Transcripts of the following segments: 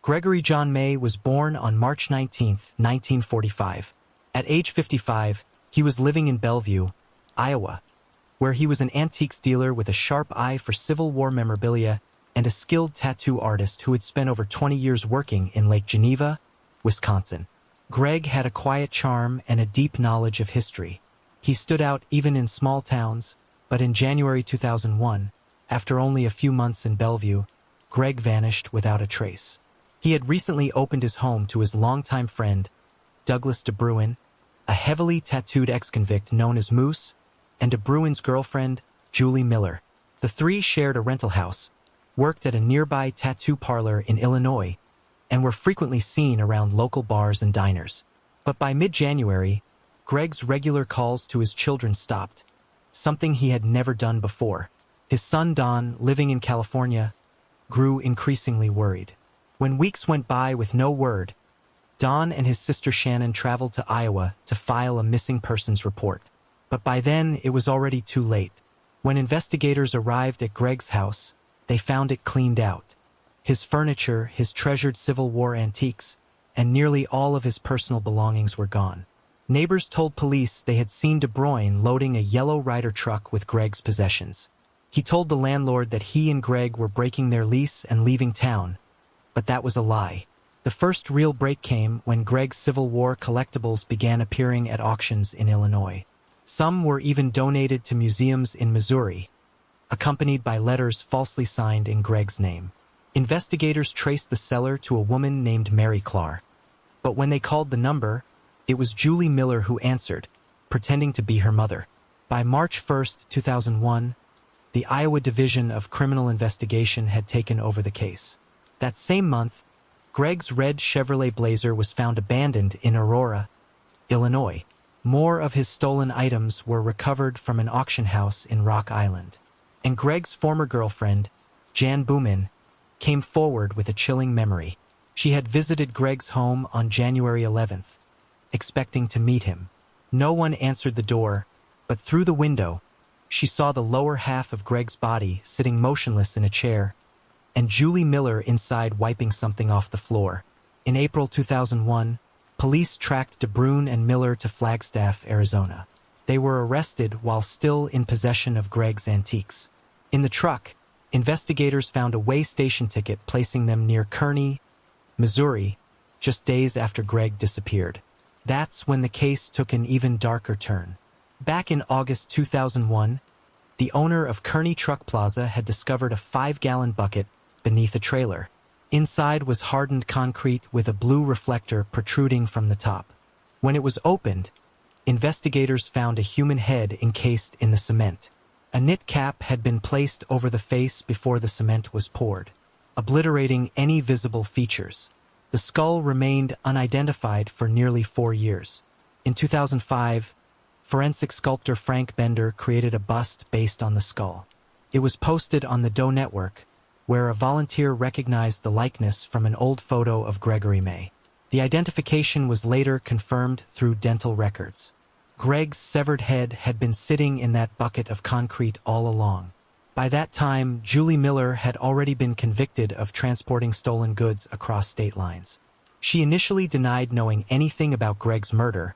Gregory John May was born on March 19, 1945. At age 55, he was living in Bellevue, Iowa, where he was an antiques dealer with a sharp eye for Civil War memorabilia and a skilled tattoo artist who had spent over 20 years working in Lake Geneva, Wisconsin. Greg had a quiet charm and a deep knowledge of history. He stood out even in small towns, but in January 2001, after only a few months in Bellevue, Greg vanished without a trace. He had recently opened his home to his longtime friend, Douglas DeBruin, a heavily tattooed ex-convict known as Moose, and DeBruin's girlfriend, Julie Miller. The three shared a rental house, worked at a nearby tattoo parlor in Illinois, and were frequently seen around local bars and diners. But by mid-January, Greg's regular calls to his children stopped, something he had never done before. His son Don, living in California, grew increasingly worried. When weeks went by with no word, Don and his sister Shannon traveled to Iowa to file a missing persons report. But by then, it was already too late. When investigators arrived at Greg's house, they found it cleaned out. His furniture, his treasured Civil War antiques, and nearly all of his personal belongings were gone. Neighbors told police they had seen DeBruin loading a yellow Ryder truck with Greg's possessions. He told the landlord that he and Greg were breaking their lease and leaving town, but that was a lie. The first real break came when Greg's Civil War collectibles began appearing at auctions in Illinois. Some were even donated to museums in Missouri, accompanied by letters falsely signed in Greg's name. Investigators traced the seller to a woman named Mary Clark. But when they called the number, it was Julie Miller who answered, pretending to be her mother. By March 1, 2001, the Iowa Division of Criminal Investigation had taken over the case. That same month, Greg's red Chevrolet Blazer was found abandoned in Aurora, Illinois. More of his stolen items were recovered from an auction house in Rock Island. And Greg's former girlfriend, Jan Boomin, came forward with a chilling memory. She had visited Greg's home on January 11th, expecting to meet him. No one answered the door, but through the window, she saw the lower half of Greg's body sitting motionless in a chair, and Julie Miller inside wiping something off the floor. In April 2001, police tracked DeBruin and Miller to Flagstaff, Arizona. They were arrested while still in possession of Greg's antiques. In the truck, investigators found a way station ticket placing them near Kearney, Missouri, just days after Greg disappeared. That's when the case took an even darker turn. Back in August 2001, the owner of Kearney Truck Plaza had discovered a 5-gallon bucket beneath a trailer. Inside was hardened concrete with a blue reflector protruding from the top. When it was opened, investigators found a human head encased in the cement. A knit cap had been placed over the face before the cement was poured, obliterating any visible features. The skull remained unidentified for nearly 4 years. In 2005, forensic sculptor Frank Bender created a bust based on the skull. It was posted on the Doe Network, where a volunteer recognized the likeness from an old photo of Gregory May. The identification was later confirmed through dental records. Greg's severed head had been sitting in that bucket of concrete all along. By that time, Julie Miller had already been convicted of transporting stolen goods across state lines. She initially denied knowing anything about Greg's murder,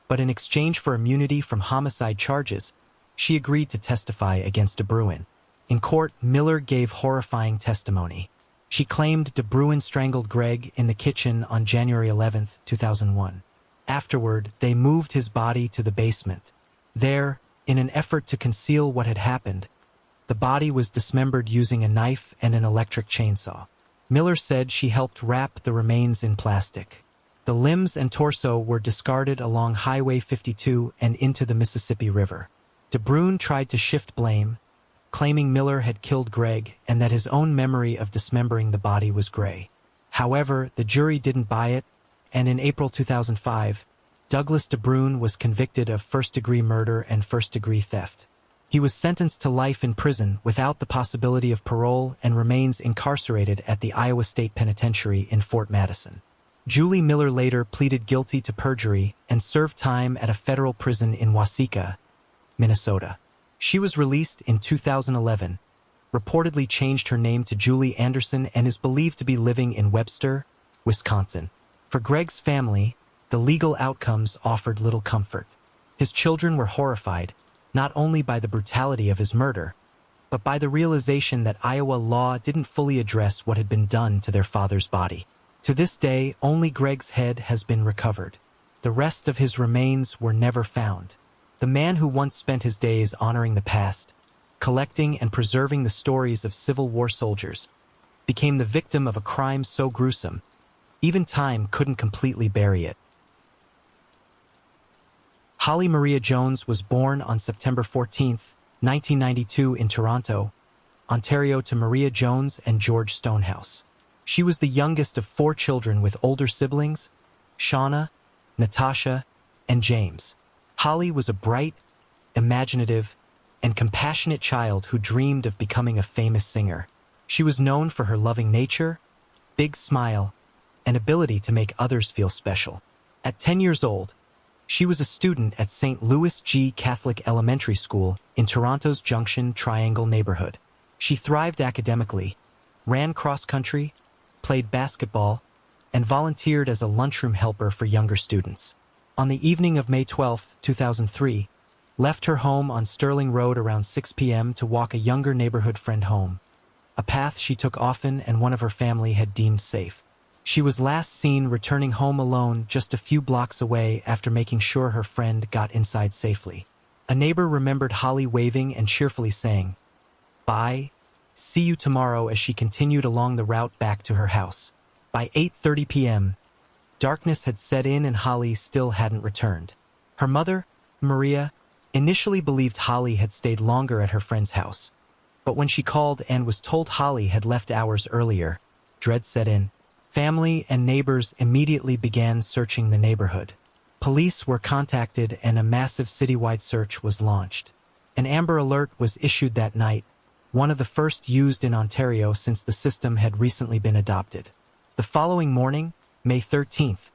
but in exchange for immunity from homicide charges, she agreed to testify against DeBruin. In court, Miller gave horrifying testimony. She claimed DeBruin strangled Greg in the kitchen on January 11, 2001. Afterward, they moved his body to the basement. There, in an effort to conceal what had happened, the body was dismembered using a knife and an electric chainsaw. Miller said she helped wrap the remains in plastic. The limbs and torso were discarded along Highway 52 and into the Mississippi River. DeBruin tried to shift blame, claiming Miller had killed Greg and that his own memory of dismembering the body was gray. However, the jury didn't buy it, and in April 2005, Douglas DeBruin was convicted of first-degree murder and first-degree theft. He was sentenced to life in prison without the possibility of parole and remains incarcerated at the Iowa State Penitentiary in Fort Madison. Julie Miller later pleaded guilty to perjury and served time at a federal prison in Waseca, Minnesota. She was released in 2011, reportedly changed her name to Julie Anderson, and is believed to be living in Webster, Wisconsin. For Greg's family, the legal outcomes offered little comfort. His children were horrified, not only by the brutality of his murder, but by the realization that Iowa law didn't fully address what had been done to their father's body. To this day, only Greg's head has been recovered. The rest of his remains were never found. The man who once spent his days honoring the past, collecting and preserving the stories of Civil War soldiers, became the victim of a crime so gruesome, even time couldn't completely bury it. Holly Maria Jones was born on September 14, 1992 in Toronto, Ontario to Maria Jones and George Stonehouse. She was the youngest of 4 children with older siblings, Shauna, Natasha, and James. Holly was a bright, imaginative, and compassionate child who dreamed of becoming a famous singer. She was known for her loving nature, big smile, and ability to make others feel special. At 10 years old, she was a student at St. Louis G. Catholic Elementary School in Toronto's Junction Triangle neighborhood. She thrived academically, ran cross-country, played basketball, and volunteered as a lunchroom helper for younger students. On the evening of May 12, 2003, left her home on Sterling Road around 6 p.m. to walk a younger neighborhood friend home, a path she took often and one of her family had deemed safe. She was last seen returning home alone just a few blocks away after making sure her friend got inside safely. A neighbor remembered Holly waving and cheerfully saying, "Bye, see you tomorrow," as she continued along the route back to her house. By 8:30 p.m., darkness had set in and Holly still hadn't returned. Her mother, Maria, initially believed Holly had stayed longer at her friend's house. But when she called and was told Holly had left hours earlier, dread set in. Family and neighbors immediately began searching the neighborhood. Police were contacted and a massive citywide search was launched. An Amber Alert was issued that night, one of the first used in Ontario since the system had recently been adopted. The following morning, May 13th,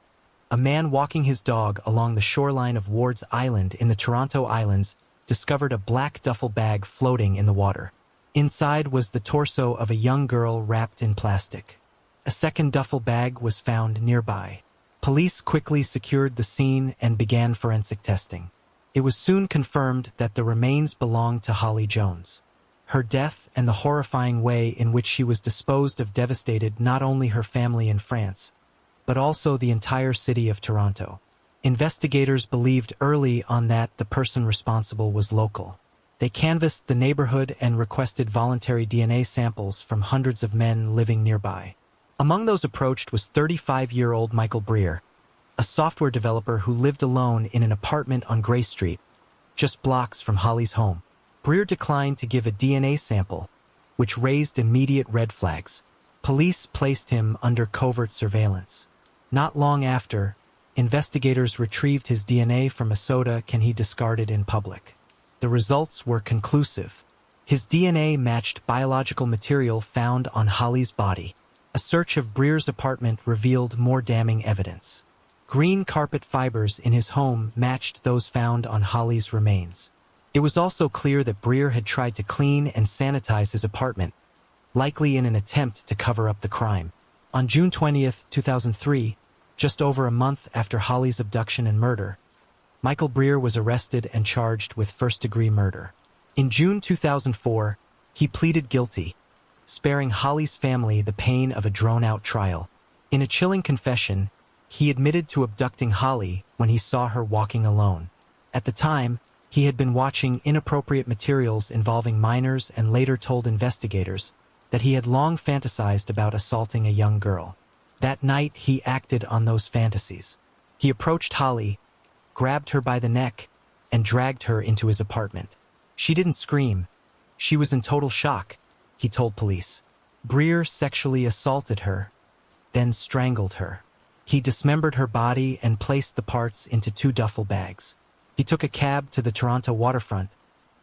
a man walking his dog along the shoreline of Ward's Island in the Toronto Islands discovered a black duffel bag floating in the water. Inside was the torso of a young girl wrapped in plastic. A second duffel bag was found nearby. Police quickly secured the scene and began forensic testing. It was soon confirmed that the remains belonged to Holly Jones. Her death and the horrifying way in which she was disposed of devastated not only her family in France, but also the entire city of Toronto. Investigators believed early on that the person responsible was local. They canvassed the neighborhood and requested voluntary DNA samples from hundreds of men living nearby. Among those approached was 35-year-old Michael Breer, a software developer who lived alone in an apartment on Gray Street, just blocks from Holly's home. Breer declined to give a DNA sample, which raised immediate red flags. Police placed him under covert surveillance. Not long after, investigators retrieved his DNA from a soda can he discarded in public. The results were conclusive. His DNA matched biological material found on Holly's body. A search of Breer's apartment revealed more damning evidence. Green carpet fibers in his home matched those found on Holly's remains. It was also clear that Breer had tried to clean and sanitize his apartment, likely in an attempt to cover up the crime. On June 20, 2003, just over a month after Holly's abduction and murder, Michael Breer was arrested and charged with first-degree murder. In June 2004, he pleaded guilty, sparing Holly's family the pain of a drawn-out trial. In a chilling confession, he admitted to abducting Holly when he saw her walking alone. At the time, he had been watching inappropriate materials involving minors and later told investigators that he had long fantasized about assaulting a young girl. That night, he acted on those fantasies. He approached Holly, grabbed her by the neck, and dragged her into his apartment. She didn't scream. She was in total shock, he told police. Breer sexually assaulted her, then strangled her. He dismembered her body and placed the parts into 2 duffel bags. He took a cab to the Toronto waterfront,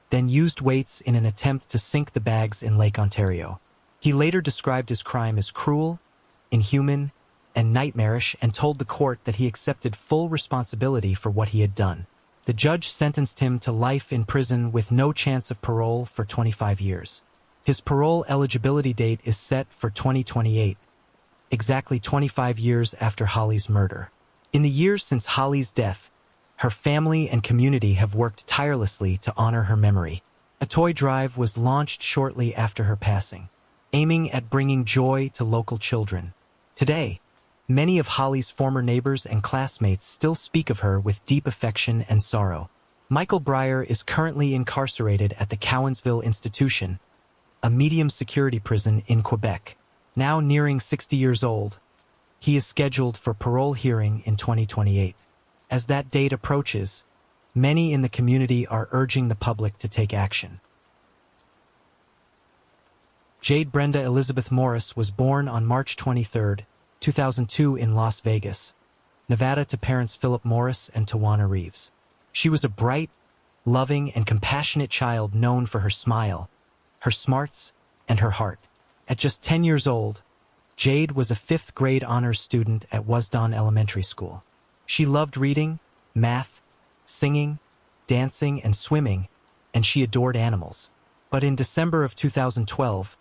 then used weights in an attempt to sink the bags in Lake Ontario. He later described his crime as cruel, inhuman, and nightmarish and told the court that he accepted full responsibility for what he had done. The judge sentenced him to life in prison with no chance of parole for 25 years. His parole eligibility date is set for 2028. exactly 25 years after Holly's murder. In the years since Holly's death, her family and community have worked tirelessly to honor her memory. A toy drive was launched shortly after her passing, aiming at bringing joy to local children. Today, many of Holly's former neighbors and classmates still speak of her with deep affection and sorrow. Michael Breyer is currently incarcerated at the Cowansville Institution, a medium-security prison in Quebec. Now nearing 60 years old, he is scheduled for parole hearing in 2028. As that date approaches, many in the community are urging the public to take action. Jade Brenda Elizabeth Morris was born on March 23, 2002 in Las Vegas, Nevada to parents Philip Morris and Tawana Reeves. She was a bright, loving, and compassionate child known for her smile, her smarts, and her heart. At just 10 years old, Jade was a 5th grade honors student at Wasdon Elementary School. She loved reading, math, singing, dancing, and swimming, and she adored animals. But in December of 2012,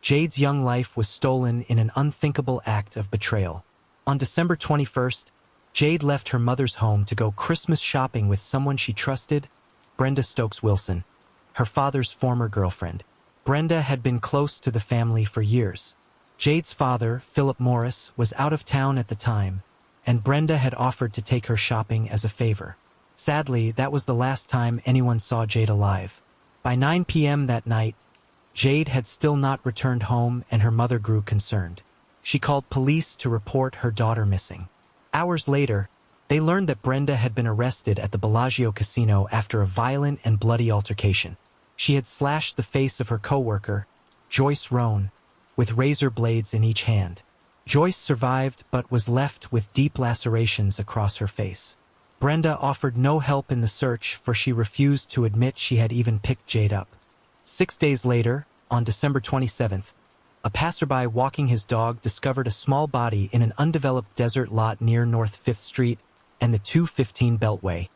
Jade's young life was stolen in an unthinkable act of betrayal. On December 21st, Jade left her mother's home to go Christmas shopping with someone she trusted, Brenda Stokes Wilson, her father's former girlfriend. Brenda had been close to the family for years. Jade's father, Philip Morris, was out of town at the time, and Brenda had offered to take her shopping as a favor. Sadly, that was the last time anyone saw Jade alive. By 9 p.m. that night, Jade had still not returned home, and her mother grew concerned. She called police to report her daughter missing. Hours later, they learned that Brenda had been arrested at the Bellagio Casino after a violent and bloody altercation. She had slashed the face of her co-worker, Joyce Rohn, with razor blades in each hand. Joyce survived but was left with deep lacerations across her face. Brenda offered no help in the search, for she refused to admit she had even picked Jade up. 6 days later, on December 27th, a passerby walking his dog discovered a small body in an undeveloped desert lot near North 5th Street and the 215 Beltway,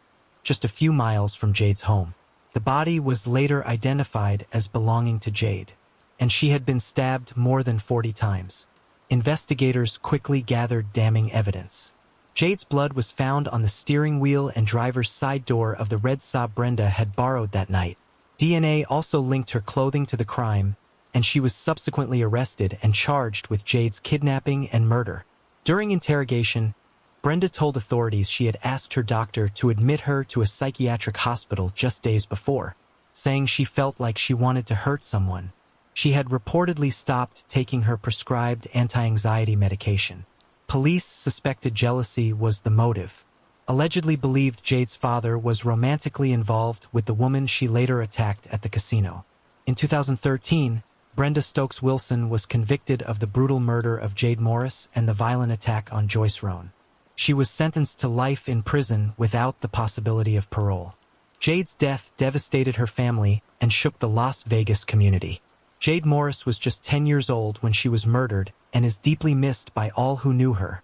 just a few miles from Jade's home. The body was later identified as belonging to Jade, and she had been stabbed more than 40 times. Investigators quickly gathered damning evidence. Jade's blood was found on the steering wheel and driver's side door of the red Saab Brenda had borrowed that night. DNA also linked her clothing to the crime, and she was subsequently arrested and charged with Jade's kidnapping and murder. During interrogation, Brenda told authorities she had asked her doctor to admit her to a psychiatric hospital just days before, saying she felt like she wanted to hurt someone. She had reportedly stopped taking her prescribed anti-anxiety medication. Police suspected jealousy was the motive. Allegedly believed Jade's father was romantically involved with the woman she later attacked at the casino. In 2013, Brenda Stokes Wilson was convicted of the brutal murder of Jade Morris and the violent attack on Joyce Rohn. She was sentenced to life in prison without the possibility of parole. Jade's death devastated her family and shook the Las Vegas community. Jade Morris was just 10 years old when she was murdered and is deeply missed by all who knew her.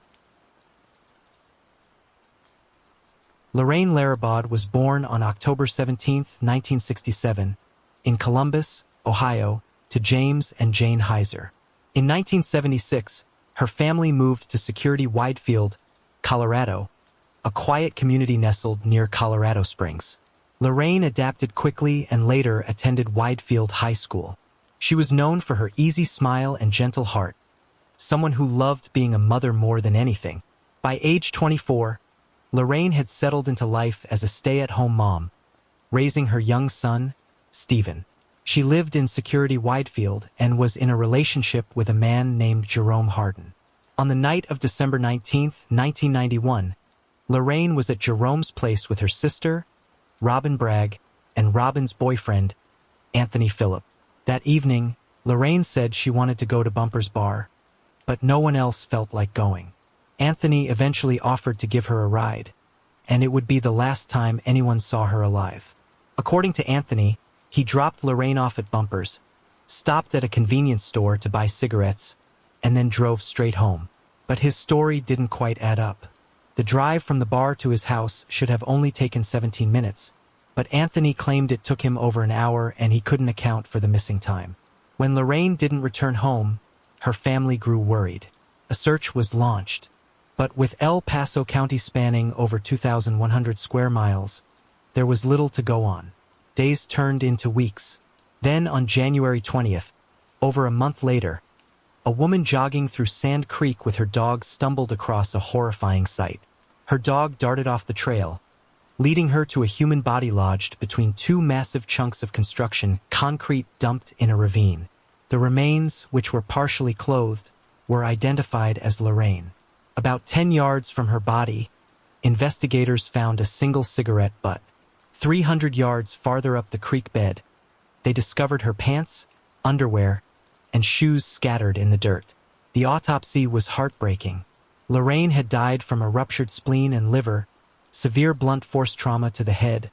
Lorraine Larrabod was born on October 17, 1967, in Columbus, Ohio, to James and Jane Heiser. In 1976, her family moved to Security Widefield, Colorado, a quiet community nestled near Colorado Springs. Lorraine adapted quickly and later attended Widefield High School. She was known for her easy smile and gentle heart, someone who loved being a mother more than anything. By age 24, Lorraine had settled into life as a stay-at-home mom, raising her young son, Stephen. She lived in Security Widefield and was in a relationship with a man named Jerome Harden. On the night of December 19, 1991, Lorraine was at Jerome's place with her sister, Robin Bragg, and Robin's boyfriend, Anthony Phillip. That evening, Lorraine said she wanted to go to Bumper's bar, but no one else felt like going. Anthony eventually offered to give her a ride, and it would be the last time anyone saw her alive. According to Anthony, he dropped Lorraine off at Bumper's, stopped at a convenience store to buy cigarettes, and then drove straight home. But his story didn't quite add up. The drive from the bar to his house should have only taken 17 minutes, but Anthony claimed it took him over an hour and he couldn't account for the missing time. When Lorraine didn't return home, her family grew worried. A search was launched, but with El Paso County spanning over 2,100 square miles, there was little to go on. Days turned into weeks. Then on January 20th, over a month later, a woman jogging through Sand Creek with her dog stumbled across a horrifying sight. Her dog darted off the trail, leading her to a human body lodged between two massive chunks of construction concrete dumped in a ravine. The remains, which were partially clothed, were identified as Lorraine. About 10 yards from her body, investigators found a single cigarette butt. 300 yards farther up the creek bed, they discovered her pants, underwear, and shoes scattered in the dirt. The autopsy was heartbreaking. Lorraine had died from a ruptured spleen and liver, severe blunt force trauma to the head,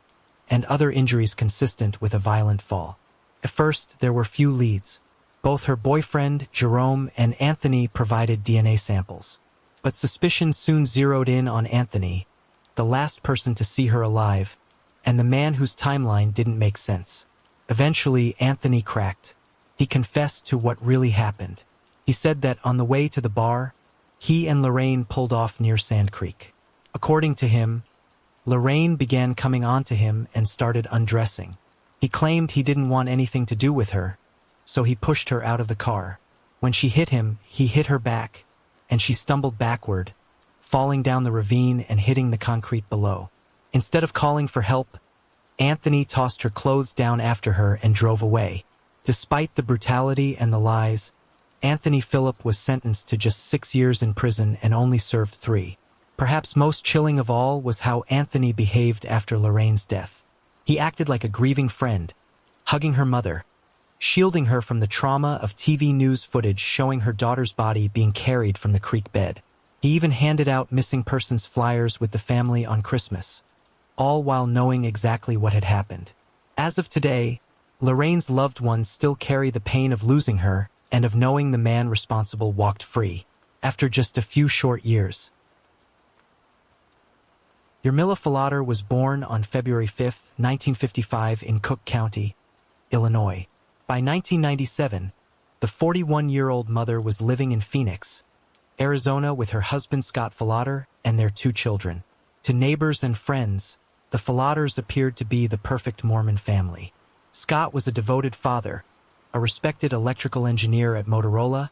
and other injuries consistent with a violent fall. At first, there were few leads. Both her boyfriend, Jerome, and Anthony provided DNA samples. But suspicion soon zeroed in on Anthony, the last person to see her alive, and the man whose timeline didn't make sense. Eventually, Anthony cracked. He confessed to what really happened. He said that on the way to the bar, he and Lorraine pulled off near Sand Creek. According to him, Lorraine began coming on to him and started undressing. He claimed he didn't want anything to do with her, so he pushed her out of the car. When she hit him, he hit her back, and she stumbled backward, falling down the ravine and hitting the concrete below. Instead of calling for help, Anthony tossed her clothes down after her and drove away. Despite the brutality and the lies, Anthony Phillip was sentenced to just 6 years in prison and only served 3. Perhaps most chilling of all was how Anthony behaved after Lorraine's death. He acted like a grieving friend, hugging her mother, shielding her from the trauma of TV news footage showing her daughter's body being carried from the creek bed. He even handed out missing persons flyers with the family on Christmas, all while knowing exactly what had happened. As of today, Lorraine's loved ones still carry the pain of losing her and of knowing the man responsible walked free after just a few short years. Yarmila Falater was born on February 5, 1955 in Cook County, Illinois. By 1997, the 41-year-old mother was living in Phoenix, Arizona with her husband Scott Falater and their 2 children. To neighbors and friends, the Falaters appeared to be the perfect Mormon family. Scott was a devoted father, a respected electrical engineer at Motorola,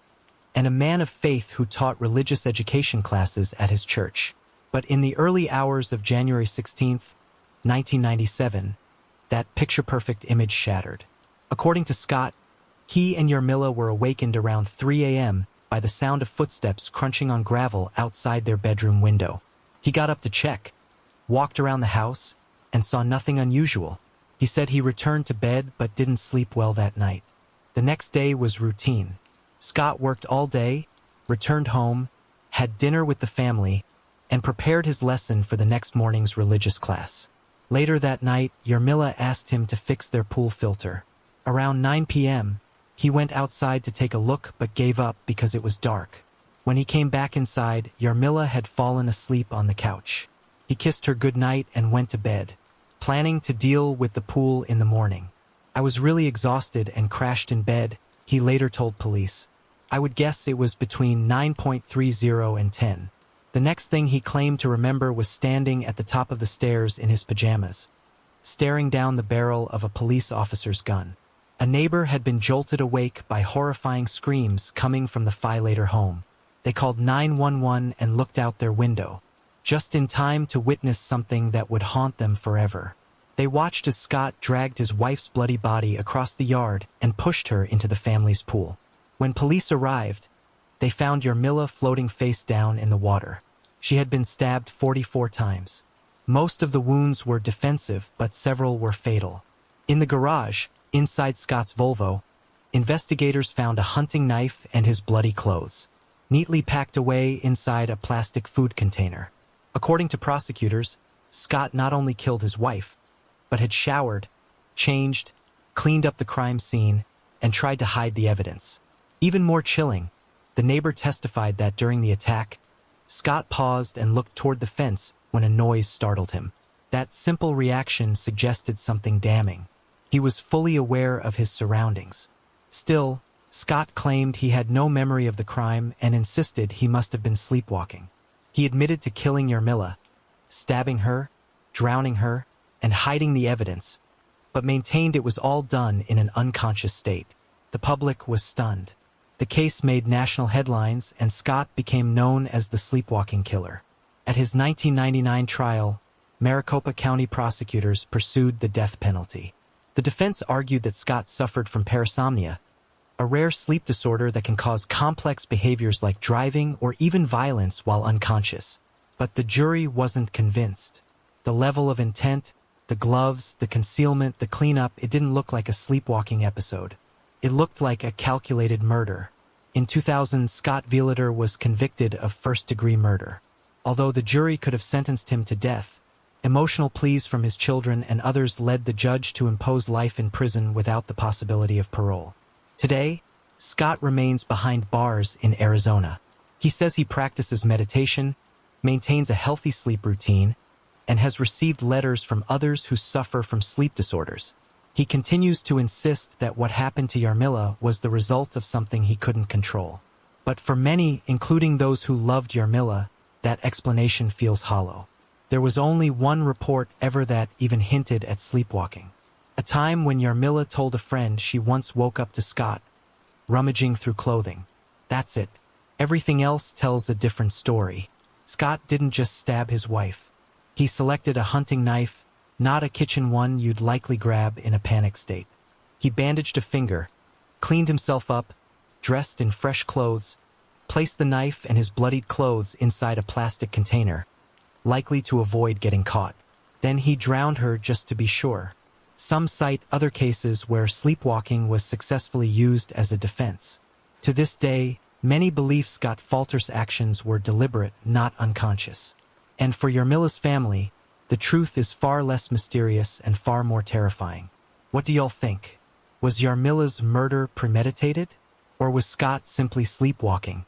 and a man of faith who taught religious education classes at his church. But in the early hours of January 16, 1997, that picture-perfect image shattered. According to Scott, he and Yarmila were awakened around 3 a.m. by the sound of footsteps crunching on gravel outside their bedroom window. He got up to check, walked around the house, and saw nothing unusual. He said he returned to bed but didn't sleep well that night. The next day was routine. Scott worked all day, returned home, had dinner with the family, and prepared his lesson for the next morning's religious class. Later that night, Yarmila asked him to fix their pool filter. Around 9 p.m., he went outside to take a look but gave up because it was dark. When he came back inside, Yarmila had fallen asleep on the couch. He kissed her goodnight and went to bed, planning to deal with the pool in the morning. "I was really exhausted and crashed in bed," he later told police. "I would guess it was between 9:30 and 10. The next thing he claimed to remember was standing at the top of the stairs in his pajamas, staring down the barrel of a police officer's gun. A neighbor had been jolted awake by horrifying screams coming from the Falater home. They called 911 and looked out their window, just in time to witness something that would haunt them forever. They watched as Scott dragged his wife's bloody body across the yard and pushed her into the family's pool. When police arrived, they found Yarmila floating face down in the water. She had been stabbed 44 times. Most of the wounds were defensive, but several were fatal. In the garage, inside Scott's Volvo, investigators found a hunting knife and his bloody clothes, neatly packed away inside a plastic food container. According to prosecutors, Scott not only killed his wife, but had showered, changed, cleaned up the crime scene, and tried to hide the evidence. Even more chilling, the neighbor testified that during the attack, Scott paused and looked toward the fence when a noise startled him. That simple reaction suggested something damning. He was fully aware of his surroundings. Still, Scott claimed he had no memory of the crime and insisted he must have been sleepwalking. He admitted to killing Yarmila, stabbing her, drowning her, and hiding the evidence, but maintained it was all done in an unconscious state. The public was stunned. The case made national headlines, and Scott became known as the sleepwalking killer. At his 1999 trial, Maricopa County prosecutors pursued the death penalty. The defense argued that Scott suffered from parasomnia, a rare sleep disorder that can cause complex behaviors like driving or even violence while unconscious. But the jury wasn't convinced. The level of intent, the gloves, the concealment, the cleanup, it didn't look like a sleepwalking episode. It looked like a calculated murder. In 2000, Scott Violator was convicted of first-degree murder. Although the jury could have sentenced him to death, emotional pleas from his children and others led the judge to impose life in prison without the possibility of parole. Today, Scott remains behind bars in Arizona. He says he practices meditation, maintains a healthy sleep routine, and has received letters from others who suffer from sleep disorders. He continues to insist that what happened to Yarmila was the result of something he couldn't control. But for many, including those who loved Yarmila, that explanation feels hollow. There was only one report ever that even hinted at sleepwalking. A time when Yarmila told a friend she once woke up to Scott rummaging through clothing. That's it. Everything else tells a different story. Scott didn't just stab his wife. He selected a hunting knife, not a kitchen one you'd likely grab in a panic state. He bandaged a finger, cleaned himself up, dressed in fresh clothes, placed the knife and his bloodied clothes inside a plastic container, likely to avoid getting caught. Then he drowned her just to be sure. Some cite other cases where sleepwalking was successfully used as a defense. To this day, many believe Scott Falter's actions were deliberate, not unconscious. And for Yarmila's family, the truth is far less mysterious and far more terrifying. What do y'all think? Was Yarmila's murder premeditated? Or was Scott simply sleepwalking?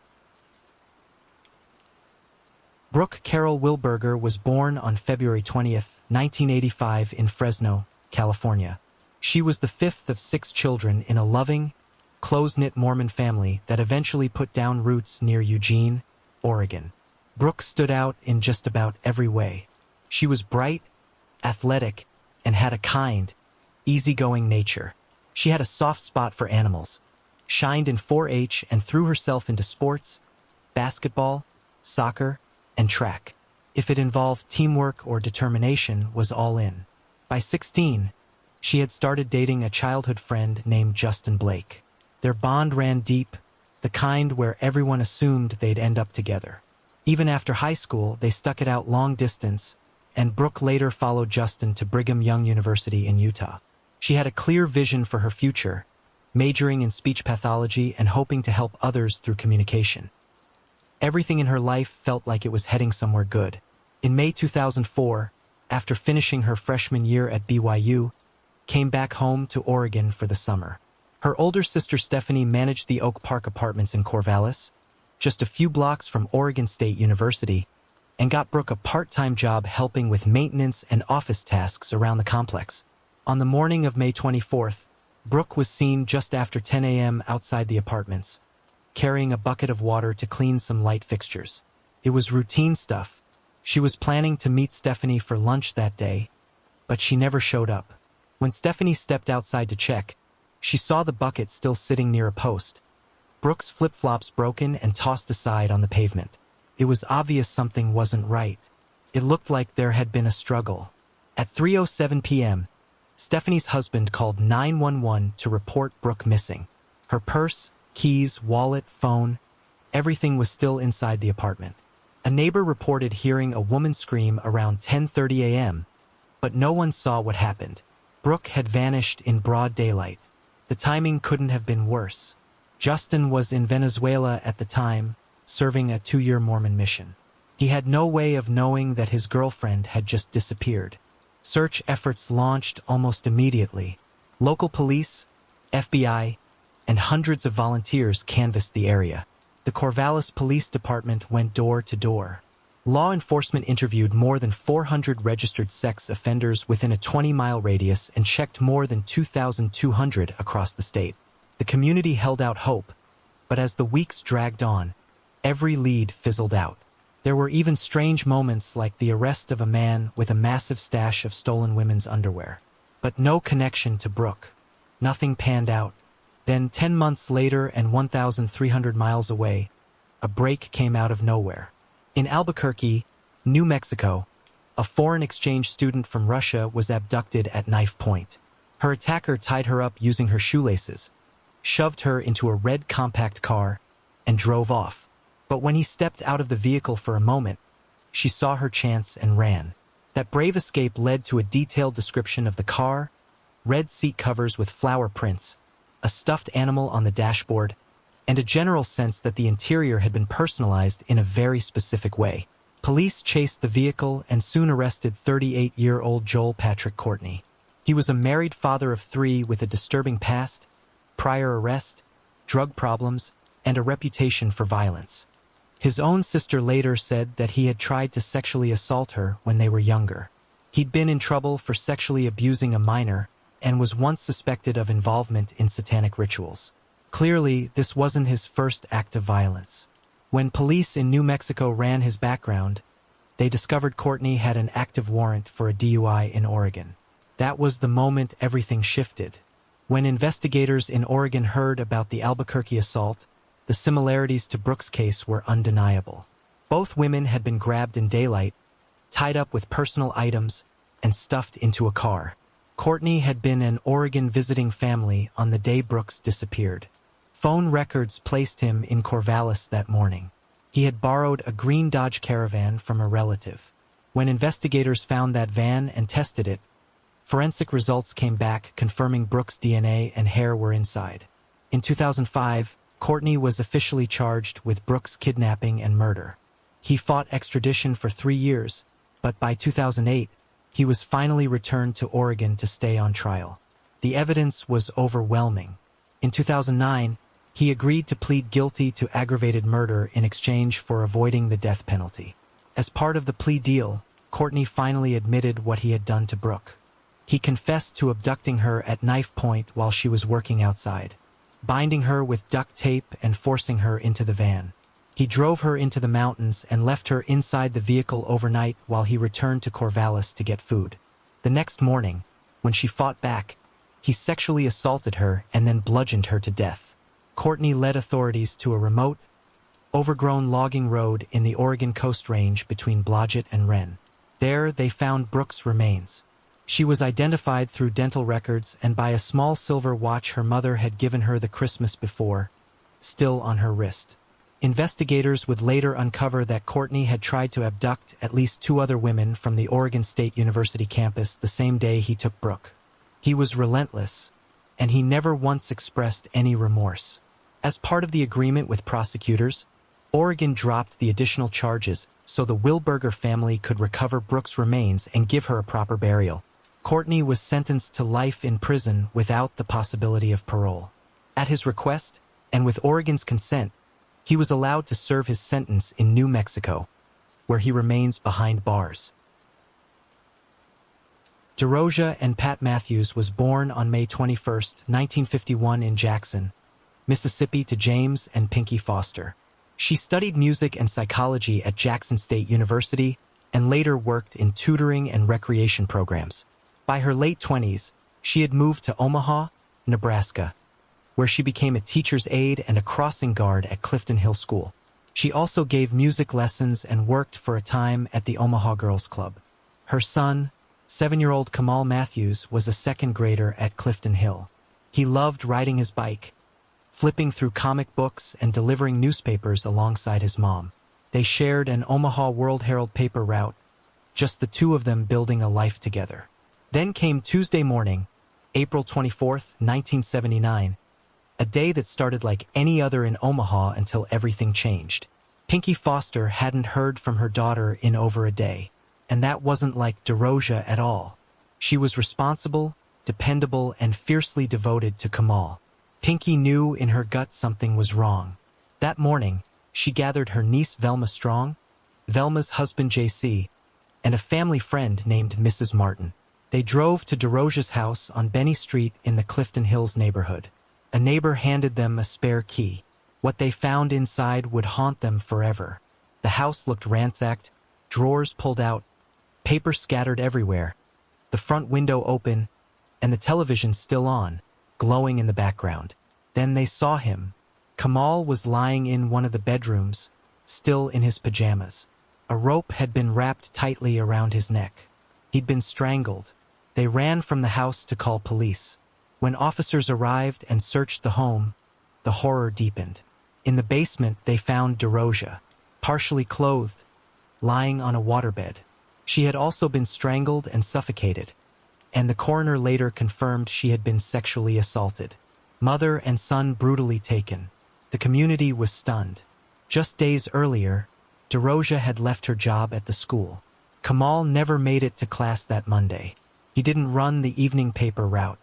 Brooke Carol Wilberger was born on February 20th, 1985 in Fresno, California. She was the fifth of 6 children in a loving, close-knit Mormon family that eventually put down roots near Eugene, Oregon. Brooke stood out in just about every way. She was bright, athletic, and had a kind, easygoing nature. She had a soft spot for animals, shined in 4-H, and threw herself into sports, basketball, soccer, and track. If it involved teamwork or determination, was all in. By 16, she had started dating a childhood friend named Justin Blake. Their bond ran deep, the kind where everyone assumed they'd end up together. Even after high school, they stuck it out long distance, and Brooke later followed Justin to Brigham Young University in Utah. She had a clear vision for her future, majoring in speech pathology and hoping to help others through communication. Everything in her life felt like it was heading somewhere good. In May 2004, after finishing her freshman year at BYU, came back home to Oregon for the summer. Her older sister Stephanie managed the Oak Park Apartments in Corvallis, just a few blocks from Oregon State University, and got Brooke a part-time job helping with maintenance and office tasks around the complex. On the morning of May 24th, Brooke was seen just after 10 a.m. outside the apartments, carrying a bucket of water to clean some light fixtures. It was routine stuff. She was planning to meet Stephanie for lunch that day, but she never showed up. When Stephanie stepped outside to check, she saw the bucket still sitting near a post, Brooke's flip-flops broken and tossed aside on the pavement. It was obvious something wasn't right. It looked like there had been a struggle. At 3:07 p.m., Stephanie's husband called 911 to report Brooke missing. Her purse, keys, wallet, phone, everything was still inside the apartment. A neighbor reported hearing a woman scream around 10:30 a.m., but no one saw what happened. Brooke had vanished in broad daylight. The timing couldn't have been worse. Justin was in Venezuela at the time, serving a 2-year Mormon mission. He had no way of knowing that his girlfriend had just disappeared. Search efforts launched almost immediately. Local police, FBI, and hundreds of volunteers canvassed the area. The Corvallis Police Department went door to door. Law enforcement interviewed more than 400 registered sex offenders within a 20-mile radius and checked more than 2,200 across the state. The community held out hope, but as the weeks dragged on, every lead fizzled out. There were even strange moments like the arrest of a man with a massive stash of stolen women's underwear. But no connection to Brooke. Nothing panned out. Then 10 months later and 1,300 miles away, a break came out of nowhere. In Albuquerque, New Mexico, a foreign exchange student from Russia was abducted at knife point. Her attacker tied her up using her shoelaces, shoved her into a red compact car, and drove off. But when he stepped out of the vehicle for a moment, she saw her chance and ran. That brave escape led to a detailed description of the car, red seat covers with flower prints, a stuffed animal on the dashboard, and a general sense that the interior had been personalized in a very specific way. Police chased the vehicle and soon arrested 38-year-old Joel Patrick Courtney. He was a married father of 3 with a disturbing past, prior arrest, drug problems, and a reputation for violence. His own sister later said that he had tried to sexually assault her when they were younger. He'd been in trouble for sexually abusing a minor and was once suspected of involvement in satanic rituals. Clearly, this wasn't his first act of violence. When police in New Mexico ran his background, they discovered Courtney had an active warrant for a DUI in Oregon. That was the moment everything shifted. When investigators in Oregon heard about the Albuquerque assault, the similarities to Brooke's case were undeniable. Both women had been grabbed in daylight, tied up with personal items, and stuffed into a car. Courtney had been an Oregon visiting family on the day Brooks disappeared. Phone records placed him in Corvallis that morning. He had borrowed a green Dodge Caravan from a relative. When investigators found that van and tested it, forensic results came back confirming Brooks' DNA and hair were inside. In 2005, Courtney was officially charged with Brooks' kidnapping and murder. He fought extradition for 3 years, but by 2008, he was finally returned to Oregon to stay on trial. The evidence was overwhelming. In 2009, he agreed to plead guilty to aggravated murder in exchange for avoiding the death penalty. As part of the plea deal, Courtney finally admitted what he had done to Brooke. He confessed to abducting her at knife point while she was working outside, binding her with duct tape and forcing her into the van. He drove her into the mountains and left her inside the vehicle overnight while he returned to Corvallis to get food. The next morning, when she fought back, he sexually assaulted her and then bludgeoned her to death. Courtney led authorities to a remote, overgrown logging road in the Oregon Coast Range between Blodgett and Wren. There, they found Brooks' remains. She was identified through dental records and by a small silver watch her mother had given her the Christmas before, still on her wrist. Investigators would later uncover that Courtney had tried to abduct at least 2 other women from the Oregon State University campus the same day he took Brooke. He was relentless, and he never once expressed any remorse. As part of the agreement with prosecutors, Oregon dropped the additional charges so the Wilberger family could recover Brooks' remains and give her a proper burial. Courtney was sentenced to life in prison without the possibility of parole. At his request, and with Oregon's consent, he was allowed to serve his sentence in New Mexico, where he remains behind bars. DeRosia and Pat Matthews was born on May 21, 1951 in Jackson, Mississippi to James and Pinky Foster. She studied music and psychology at Jackson State University and later worked in tutoring and recreation programs. By her late 20s, she had moved to Omaha, Nebraska, where she became a teacher's aide and a crossing guard at Clifton Hill School. She also gave music lessons and worked for a time at the Omaha Girls Club. Her son, 7-year-old Kamal Matthews, was a second grader at Clifton Hill. He loved riding his bike, flipping through comic books and delivering newspapers alongside his mom. They shared an Omaha World Herald paper route, just the 2 of them building a life together. Then came Tuesday morning, April 24, 1979, a day that started like any other in Omaha until everything changed. Pinky Foster hadn't heard from her daughter in over a day, and that wasn't like DeRosia at all. She was responsible, dependable, and fiercely devoted to Kamal. Pinky knew in her gut something was wrong. That morning, she gathered her niece Velma Strong, Velma's husband JC, and a family friend named Mrs. Martin. They drove to DeRosia's house on Benny Street in the Clifton Hills neighborhood. A neighbor handed them a spare key. What they found inside would haunt them forever. The house looked ransacked, drawers pulled out, paper scattered everywhere, the front window open, and the television still on, glowing in the background. Then they saw him. Kamal was lying in one of the bedrooms, still in his pajamas. A rope had been wrapped tightly around his neck. He'd been strangled. They ran from the house to call police. When officers arrived and searched the home, the horror deepened. In the basement, they found Doroja, partially clothed, lying on a waterbed. She had also been strangled and suffocated, and the coroner later confirmed she had been sexually assaulted. Mother and son brutally taken. The community was stunned. Just days earlier, Doroja had left her job at the school. Kamal never made it to class that Monday. He didn't run the evening paper route.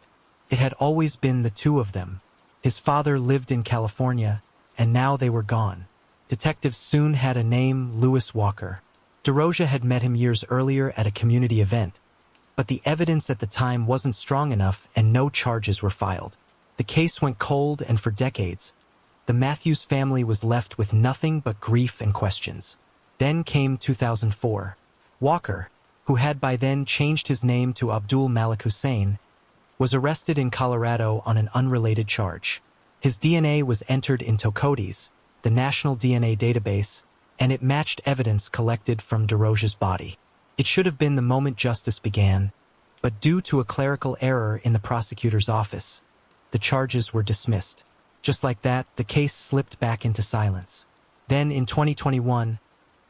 It had always been the two of them. His father lived in California, and now they were gone. Detectives soon had a name, Lewis Walker. Doroja had met him years earlier at a community event, but the evidence at the time wasn't strong enough and no charges were filed. The case went cold, and for decades, the Matthews family was left with nothing but grief and questions. Then came 2004. Walker, who had by then changed his name to Abdul Malik Hussein, was arrested in Colorado on an unrelated charge. His DNA was entered into CODIS, the national DNA database, and it matched evidence collected from Doroja's body. It should have been the moment justice began, but due to a clerical error in the prosecutor's office, the charges were dismissed. Just like that, the case slipped back into silence. Then, in 2021,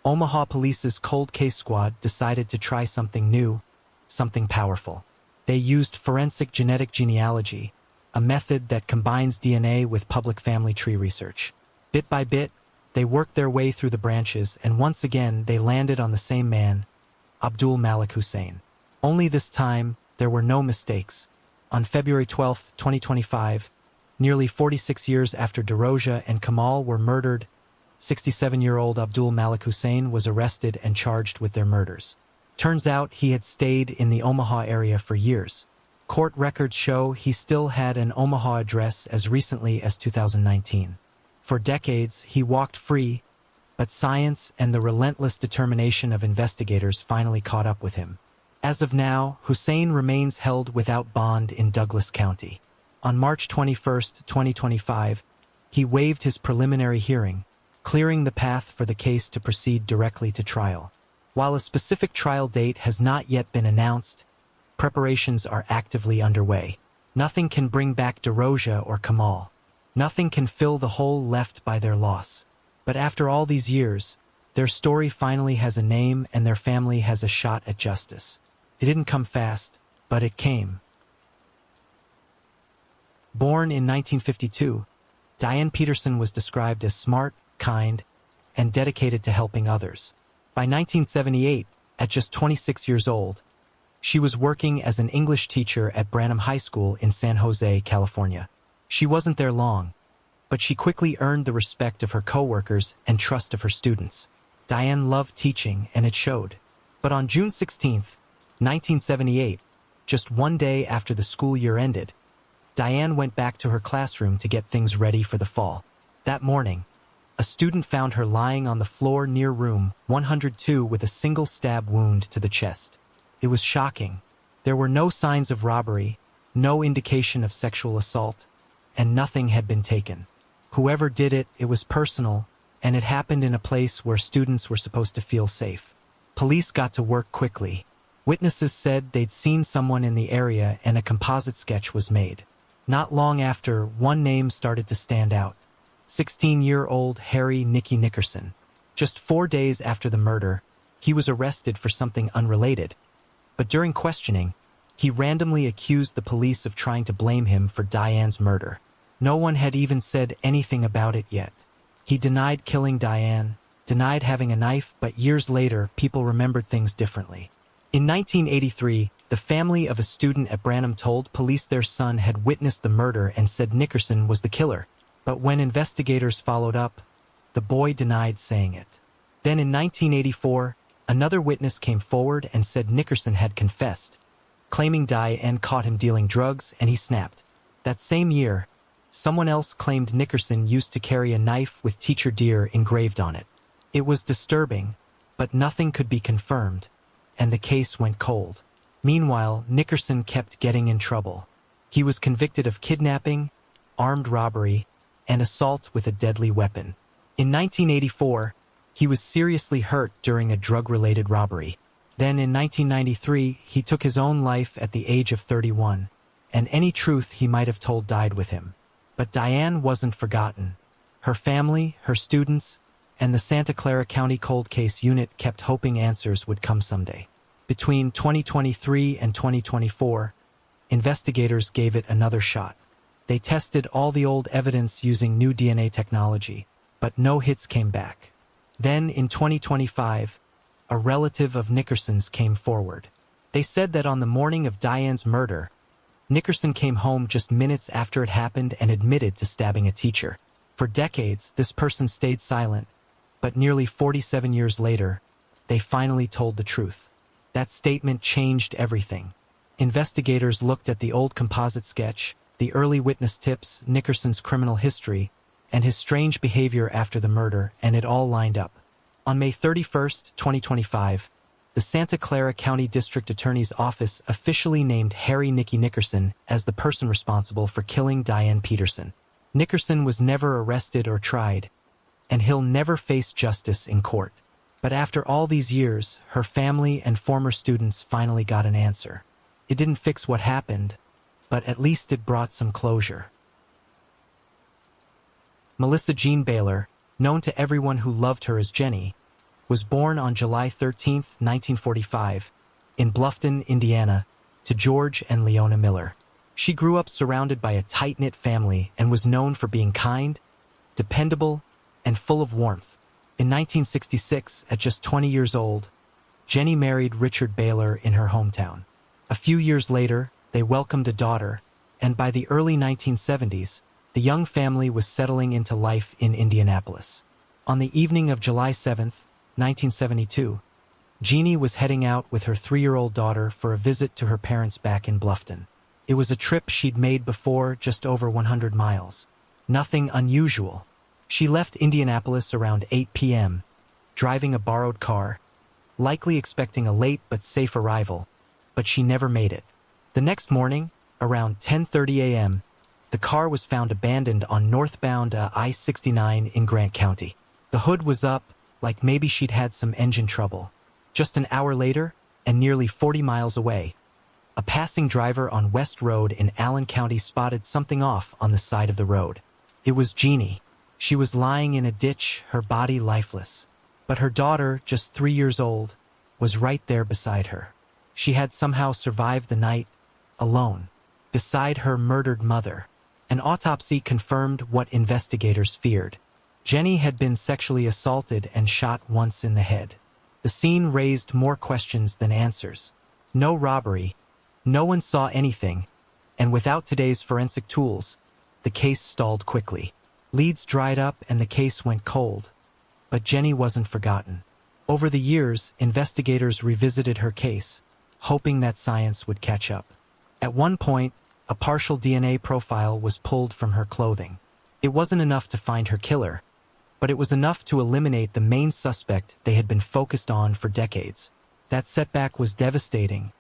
Omaha Police's Cold Case Squad decided to try something new, something powerful. They used forensic genetic genealogy, a method that combines DNA with public family tree research. Bit by bit, they worked their way through the branches, and once again they landed on the same man, Abdul Malik Hussein. Only this time, there were no mistakes. On February 12, 2025, nearly 46 years after Doroja and Kamal were murdered, 67-year-old Abdul Malik Hussein was arrested and charged with their murders. Turns out he had stayed in the Omaha area for years. Court records show he still had an Omaha address as recently as 2019. For decades, he walked free, but science and the relentless determination of investigators finally caught up with him. As of now, Hussein remains held without bond in Douglas County. On March 21, 2025, he waived his preliminary hearing, clearing the path for the case to proceed directly to trial. While a specific trial date has not yet been announced, preparations are actively underway. Nothing can bring back Doroja or Kamal. Nothing can fill the hole left by their loss. But after all these years, their story finally has a name and their family has a shot at justice. It didn't come fast, but it came. Born in 1952, Diane Peterson was described as smart, kind, and dedicated to helping others. By 1978, at just 26 years old, she was working as an English teacher at Branham High School in San Jose, California. She wasn't there long, but she quickly earned the respect of her coworkers and trust of her students. Diane loved teaching, and it showed. But on June 16, 1978, just one day after the school year ended, Diane went back to her classroom to get things ready for the fall. That morning, a student found her lying on the floor near room 102 with a single stab wound to the chest. It was shocking. There were no signs of robbery, no indication of sexual assault, and nothing had been taken. Whoever did it, it was personal, and it happened in a place where students were supposed to feel safe. Police got to work quickly. Witnesses said they'd seen someone in the area and a composite sketch was made. Not long after, one name started to stand out. 16-year-old Harry Nicky Nickerson. Just 4 days after the murder, he was arrested for something unrelated. But during questioning, he randomly accused the police of trying to blame him for Diane's murder. No one had even said anything about it yet. He denied killing Diane, denied having a knife, but years later, people remembered things differently. In 1983, the family of a student at Branham told police their son had witnessed the murder and said Nickerson was the killer. But when investigators followed up, the boy denied saying it. Then in 1984, another witness came forward and said Nickerson had confessed, claiming Diane caught him dealing drugs, and he snapped. That same year, Someone else claimed Nickerson used to carry a knife with Teacher Dear engraved on it. It was disturbing, but nothing could be confirmed, and the case went cold. Meanwhile, Nickerson kept getting in trouble. He was convicted of kidnapping, armed robbery, and assault with a deadly weapon. In 1984, he was seriously hurt during a drug-related robbery. Then in 1993, he took his own life at the age of 31, and any truth he might have told died with him. But Diane wasn't forgotten. Her family, her students, and the Santa Clara County Cold Case Unit kept hoping answers would come someday. Between 2023 and 2024, investigators gave it another shot. They tested all the old evidence using new DNA technology, but no hits came back. Then, in 2025, a relative of Nickerson's came forward. They said that on the morning of Diane's murder, Nickerson came home just minutes after it happened and admitted to stabbing a teacher. For decades, this person stayed silent, but nearly 47 years later, they finally told the truth. That statement changed everything. Investigators looked at the old composite sketch, the early witness tips, Nickerson's criminal history, and his strange behavior after the murder, and it all lined up. On May 31, 2025, the Santa Clara County District Attorney's Office officially named Harry Nicky Nickerson as the person responsible for killing Diane Peterson. Nickerson was never arrested or tried, and he'll never face justice in court. But after all these years, her family and former students finally got an answer. It didn't fix what happened, but at least it brought some closure. Melissa Jean Baylor, known to everyone who loved her as Jenny, was born on July 13, 1945, in Bluffton, Indiana, to George and Leona Miller. She grew up surrounded by a tight-knit family and was known for being kind, dependable, and full of warmth. In 1966, at just 20 years old, Jenny married Richard Baylor in her hometown. A few years later, they welcomed a daughter, and by the early 1970s, the young family was settling into life in Indianapolis. On the evening of July 7, 1972, Jeannie was heading out with her 3-year-old daughter for a visit to her parents back in Bluffton. It was a trip she'd made before, just over 100 miles. Nothing unusual. She left Indianapolis around 8 p.m., driving a borrowed car, likely expecting a late but safe arrival, but she never made it. The next morning, around 10:30 a.m., the car was found abandoned on northbound I-69 in Grant County. The hood was up, like maybe she'd had some engine trouble. Just an hour later, and nearly 40 miles away, a passing driver on West Road in Allen County spotted something off on the side of the road. It was Jeannie. She was lying in a ditch, her body lifeless. But her daughter, just 3 years old, was right there beside her. She had somehow survived the night, alone, beside her murdered mother. An autopsy confirmed what investigators feared. Jenny had been sexually assaulted and shot once in the head. The scene raised more questions than answers. No robbery, no one saw anything, and without today's forensic tools, the case stalled quickly. Leads dried up and the case went cold. But Jenny wasn't forgotten. Over the years, investigators revisited her case, hoping that science would catch up. At one point, a partial DNA profile was pulled from her clothing. It wasn't enough to find her killer, but it was enough to eliminate the main suspect they had been focused on for decades. That setback was devastating,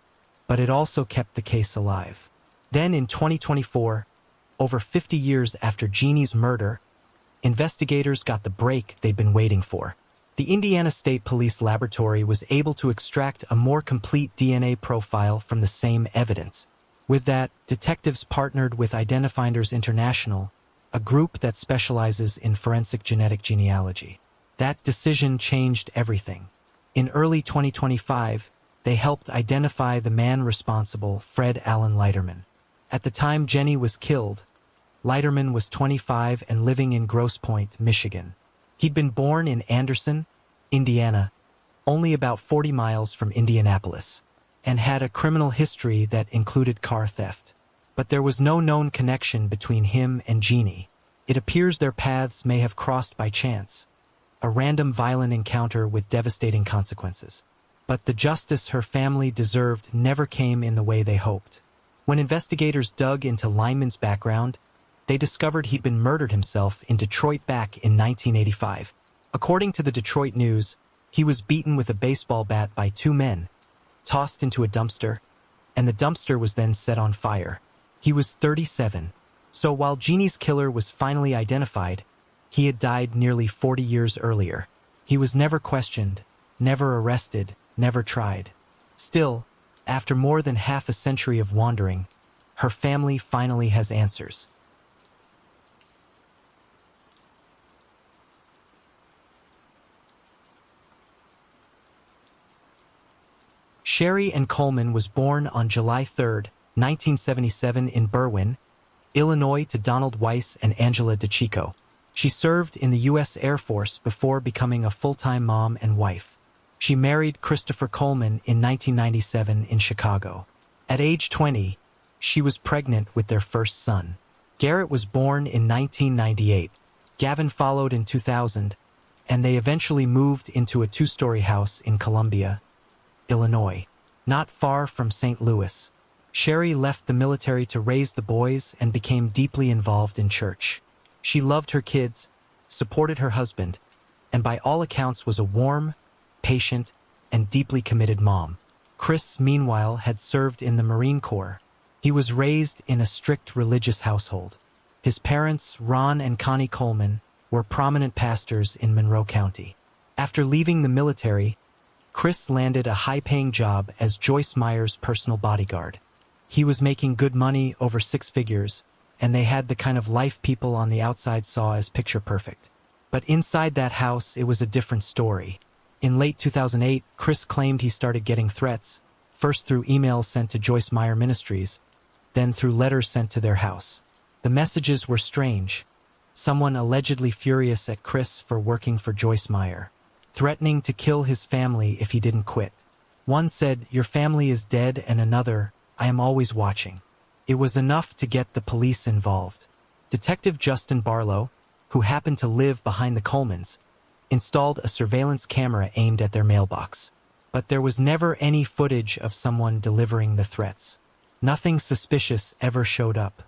but it also kept the case alive. Then in 2024, over 50 years after Jeannie's murder, investigators got the break they'd been waiting for. The Indiana State Police Laboratory was able to extract a more complete DNA profile from the same evidence. With that, detectives partnered with Identifinders International, a group that specializes in forensic genetic genealogy. That decision changed everything. In early 2025, they helped identify the man responsible, Fred Allen Leiterman. At the time Jenny was killed, Leiterman was 25 and living in Grosse Pointe, Michigan. He'd been born in Anderson, Indiana, only about 40 miles from Indianapolis, and had a criminal history that included car theft. But there was no known connection between him and Jeannie. It appears their paths may have crossed by chance, a random violent encounter with devastating consequences. But the justice her family deserved never came in the way they hoped. When investigators dug into Lyman's background, They discovered he'd been murdered himself in Detroit back in 1985. According to the Detroit News, he was beaten with a baseball bat by two men, tossed into a dumpster, and the dumpster was then set on fire. He was 37. So while Jeannie's killer was finally identified, he had died nearly 40 years earlier. He was never questioned, never arrested, never tried. Still, after more than half a century of wandering, her family finally has answers. Sherry Ann Coleman was born on July 3, 1977 in Berwyn, Illinois to Donald Weiss and Angela DeChico. She served in the U.S. Air Force before becoming a full-time mom and wife. She married Christopher Coleman in 1997 in Chicago. At age 20, she was pregnant with their first son. Garrett was born in 1998. Gavin followed in 2000, and they eventually moved into a two-story house in Columbia, Illinois, not far from St. Louis. Sherry left the military to raise the boys and became deeply involved in church. She loved her kids, supported her husband, and by all accounts was a warm, patient, and deeply committed mom. Chris, meanwhile, had served in the Marine Corps. He was raised in a strict religious household. His parents, Ron and Connie Coleman, were prominent pastors in Monroe County. After leaving the military, Chris landed a high-paying job as Joyce Meyer's personal bodyguard. He was making good money, over 6 figures, and they had the kind of life people on the outside saw as picture perfect. But inside that house, it was a different story. In late 2008, Chris claimed he started getting threats, first through emails sent to Joyce Meyer Ministries, then through letters sent to their house. The messages were strange. Someone allegedly furious at Chris for working for Joyce Meyer, threatening to kill his family if he didn't quit. One said, "Your family is dead," and another, "I am always watching." It was enough to get the police involved. Detective Justin Barlow, who happened to live behind the Colemans, installed a surveillance camera aimed at their mailbox. But there was never any footage of someone delivering the threats. Nothing suspicious ever showed up.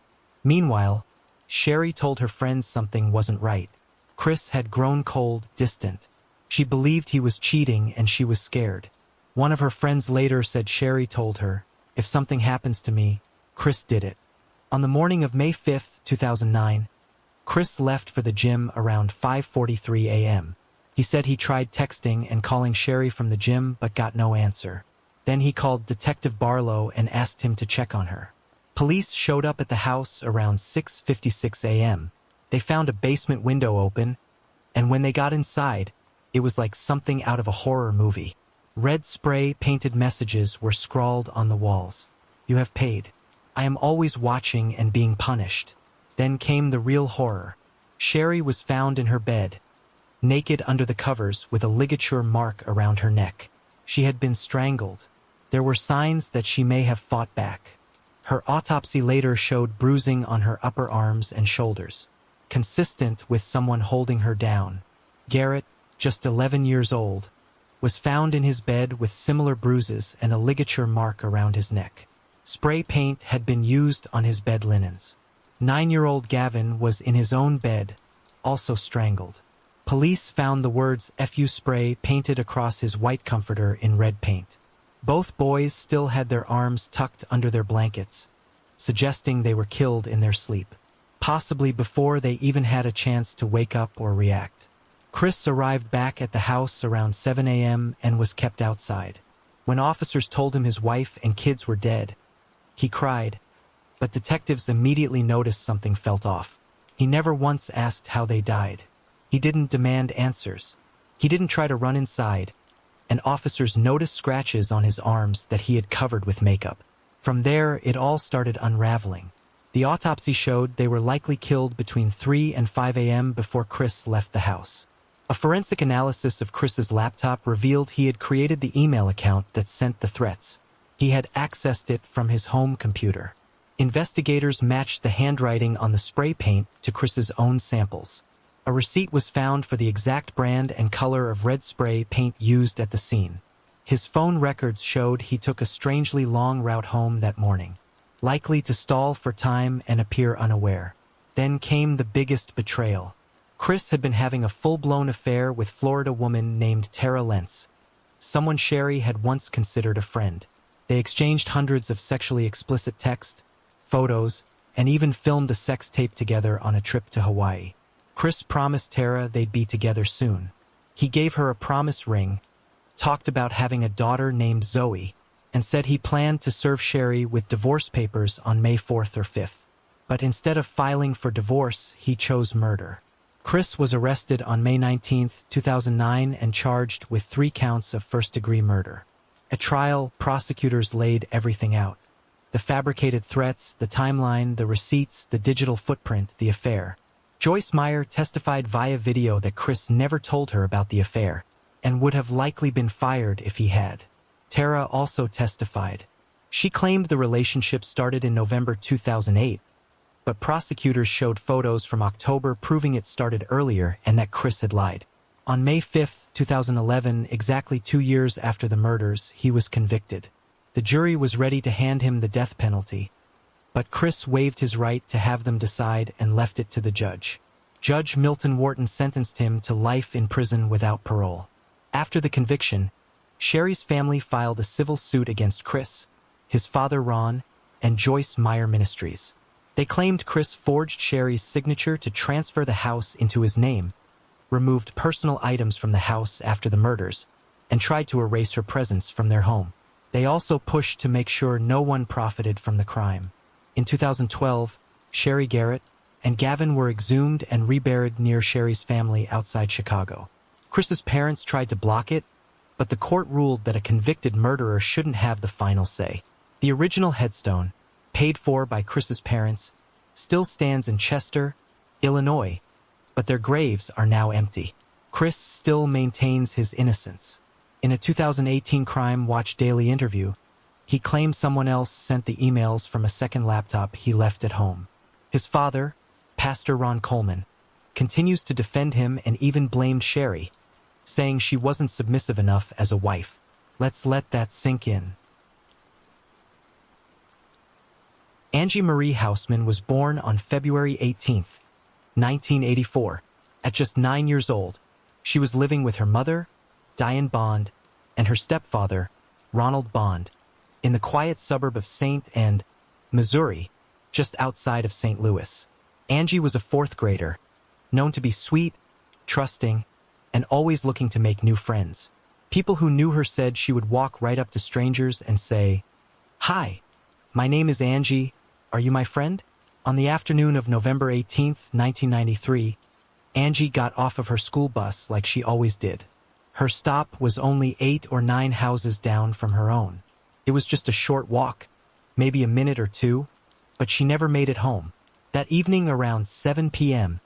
Meanwhile, Sherry told her friends something wasn't right. Chris had grown cold, distant. She believed he was cheating and she was scared. One of her friends later said Sherry told her, "If something happens to me, Chris did it." On the morning of May 5, 2009, Chris left for the gym around 5:43 a.m. He said he tried texting and calling Sherry from the gym but got no answer. Then he called Detective Barlow and asked him to check on her. Police showed up at the house around 6:56 a.m. They found a basement window open, and when they got inside, it was like something out of a horror movie. Red spray-painted messages were scrawled on the walls. "You have paid. I am always watching and being punished." Then came the real horror. Sherry was found in her bed, naked under the covers with a ligature mark around her neck. She had been strangled. There were signs that she may have fought back. Her autopsy later showed bruising on her upper arms and shoulders, consistent with someone holding her down. Garrett, just 11 years old, was found in his bed with similar bruises and a ligature mark around his neck. Spray paint had been used on his bed linens. 9-year-old Gavin was in his own bed, also strangled. Police found the words "FU spray" painted across his white comforter in red paint. Both boys still had their arms tucked under their blankets, suggesting they were killed in their sleep, possibly before they even had a chance to wake up or react. Chris arrived back at the house around 7 a.m. and was kept outside. When officers told him his wife and kids were dead, he cried, but detectives immediately noticed something felt off. He never once asked how they died. He didn't demand answers. He didn't try to run inside, and officers noticed scratches on his arms that he had covered with makeup. From there, it all started unraveling. The autopsy showed they were likely killed between 3 and 5 a.m. before Chris left the house. A forensic analysis of Chris's laptop revealed he had created the email account that sent the threats. He had accessed it from his home computer. Investigators matched the handwriting on the spray paint to Chris's own samples. A receipt was found for the exact brand and color of red spray paint used at the scene. His phone records showed he took a strangely long route home that morning, likely to stall for time and appear unaware. Then came the biggest betrayal. Chris had been having a full-blown affair with Florida woman named Tara Lentz, someone Sherry had once considered a friend. They exchanged hundreds of sexually explicit text, photos, and even filmed a sex tape together on a trip to Hawaii. Chris promised Tara they'd be together soon. He gave her a promise ring, talked about having a daughter named Zoe, and said he planned to serve Sherry with divorce papers on May 4th or 5th. But instead of filing for divorce, he chose murder. Chris was arrested on May 19, 2009 and charged with 3 counts of first-degree murder. At trial, prosecutors laid everything out. The fabricated threats, the timeline, the receipts, the digital footprint, the affair. Joyce Meyer testified via video that Chris never told her about the affair and would have likely been fired if he had. Tara also testified. She claimed the relationship started in November 2008, but prosecutors showed photos from October proving it started earlier and that Chris had lied. On May 5, 2011, exactly 2 years after the murders, he was convicted. The jury was ready to hand him the death penalty, but Chris waived his right to have them decide and left it to the judge. Judge Milton Wharton sentenced him to life in prison without parole. After the conviction, Sherry's family filed a civil suit against Chris, his father Ron, and Joyce Meyer Ministries. They claimed Chris forged Sherry's signature to transfer the house into his name, removed personal items from the house after the murders, and tried to erase her presence from their home. They also pushed to make sure no one profited from the crime. In 2012, Sherry Garrett and Gavin were exhumed and reburied near Sherry's family outside Chicago. Chris's parents tried to block it, but the court ruled that a convicted murderer shouldn't have the final say. The original headstone, paid for by Chris's parents, still stands in Chester, Illinois, but their graves are now empty. Chris still maintains his innocence. In a 2018 Crime Watch Daily interview, he claimed someone else sent the emails from a second laptop he left at home. His father, Pastor Ron Coleman, continues to defend him and even blamed Sherry, saying she wasn't submissive enough as a wife. Let's let that sink in. Angie Marie Hausman was born on February 18, 1984. At just 9 years old, she was living with her mother, Diane Bond, and her stepfather, Ronald Bond, in the quiet suburb of St. Anne, Missouri, just outside of St. Louis. Angie was a 4th grader, known to be sweet, trusting, and always looking to make new friends. People who knew her said she would walk right up to strangers and say, "Hi, my name is Angie. Are you my friend?" On the afternoon of November 18, 1993, Angie got off of her school bus like she always did. Her stop was only 8 or 9 houses down from her own. It was just a short walk, maybe a minute or 2, but she never made it home. That evening around 7 p.m.,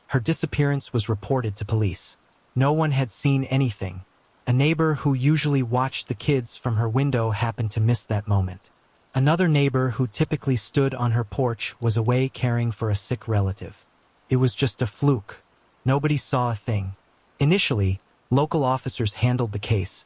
her disappearance was reported to police. No one had seen anything. A neighbor who usually watched the kids from her window happened to miss that moment. Another neighbor who typically stood on her porch was away caring for a sick relative. It was just a fluke. Nobody saw a thing. Initially, local officers handled the case,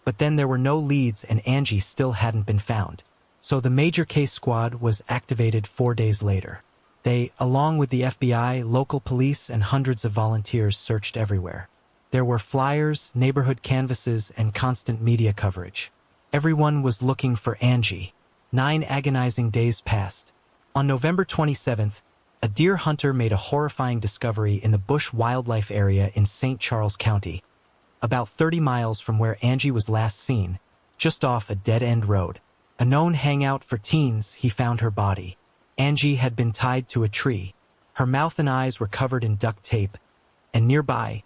but then there were no leads and Angie still hadn't been found. So the major case squad was activated 4 days later. They, along with the FBI, local police, and hundreds of volunteers, searched everywhere. There were flyers, neighborhood canvases, and constant media coverage. Everyone was looking for Angie. 9 agonizing days passed. On November 27th, a deer hunter made a horrifying discovery in the Bush Wildlife Area in St. Charles County, about 30 miles from where Angie was last seen, just off a dead-end road. A known hangout for teens, he found her body. Angie had been tied to a tree. Her mouth and eyes were covered in duct tape, and nearby,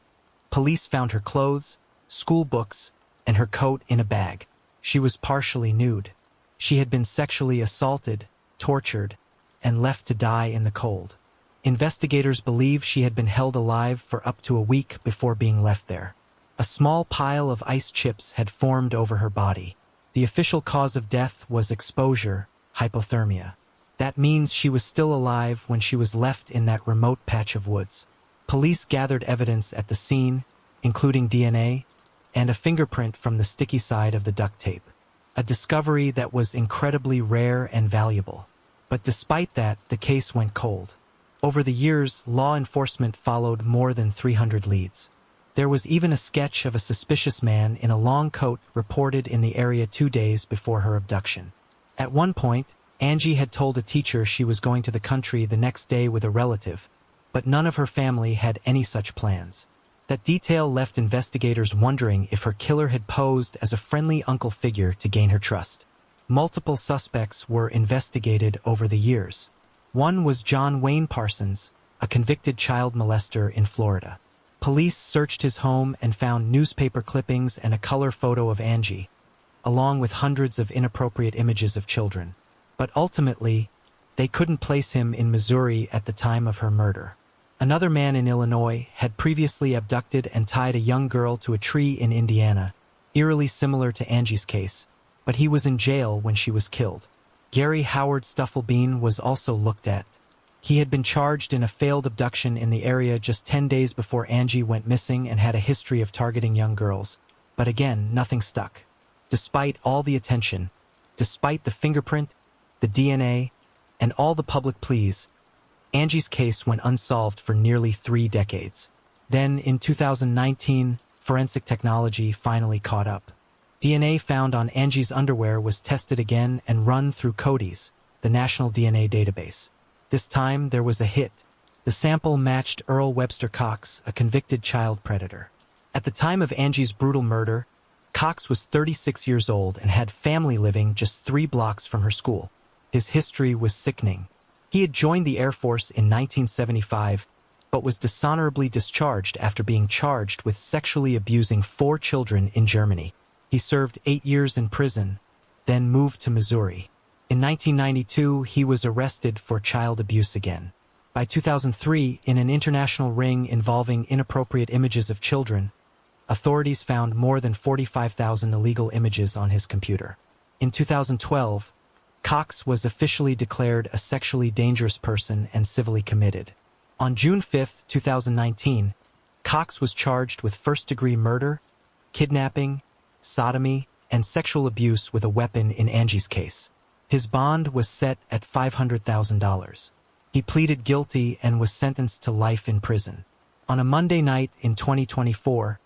police found her clothes, school books, and her coat in a bag. She was partially nude. She had been sexually assaulted, tortured, and left to die in the cold. Investigators believe she had been held alive for up to a week before being left there. A small pile of ice chips had formed over her body. The official cause of death was exposure, hypothermia. That means she was still alive when she was left in that remote patch of woods. Police gathered evidence at the scene, including DNA, and a fingerprint from the sticky side of the duct tape. A discovery that was incredibly rare and valuable. But despite that, the case went cold. Over the years, law enforcement followed more than 300 leads. There was even a sketch of a suspicious man in a long coat reported in the area 2 days before her abduction. At one point, Angie had told a teacher she was going to the country the next day with a relative, but none of her family had any such plans. That detail left investigators wondering if her killer had posed as a friendly uncle figure to gain her trust. Multiple suspects were investigated over the years. One was John Wayne Parsons, a convicted child molester in Florida. Police searched his home and found newspaper clippings and a color photo of Angie, along with hundreds of inappropriate images of children. But ultimately, they couldn't place him in Missouri at the time of her murder. Another man in Illinois had previously abducted and tied a young girl to a tree in Indiana, eerily similar to Angie's case, but he was in jail when she was killed. Gary Howard Stufflebean was also looked at. He had been charged in a failed abduction in the area just 10 days before Angie went missing and had a history of targeting young girls. But again, nothing stuck. Despite all the attention, despite the fingerprint, the DNA, and all the public pleas, Angie's case went unsolved for nearly 3 decades. Then, in 2019, forensic technology finally caught up. DNA found on Angie's underwear was tested again and run through CODIS, the National DNA Database. This time, there was a hit. The sample matched Earl Webster Cox, a convicted child predator. At the time of Angie's brutal murder, Cox was 36 years old and had family living just 3 blocks from her school. His history was sickening. He had joined the Air Force in 1975, but was dishonorably discharged after being charged with sexually abusing 4 children in Germany. He served 8 years in prison, then moved to Missouri. In 1992, he was arrested for child abuse again. By 2003, in an international ring involving inappropriate images of children, authorities found more than 45,000 illegal images on his computer. In 2012, Cox was officially declared a sexually dangerous person and civilly committed. On June 5, 2019, Cox was charged with first-degree murder, kidnapping, sodomy, and sexual abuse with a weapon in Angie's case. His bond was set at $500,000. He pleaded guilty and was sentenced to life in prison. On a Monday night in 2024,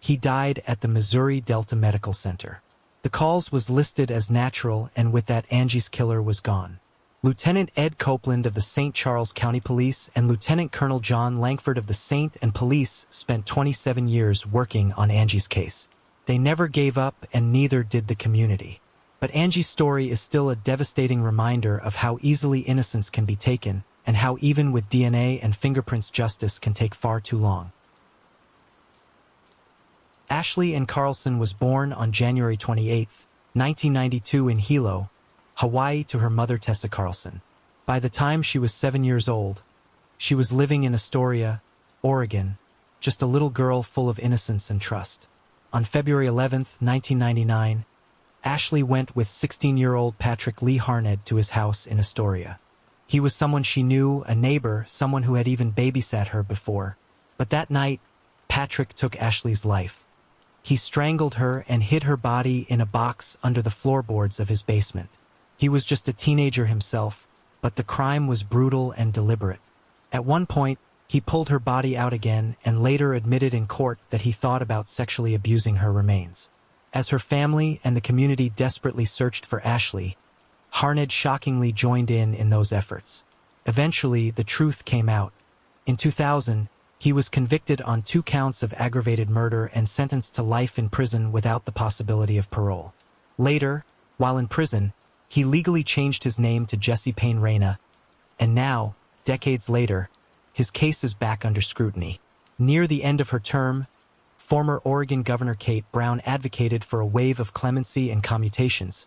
he died at the Missouri Delta Medical Center. The cause was listed as natural, and with that, Angie's killer was gone. Lieutenant Ed Copeland of the St. Charles County Police and Lieutenant Colonel John Langford of the St. and Police spent 27 years working on Angie's case. They never gave up, and neither did the community. But Angie's story is still a devastating reminder of how easily innocence can be taken, and how even with DNA and fingerprints, justice can take far too long. Ashley Ann Carlson was born on January 28, 1992 in Hilo, Hawaii to her mother Tessa Carlson. By the time she was 7 years old, she was living in Astoria, Oregon, just a little girl full of innocence and trust. On February 11, 1999, Ashley went with 16-year-old Patrick Lee Harned to his house in Astoria. He was someone she knew, a neighbor, someone who had even babysat her before. But that night, Patrick took Ashley's life. He strangled her and hid her body in a box under the floorboards of his basement. He was just a teenager himself, but the crime was brutal and deliberate. At one point, he pulled her body out again and later admitted in court that he thought about sexually abusing her remains. As her family and the community desperately searched for Ashley, Harned shockingly joined in those efforts. Eventually, the truth came out. In 2000, he was convicted on 2 counts of aggravated murder and sentenced to life in prison without the possibility of parole. Later, while in prison, he legally changed his name to Jesse Payne Reyna, and now, decades later, his case is back under scrutiny. Near the end of her term, former Oregon Governor Kate Brown advocated for a wave of clemency and commutations,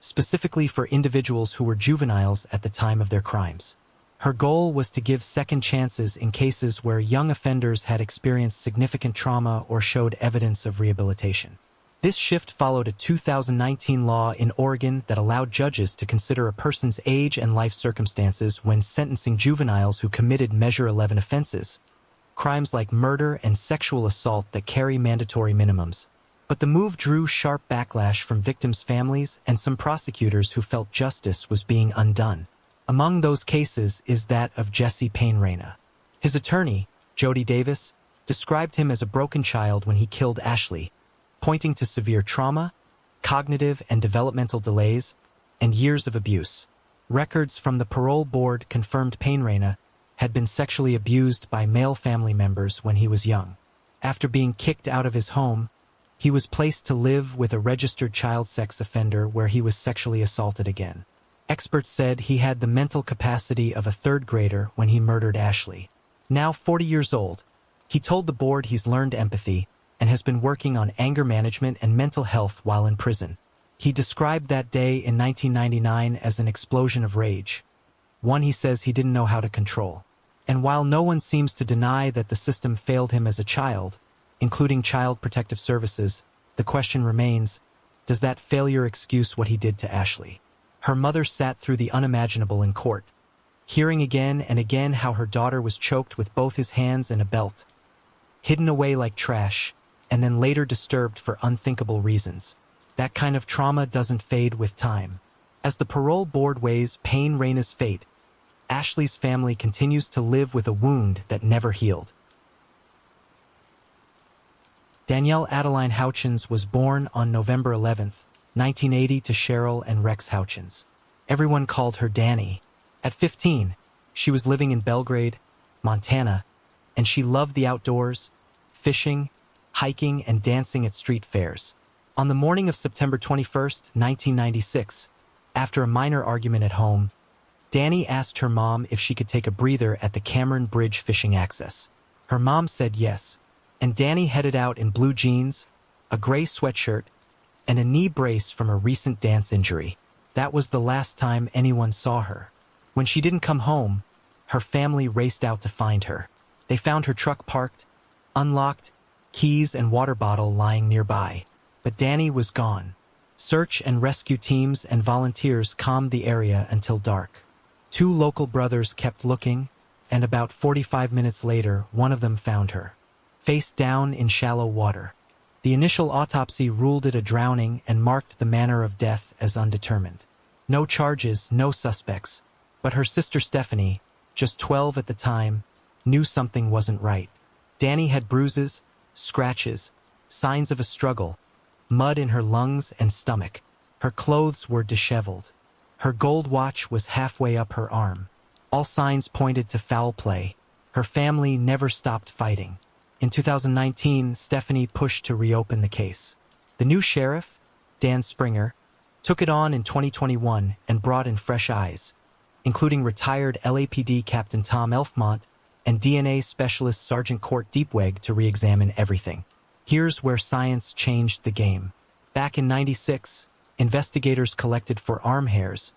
specifically for individuals who were juveniles at the time of their crimes. Her goal was to give second chances in cases where young offenders had experienced significant trauma or showed evidence of rehabilitation. This shift followed a 2019 law in Oregon that allowed judges to consider a person's age and life circumstances when sentencing juveniles who committed Measure 11 offenses, crimes like murder and sexual assault that carry mandatory minimums. But the move drew sharp backlash from victims' families and some prosecutors who felt justice was being undone. Among those cases is that of Jesse Payne Reyna. His attorney, Jody Davis, described him as a broken child when he killed Ashley, pointing to severe trauma, cognitive and developmental delays, and years of abuse. Records from the parole board confirmed Payne Reyna had been sexually abused by male family members when he was young. After being kicked out of his home, he was placed to live with a registered child sex offender where he was sexually assaulted again. Experts said he had the mental capacity of a third grader when he murdered Ashley. Now 40 years old, he told the board he's learned empathy and has been working on anger management and mental health while in prison. He described that day in 1999 as an explosion of rage, one he says he didn't know how to control. And while no one seems to deny that the system failed him as a child, including Child Protective Services, the question remains, does that failure excuse what he did to Ashley? Her mother sat through the unimaginable in court, hearing again and again how her daughter was choked with both his hands and a belt, hidden away like trash, and then later disturbed for unthinkable reasons. That kind of trauma doesn't fade with time. As the parole board weighs Payne Reyna's fate, Ashley's family continues to live with a wound that never healed. Danielle Adeline Houchins was born on November 11, 1980 to Cheryl and Rex Houchins. Everyone called her Danny. At 15, she was living in Belgrade, Montana, and she loved the outdoors, fishing, hiking, and dancing at street fairs. On the morning of September 21, 1996, after a minor argument at home, Danny asked her mom if she could take a breather at the Cameron Bridge fishing access. Her mom said yes, and Danny headed out in blue jeans, a gray sweatshirt, and a knee brace from a recent dance injury. That was the last time anyone saw her. When she didn't come home, her family raced out to find her. They found her truck parked, unlocked, keys and water bottle lying nearby. But Danny was gone. Search and rescue teams and volunteers combed the area until dark. 2 local brothers kept looking, and about 45 minutes later, one of them found her, face down in shallow water. The initial autopsy ruled it a drowning and marked the manner of death as undetermined. No charges, no suspects. But her sister Stephanie, just 12 at the time, knew something wasn't right. Danny had bruises, scratches, signs of a struggle, mud in her lungs and stomach. Her clothes were disheveled. Her gold watch was halfway up her arm. All signs pointed to foul play. Her family never stopped fighting. In 2019, Stephanie pushed to reopen the case. The new sheriff, Dan Springer, took it on in 2021 and brought in fresh eyes, including retired LAPD Captain Tom Elfmont and DNA specialist Sergeant Court Deepweg to re-examine everything. Here's where science changed the game. Back in '96, investigators collected for arm hairs,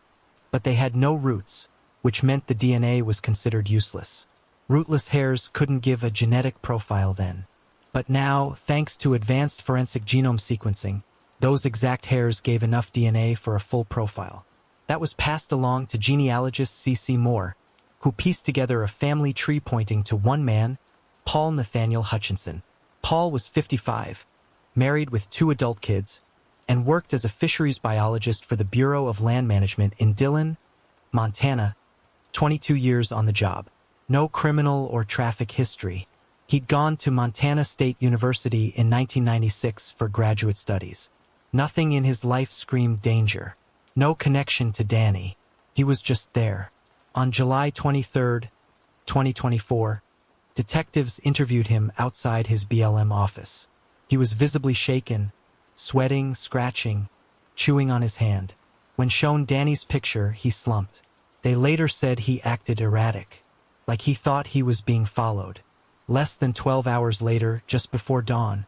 but they had no roots, which meant the DNA was considered useless. Rootless hairs couldn't give a genetic profile then. But now, thanks to advanced forensic genome sequencing, those exact hairs gave enough DNA for a full profile. That was passed along to genealogist C.C. Moore, who pieced together a family tree pointing to one man, Paul Nathaniel Hutchinson. Paul was 55, married with 2 adult kids, and worked as a fisheries biologist for the Bureau of Land Management in Dillon, Montana, 22 years on the job. No criminal or traffic history. He'd gone to Montana State University in 1996 for graduate studies. Nothing in his life screamed danger. No connection to Danny. He was just there. On July 23, 2024, detectives interviewed him outside his BLM office. He was visibly shaken, sweating, scratching, chewing on his hand. When shown Danny's picture, he slumped. They later said he acted erratic, like he thought he was being followed. Less than 12 hours later, just before dawn,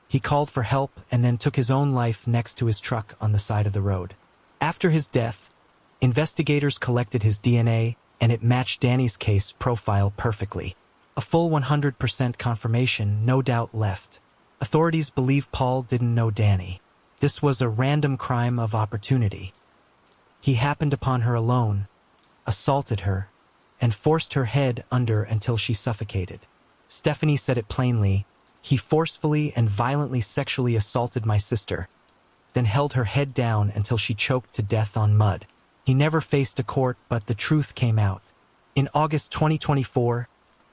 he called for help and then took his own life next to his truck on the side of the road. After his death, investigators collected his DNA, and it matched Danny's case profile perfectly. A full 100% confirmation, no doubt left. Authorities believe Paul didn't know Danny. This was a random crime of opportunity. He happened upon her alone, assaulted her, and forced her head under until she suffocated. Stephanie said it plainly, "He forcefully and violently sexually assaulted my sister, then held her head down until she choked to death on mud. He never faced a court, but the truth came out. In August 2024,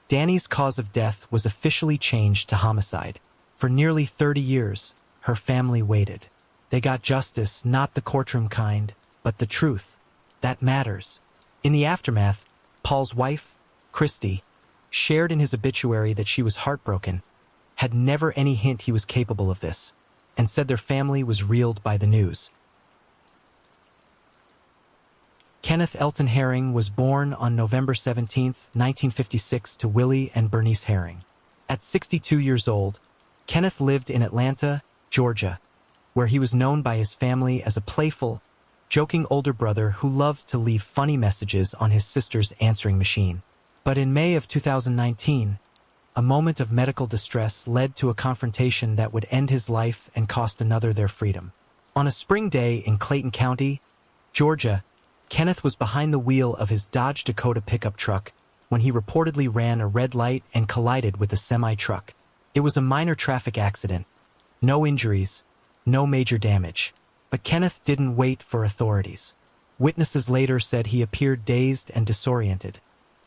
Danny's cause of death was officially changed to homicide. For nearly 30 years, her family waited. They got justice, not the courtroom kind, but the truth. That matters. In the aftermath, Paul's wife, Christy, shared in his obituary that she was heartbroken, had never any hint he was capable of this, and said their family was reeled by the news. Kenneth Elton Herring was born on November 17, 1956 to Willie and Bernice Herring. At 62 years old, Kenneth lived in Atlanta, Georgia, where he was known by his family as a playful, joking older brother who loved to leave funny messages on his sister's answering machine. But in May of 2019, a moment of medical distress led to a confrontation that would end his life and cost another their freedom. On a spring day in Clayton County, Georgia, Kenneth was behind the wheel of his Dodge Dakota pickup truck when he reportedly ran a red light and collided with a semi-truck. It was a minor traffic accident. No injuries, no major damage. But Kenneth didn't wait for authorities. Witnesses later said he appeared dazed and disoriented,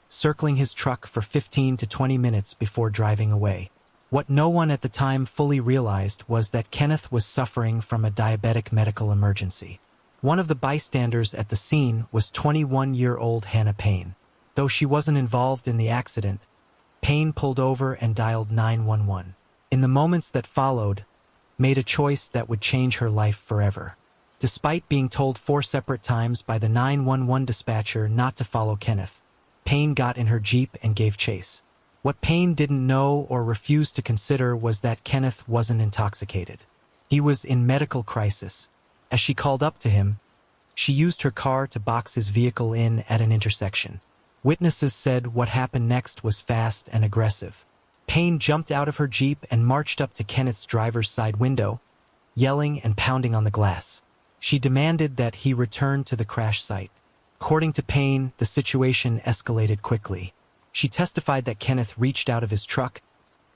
circling his truck for 15 to 20 minutes before driving away. What no one at the time fully realized was that Kenneth was suffering from a diabetic medical emergency. One of the bystanders at the scene was 21-year-old Hannah Payne. Though she wasn't involved in the accident, Payne pulled over and dialed 911. In the moments that followed, made a choice that would change her life forever. Despite being told 4 separate times by the 911 dispatcher not to follow Kenneth, Payne got in her Jeep and gave chase. What Payne didn't know or refused to consider was that Kenneth wasn't intoxicated. He was in medical crisis. As she called up to him, she used her car to box his vehicle in at an intersection. Witnesses said what happened next was fast and aggressive. Payne jumped out of her Jeep and marched up to Kenneth's driver's side window, yelling and pounding on the glass. She demanded that he return to the crash site. According to Payne, the situation escalated quickly. She testified that Kenneth reached out of his truck,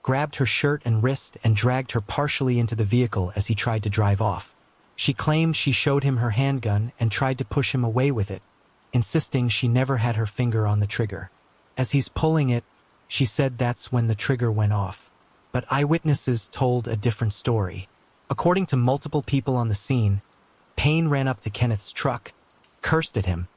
grabbed her shirt and wrist, and dragged her partially into the vehicle as he tried to drive off. She claimed she showed him her handgun and tried to push him away with it, insisting she never had her finger on the trigger. As he's pulling it, she said that's when the trigger went off. But eyewitnesses told a different story. According to multiple people on the scene, Payne ran up to Kenneth's truck, cursed at him,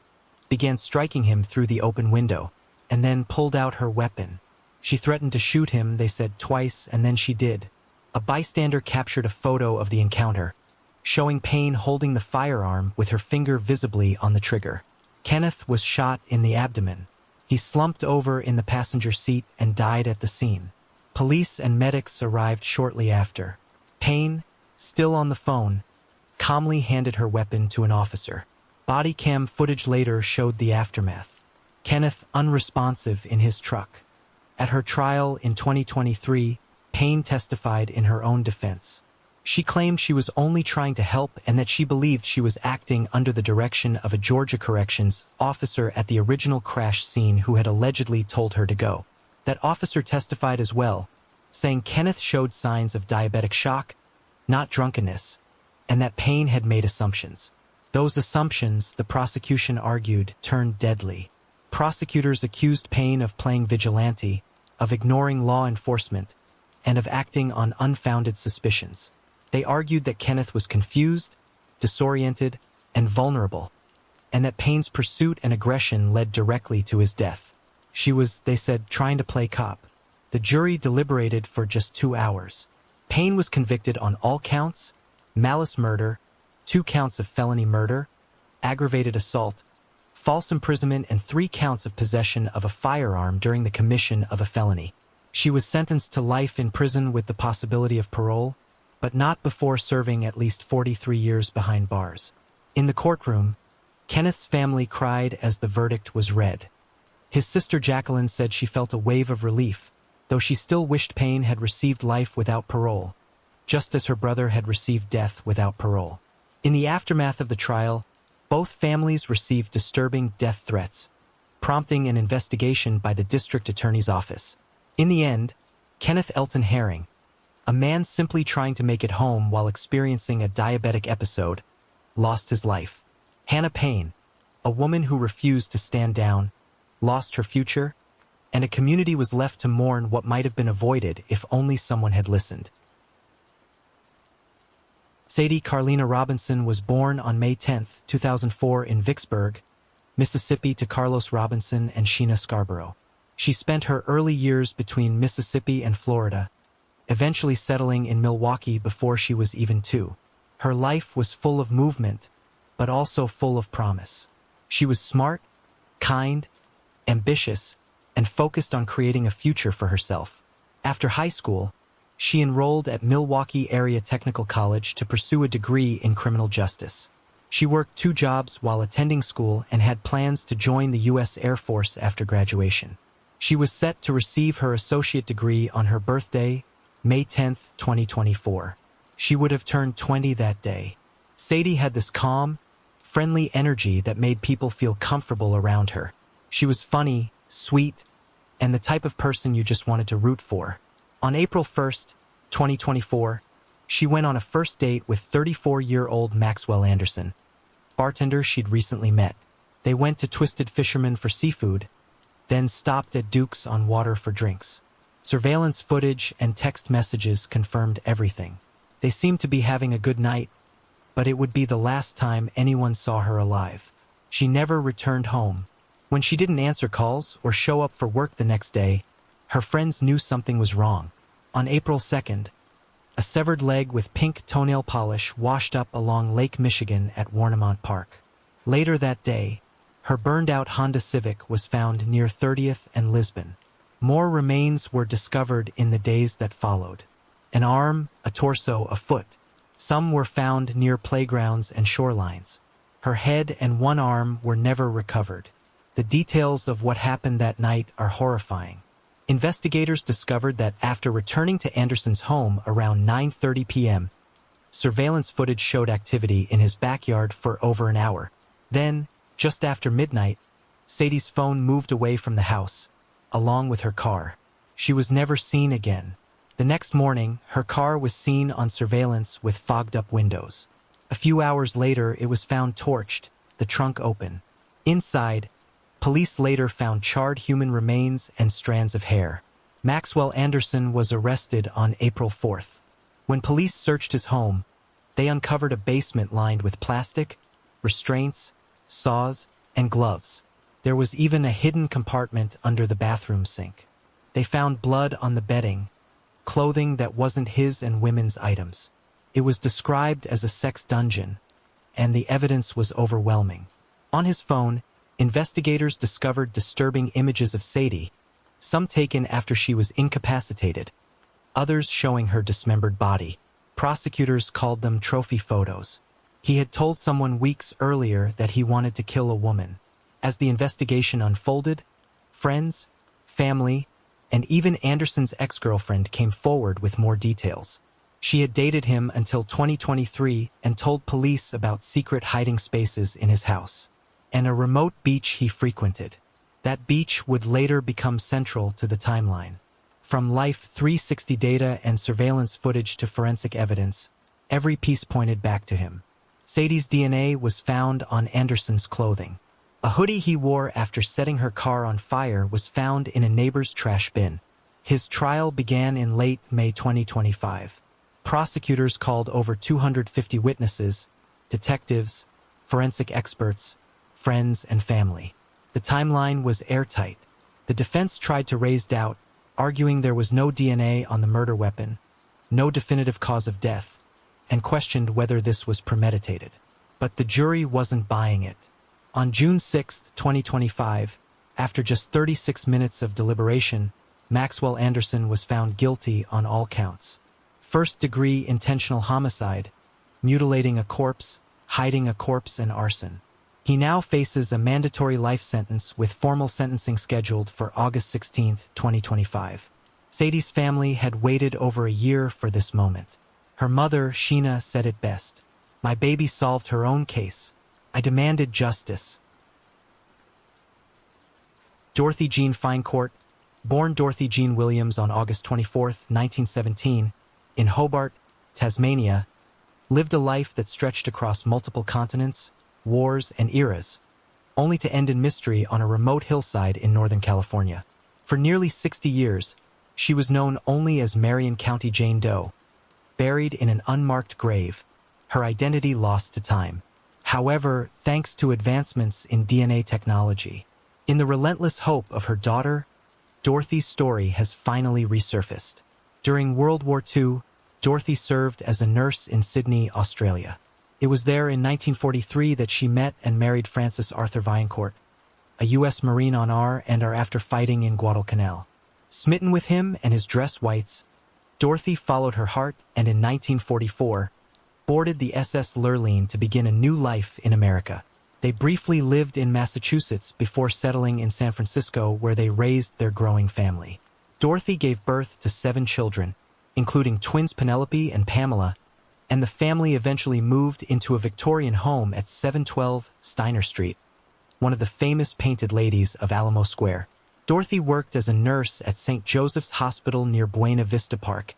began striking him through the open window, and then pulled out her weapon. She threatened to shoot him, they said twice, and then she did. A bystander captured a photo of the encounter, showing Payne holding the firearm with her finger visibly on the trigger. Kenneth was shot in the abdomen. He slumped over in the passenger seat and died at the scene. Police and medics arrived shortly after. Payne, still on the phone, calmly handed her weapon to an officer. Body cam footage later showed the aftermath. Kenneth unresponsive in his truck. At her trial in 2023, Payne testified in her own defense. She claimed she was only trying to help and that she believed she was acting under the direction of a Georgia Corrections officer at the original crash scene who had allegedly told her to go. That officer testified as well, saying Kenneth showed signs of diabetic shock, not drunkenness, and that Payne had made assumptions. Those assumptions, the prosecution argued, turned deadly. Prosecutors accused Payne of playing vigilante, of ignoring law enforcement, and of acting on unfounded suspicions. They argued that Kenneth was confused, disoriented, and vulnerable, and that Payne's pursuit and aggression led directly to his death. She was, they said, trying to play cop. The jury deliberated for just 2 hours. Payne was convicted on all counts: malice murder, 2 counts of felony murder, aggravated assault, false imprisonment, and 3 counts of possession of a firearm during the commission of a felony. She was sentenced to life in prison with the possibility of parole, but not before serving at least 43 years behind bars. In the courtroom, Kenneth's family cried as the verdict was read. His sister Jacqueline said she felt a wave of relief, though she still wished Payne had received life without parole, just as her brother had received death without parole. In the aftermath of the trial, both families received disturbing death threats, prompting an investigation by the district attorney's office. In the end, Kenneth Elton Herring, a man simply trying to make it home while experiencing a diabetic episode, lost his life. Hannah Payne, a woman who refused to stand down, lost her future, and a community was left to mourn what might have been avoided if only someone had listened. Sadie Carlina Robinson was born on May 10, 2004 in Vicksburg, Mississippi to Carlos Robinson and Sheena Scarborough. She spent her early years between Mississippi and Florida, eventually settling in Milwaukee before she was even 2. Her life was full of movement, but also full of promise. She was smart, kind, ambitious, and focused on creating a future for herself. After high school, she enrolled at Milwaukee Area Technical College to pursue a degree in criminal justice. She worked 2 jobs while attending school and had plans to join the U.S. Air Force after graduation. She was set to receive her associate degree on her birthday, May 10, 2024. She would have turned 20 that day. Sadie had this calm, friendly energy that made people feel comfortable around her. She was funny, sweet, and the type of person you just wanted to root for. On April 1, 2024, she went on a first date with 34-year-old Maxwell Anderson, bartender she'd recently met. They went to Twisted Fisherman for seafood, then stopped at Duke's on Water for drinks. Surveillance footage and text messages confirmed everything. They seemed to be having a good night, but it would be the last time anyone saw her alive. She never returned home. When she didn't answer calls or show up for work the next day, her friends knew something was wrong. On April 2nd, a severed leg with pink toenail polish washed up along Lake Michigan at Warnemont Park. Later that day, her burned-out Honda Civic was found near 30th and Lisbon. More remains were discovered in the days that followed. An arm, a torso, a foot. Some were found near playgrounds and shorelines. Her head and one arm were never recovered. The details of what happened that night are horrifying. Investigators discovered that after returning to Anderson's home around 9:30 p.m., surveillance footage showed activity in his backyard for over an hour. Then, just after midnight, Sadie's phone moved away from the house, along with her car. She was never seen again. The next morning, her car was seen on surveillance with fogged-up windows. A few hours later, it was found torched, the trunk open. Inside, police later found charred human remains and strands of hair. Maxwell Anderson was arrested on April 4th. When police searched his home, they uncovered a basement lined with plastic, restraints, saws, and gloves. There was even a hidden compartment under the bathroom sink. They found blood on the bedding, clothing that wasn't his and women's items. It was described as a sex dungeon, and the evidence was overwhelming. On his phone, investigators discovered disturbing images of Sadie, some taken after she was incapacitated, others showing her dismembered body. Prosecutors called them trophy photos. He had told someone weeks earlier that he wanted to kill a woman. As the investigation unfolded, friends, family, and even Anderson's ex-girlfriend came forward with more details. She had dated him until 2023 and told police about secret hiding spaces in his house and a remote beach he frequented. That beach would later become central to the timeline. From Life 360 data and surveillance footage to forensic evidence, every piece pointed back to him. Sadie's DNA was found on Anderson's clothing. A hoodie he wore after setting her car on fire was found in a neighbor's trash bin. His trial began in late May 2025. Prosecutors called over 250 witnesses, detectives, forensic experts, friends, and family. The timeline was airtight. The defense tried to raise doubt, arguing there was no DNA on the murder weapon, no definitive cause of death, and questioned whether this was premeditated. But the jury wasn't buying it. On June 6, 2025, after just 36 minutes of deliberation, Maxwell Anderson was found guilty on all counts. First-degree intentional homicide, mutilating a corpse, hiding a corpse, and arson. He now faces a mandatory life sentence with formal sentencing scheduled for August 16, 2025. Sadie's family had waited over a year for this moment. Her mother, Sheena, said it best. "My baby solved her own case. I demanded justice." Dorothy Jean Finecourt, born Dorothy Jean Williams on August 24, 1917, in Hobart, Tasmania, lived a life that stretched across multiple continents, wars, and eras. only to end in mystery on a remote hillside in Northern California. For nearly 60 years, she was known only as Marion County Jane Doe, buried in an unmarked grave, her identity lost to time. However, thanks to advancements in DNA technology, in the relentless hope of her daughter, Dorothy's story has finally resurfaced. During World War II, Dorothy served as a nurse in Sydney, Australia. It was there in 1943 that she met and married Francis Arthur Vaillancourt, a U.S. Marine on R&R after fighting in Guadalcanal. Smitten with him and his dress whites, Dorothy followed her heart and in 1944, boarded the SS Lurline to begin a new life in America. They briefly lived in Massachusetts before settling in San Francisco, where they raised their growing family. Dorothy gave birth to 7 children, including twins Penelope and Pamela, and the family eventually moved into a Victorian home at 712 Steiner Street, one of the famous painted ladies of Alamo Square. Dorothy worked as a nurse at St. Joseph's Hospital near Buena Vista Park,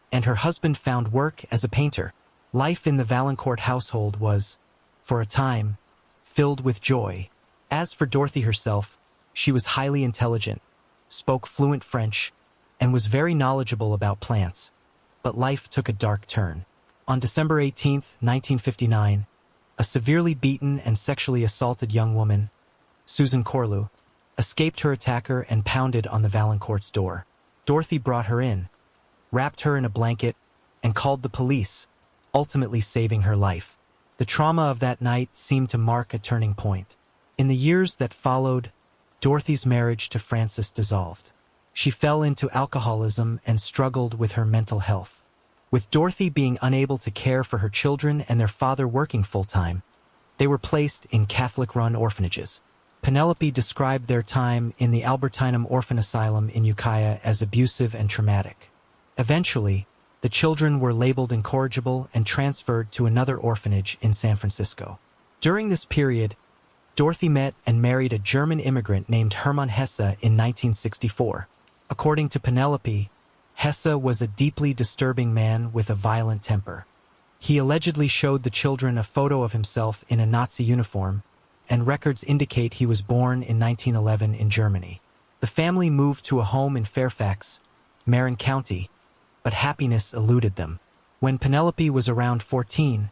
and her husband found work as a painter. Life in the Vaillancourt household was, for a time, filled with joy. As for Dorothy herself, she was highly intelligent, spoke fluent French, and was very knowledgeable about plants. But life took a dark turn. On December 18, 1959, a severely beaten and sexually assaulted young woman, Susan Corlew, escaped her attacker and pounded on the Vaillancourt's door. Dorothy brought her in, wrapped her in a blanket, and called the police, ultimately saving her life. The trauma of that night seemed to mark a turning point. In the years that followed, Dorothy's marriage to Francis dissolved. She fell into alcoholism and struggled with her mental health. With Dorothy being unable to care for her children and their father working full-time, they were placed in Catholic-run orphanages. Penelope described their time in the Albertinum Orphan Asylum in Ukiah as abusive and traumatic. Eventually, the children were labeled incorrigible and transferred to another orphanage in San Francisco. During this period, Dorothy met and married a German immigrant named Hermann Hesse in 1964. According to Penelope, Hesse was a deeply disturbing man with a violent temper. He allegedly showed the children a photo of himself in a Nazi uniform, and records indicate he was born in 1911 in Germany. The family moved to a home in Fairfax, Marin County, but happiness eluded them. When Penelope was around 14,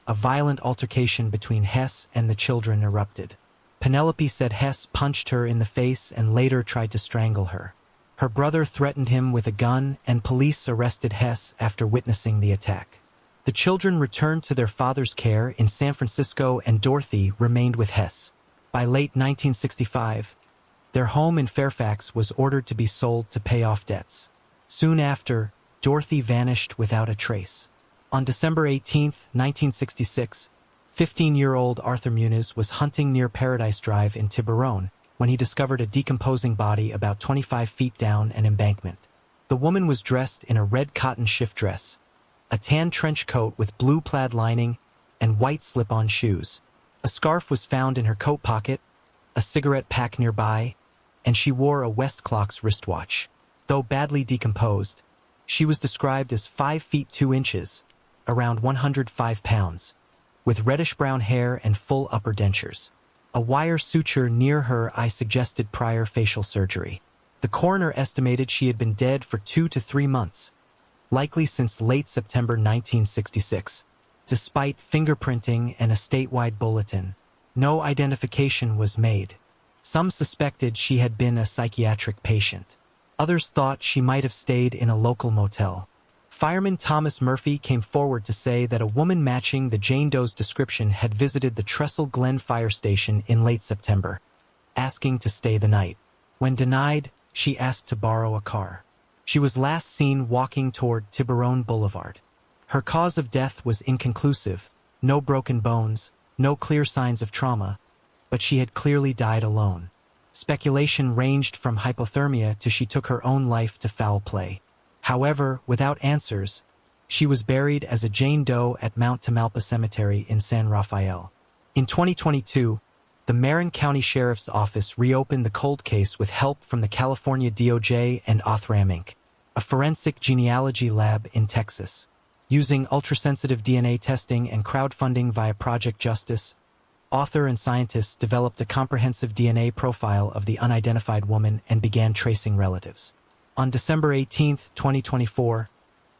a violent altercation between Hesse and the children erupted. Penelope said Hesse punched her in the face and later tried to strangle her. Her brother threatened him with a gun, and police arrested Hesse after witnessing the attack. The children returned to their father's care in San Francisco, and Dorothy remained with Hesse. By late 1965, their home in Fairfax was ordered to be sold to pay off debts. Soon after, Dorothy vanished without a trace. On December 18, 1966, 15-year-old Arthur Muniz was hunting near Paradise Drive in Tiburon when he discovered a decomposing body about 25 feet down an embankment. The woman was dressed in a red cotton shift dress, a tan trench coat with blue plaid lining, and white slip-on shoes. A scarf was found in her coat pocket, a cigarette pack nearby, and she wore a Westclox wristwatch. Though badly decomposed, she was described as 5 feet 2 inches, around 105 pounds, with reddish-brown hair and full upper dentures. A wire suture near her eye suggested prior facial surgery. The coroner estimated she had been dead for 2 to 3 months, likely since late September 1966. Despite fingerprinting and a statewide bulletin, no identification was made. Some suspected she had been a psychiatric patient. Others thought she might have stayed in a local motel. Fireman Thomas Murphy came forward to say that a woman matching the Jane Doe's description had visited the Trestle Glen fire station in late September, asking to stay the night. When denied, she asked to borrow a car. She was last seen walking toward Tiburon Boulevard. Her cause of death was inconclusive, no broken bones, no clear signs of trauma, but she had clearly died alone. Speculation ranged from hypothermia to she took her own life to foul play. However, without answers, she was buried as a Jane Doe at Mount Tamalpa Cemetery in San Rafael. In 2022, the Marin County Sheriff's Office reopened the cold case with help from the California DOJ and Othram Inc., a forensic genealogy lab in Texas. Using ultrasensitive DNA testing and crowdfunding via Project Justice, author and scientists developed a comprehensive DNA profile of the unidentified woman and began tracing relatives. On December 18, 2024,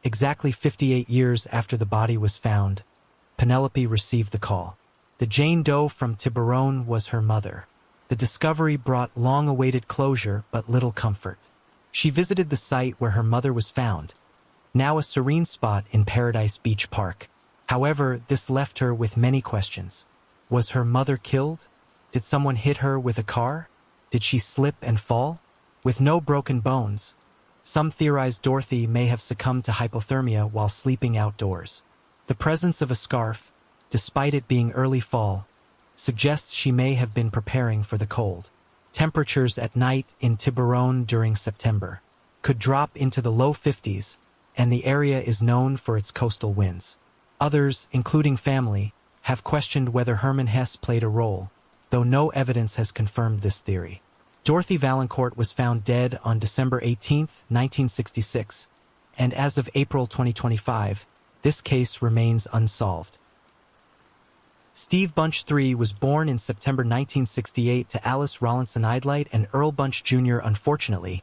exactly 58 years after the body was found, Penelope received the call. The Jane Doe from Tiburon was her mother. The discovery brought long-awaited closure but little comfort. She visited the site where her mother was found, now a serene spot in Paradise Beach Park. However, this left her with many questions. Was her mother killed? Did someone hit her with a car? Did she slip and fall? With no broken bones, some theorized Dorothy may have succumbed to hypothermia while sleeping outdoors. The presence of a scarf, despite it being early fall, suggests she may have been preparing for the cold. Temperatures at night in Tiburon during September could drop into the low 50s, and the area is known for its coastal winds. Others, including family, have questioned whether Hermann Hesse played a role, though no evidence has confirmed this theory. Dorothy Valancourt was found dead on December 18, 1966, and as of April 2025, this case remains unsolved. Steve Bunch III was born in September 1968 to Alice Rawlinson Idlight and Earl Bunch Jr. Unfortunately,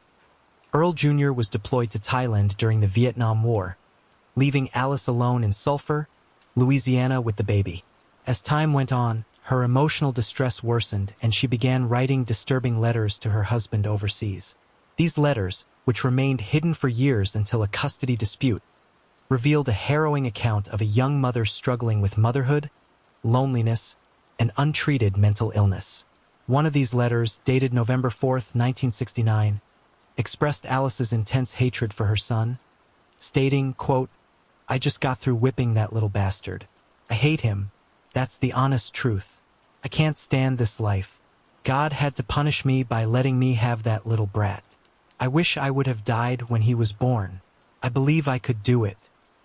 Earl Jr. was deployed to Thailand during the Vietnam War, leaving Alice alone in Sulphur, Louisiana with the baby. As time went on, her emotional distress worsened and she began writing disturbing letters to her husband overseas. These letters, which remained hidden for years until a custody dispute, revealed a harrowing account of a young mother struggling with motherhood, loneliness, and untreated mental illness. One of these letters, dated November 4, 1969, expressed Alice's intense hatred for her son, stating, quote, "I just got through whipping that little bastard. I hate him. That's the honest truth. I can't stand this life. God had to punish me by letting me have that little brat. I wish I would have died when he was born. I believe I could do it.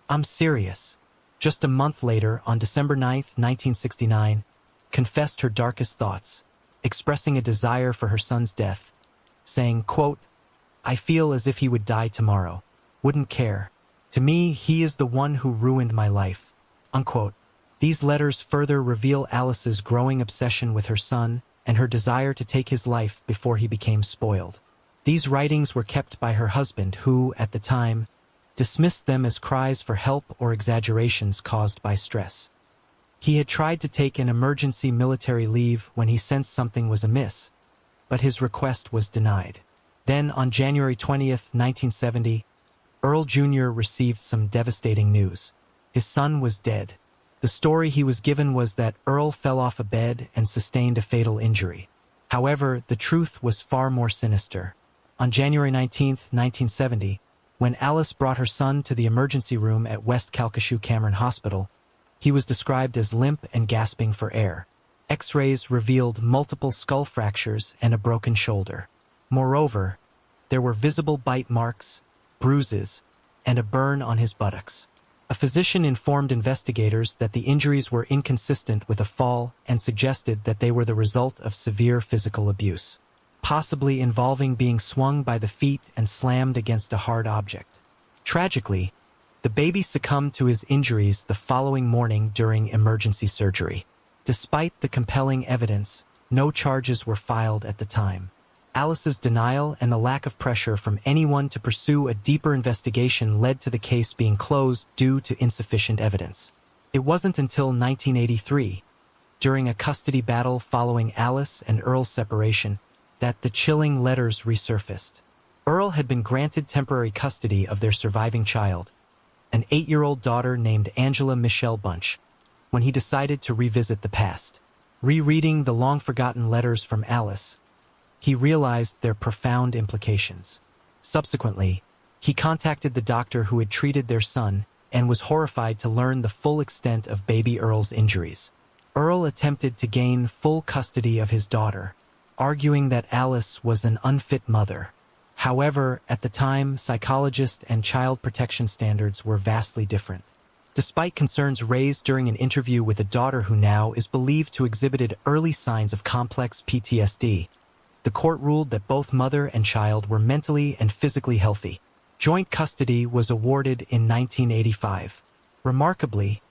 I'm serious." Just a month later, on December 9, 1969, confessed her darkest thoughts, expressing a desire for her son's death, saying, quote, "I feel as if he would die tomorrow. Wouldn't care. To me, he is the one who ruined my life." Unquote. These letters further reveal Alice's growing obsession with her son and her desire to take his life before he became spoiled. These writings were kept by her husband who, at the time, dismissed them as cries for help or exaggerations caused by stress. He had tried to take an emergency military leave when he sensed something was amiss, but his request was denied. Then, on January 20, 1970, Earl Jr. received some devastating news. His son was dead. The story he was given was that Earl fell off a bed and sustained a fatal injury. However, the truth was far more sinister. On January 19, 1970, when Alice brought her son to the emergency room at West Calcasieu Cameron Hospital, he was described as limp and gasping for air. X-rays revealed multiple skull fractures and a broken shoulder. Moreover, there were visible bite marks, bruises, and a burn on his buttocks. A physician informed investigators that the injuries were inconsistent with a fall and suggested that they were the result of severe physical abuse, possibly involving being swung by the feet and slammed against a hard object. Tragically, the baby succumbed to his injuries the following morning during emergency surgery. Despite the compelling evidence, no charges were filed at the time. Alice's denial and the lack of pressure from anyone to pursue a deeper investigation led to the case being closed due to insufficient evidence. It wasn't until 1983, during a custody battle following Alice and Earl's separation, that the chilling letters resurfaced. Earl had been granted temporary custody of their surviving child, an 8-year-old daughter named Angela Michelle Bunch, when he decided to revisit the past. Rereading the long-forgotten letters from Alice, he realized their profound implications. Subsequently, he contacted the doctor who had treated their son and was horrified to learn the full extent of baby Earl's injuries. Earl attempted to gain full custody of his daughter, arguing that Alice was an unfit mother. However, at the time, psychologist and child protection standards were vastly different. Despite concerns raised during an interview with a daughter who now is believed to exhibited early signs of complex PTSD, the court ruled that both mother and child were mentally and physically healthy. Joint custody was awarded in 1985. Remarkably,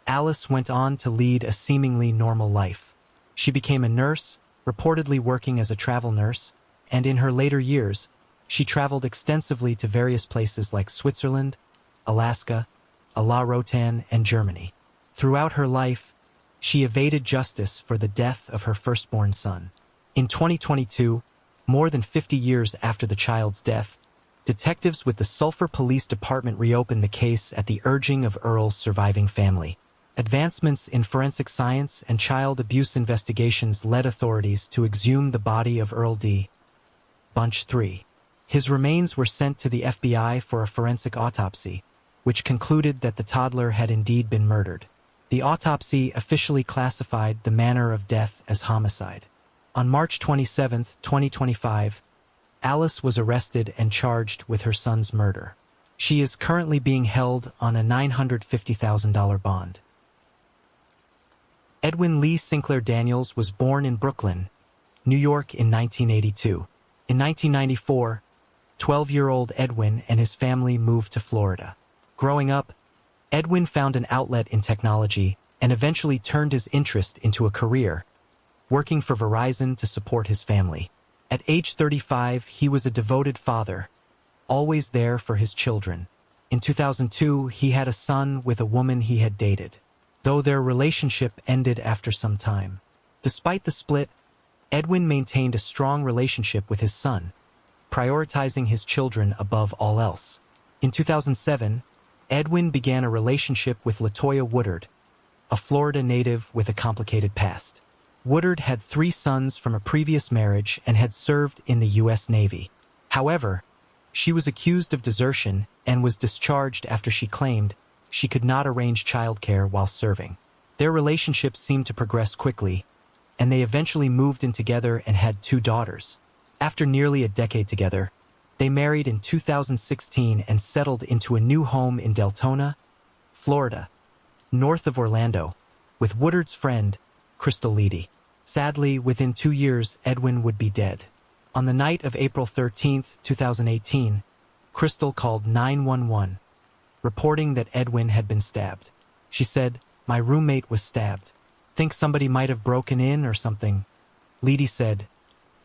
Alice went on to lead a seemingly normal life. She became a nurse, reportedly working as a travel nurse, and in her later years, she traveled extensively to various places like Switzerland, Alaska, La Rotan, and Germany. Throughout her life, she evaded justice for the death of her firstborn son. In 2022, more than 50 years after the child's death, detectives with the Sulphur Police Department reopened the case at the urging of Earl's surviving family. Advancements in forensic science and child abuse investigations led authorities to exhume the body of Earl D. Bunch 3. His remains were sent to the FBI for a forensic autopsy, which concluded that the toddler had indeed been murdered. The autopsy officially classified the manner of death as homicide. On March 27, 2025, Alice was arrested and charged with her son's murder. She is currently being held on a $950,000 bond. Edwin Lee Sinclair Daniels was born in Brooklyn, New York in 1982. In 1994, 12-year-old Edwin and his family moved to Florida. Growing up, Edwin found an outlet in technology and eventually turned his interest into a career, working for Verizon to support his family. At age 35, he was a devoted father, always there for his children. In 2002, he had a son with a woman he had dated, though their relationship ended after some time. Despite the split, Edwin maintained a strong relationship with his son, prioritizing his children above all else. In 2007, Edwin began a relationship with Latoya Woodard, a Florida native with a complicated past. Woodard had 3 sons from a previous marriage and had served in the U.S. Navy. However, she was accused of desertion and was discharged after she claimed she could not arrange childcare while serving. Their relationship seemed to progress quickly, and they eventually moved in together and had 2 daughters. After nearly a decade together, they married in 2016 and settled into a new home in Deltona, Florida, north of Orlando, with Woodard's friend, Crystal Leedy. Sadly, within 2 years, Edwin would be dead. On the night of April 13, 2018, Crystal called 911, reporting that Edwin had been stabbed. She said, "My roommate was stabbed. Think somebody might have broken in or something." Leedy said,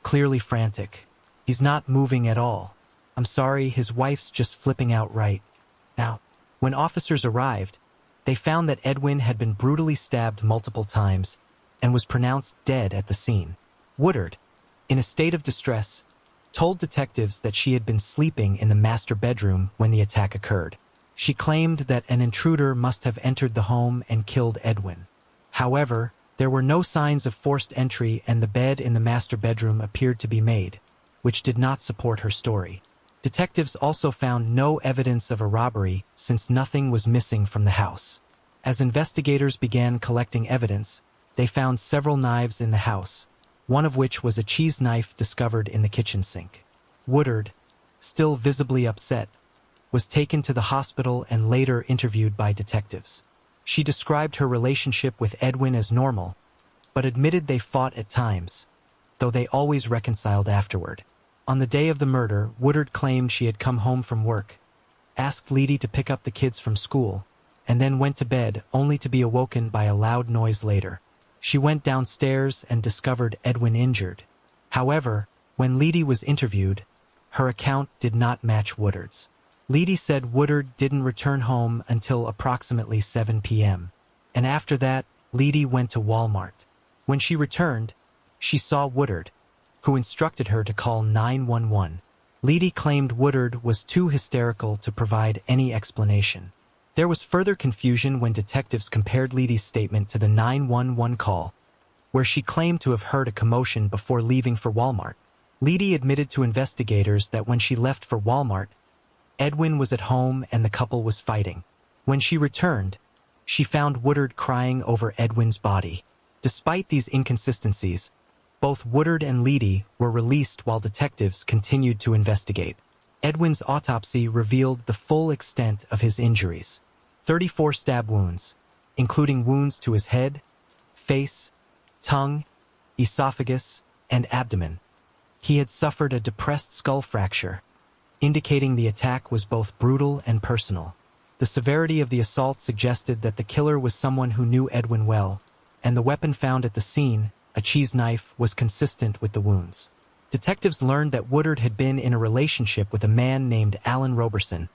clearly frantic, "He's not moving at all. I'm sorry, his wife's just flipping out right now." When officers arrived, they found that Edwin had been brutally stabbed multiple times and was pronounced dead at the scene. Woodard, in a state of distress, told detectives that she had been sleeping in the master bedroom when the attack occurred. She claimed that an intruder must have entered the home and killed Edwin. However, there were no signs of forced entry and the bed in the master bedroom appeared to be made, which did not support her story. Detectives also found no evidence of a robbery since nothing was missing from the house. As investigators began collecting evidence, they found several knives in the house, one of which was a cheese knife discovered in the kitchen sink. Woodard, still visibly upset, was taken to the hospital and later interviewed by detectives. She described her relationship with Edwin as normal, but admitted they fought at times, though they always reconciled afterward. On the day of the murder, Woodard claimed she had come home from work, asked Leedy to pick up the kids from school, and then went to bed only to be awoken by a loud noise later. She went downstairs and discovered Edwin injured. However, when Leedy was interviewed, her account did not match Woodard's. Leedy said Woodard didn't return home until approximately 7 p.m., and after that, Leedy went to Walmart. When she returned, she saw Woodard, who instructed her to call 911. Leedy claimed Woodard was too hysterical to provide any explanation. There was further confusion when detectives compared Leedy's statement to the 911 call, where she claimed to have heard a commotion before leaving for Walmart. Leedy admitted to investigators that when she left for Walmart, Edwin was at home and the couple was fighting. When she returned, she found Woodard crying over Edwin's body. Despite these inconsistencies, both Woodard and Leedy were released while detectives continued to investigate. Edwin's autopsy revealed the full extent of his injuries: 34 stab wounds, including wounds to his head, face, tongue, esophagus, and abdomen. He had suffered a depressed skull fracture, indicating the attack was both brutal and personal. The severity of the assault suggested that the killer was someone who knew Edwin well, and the weapon found at the scene, a cheese knife, was consistent with the wounds. Detectives learned that Woodard had been in a relationship with a man named Alan Roberson,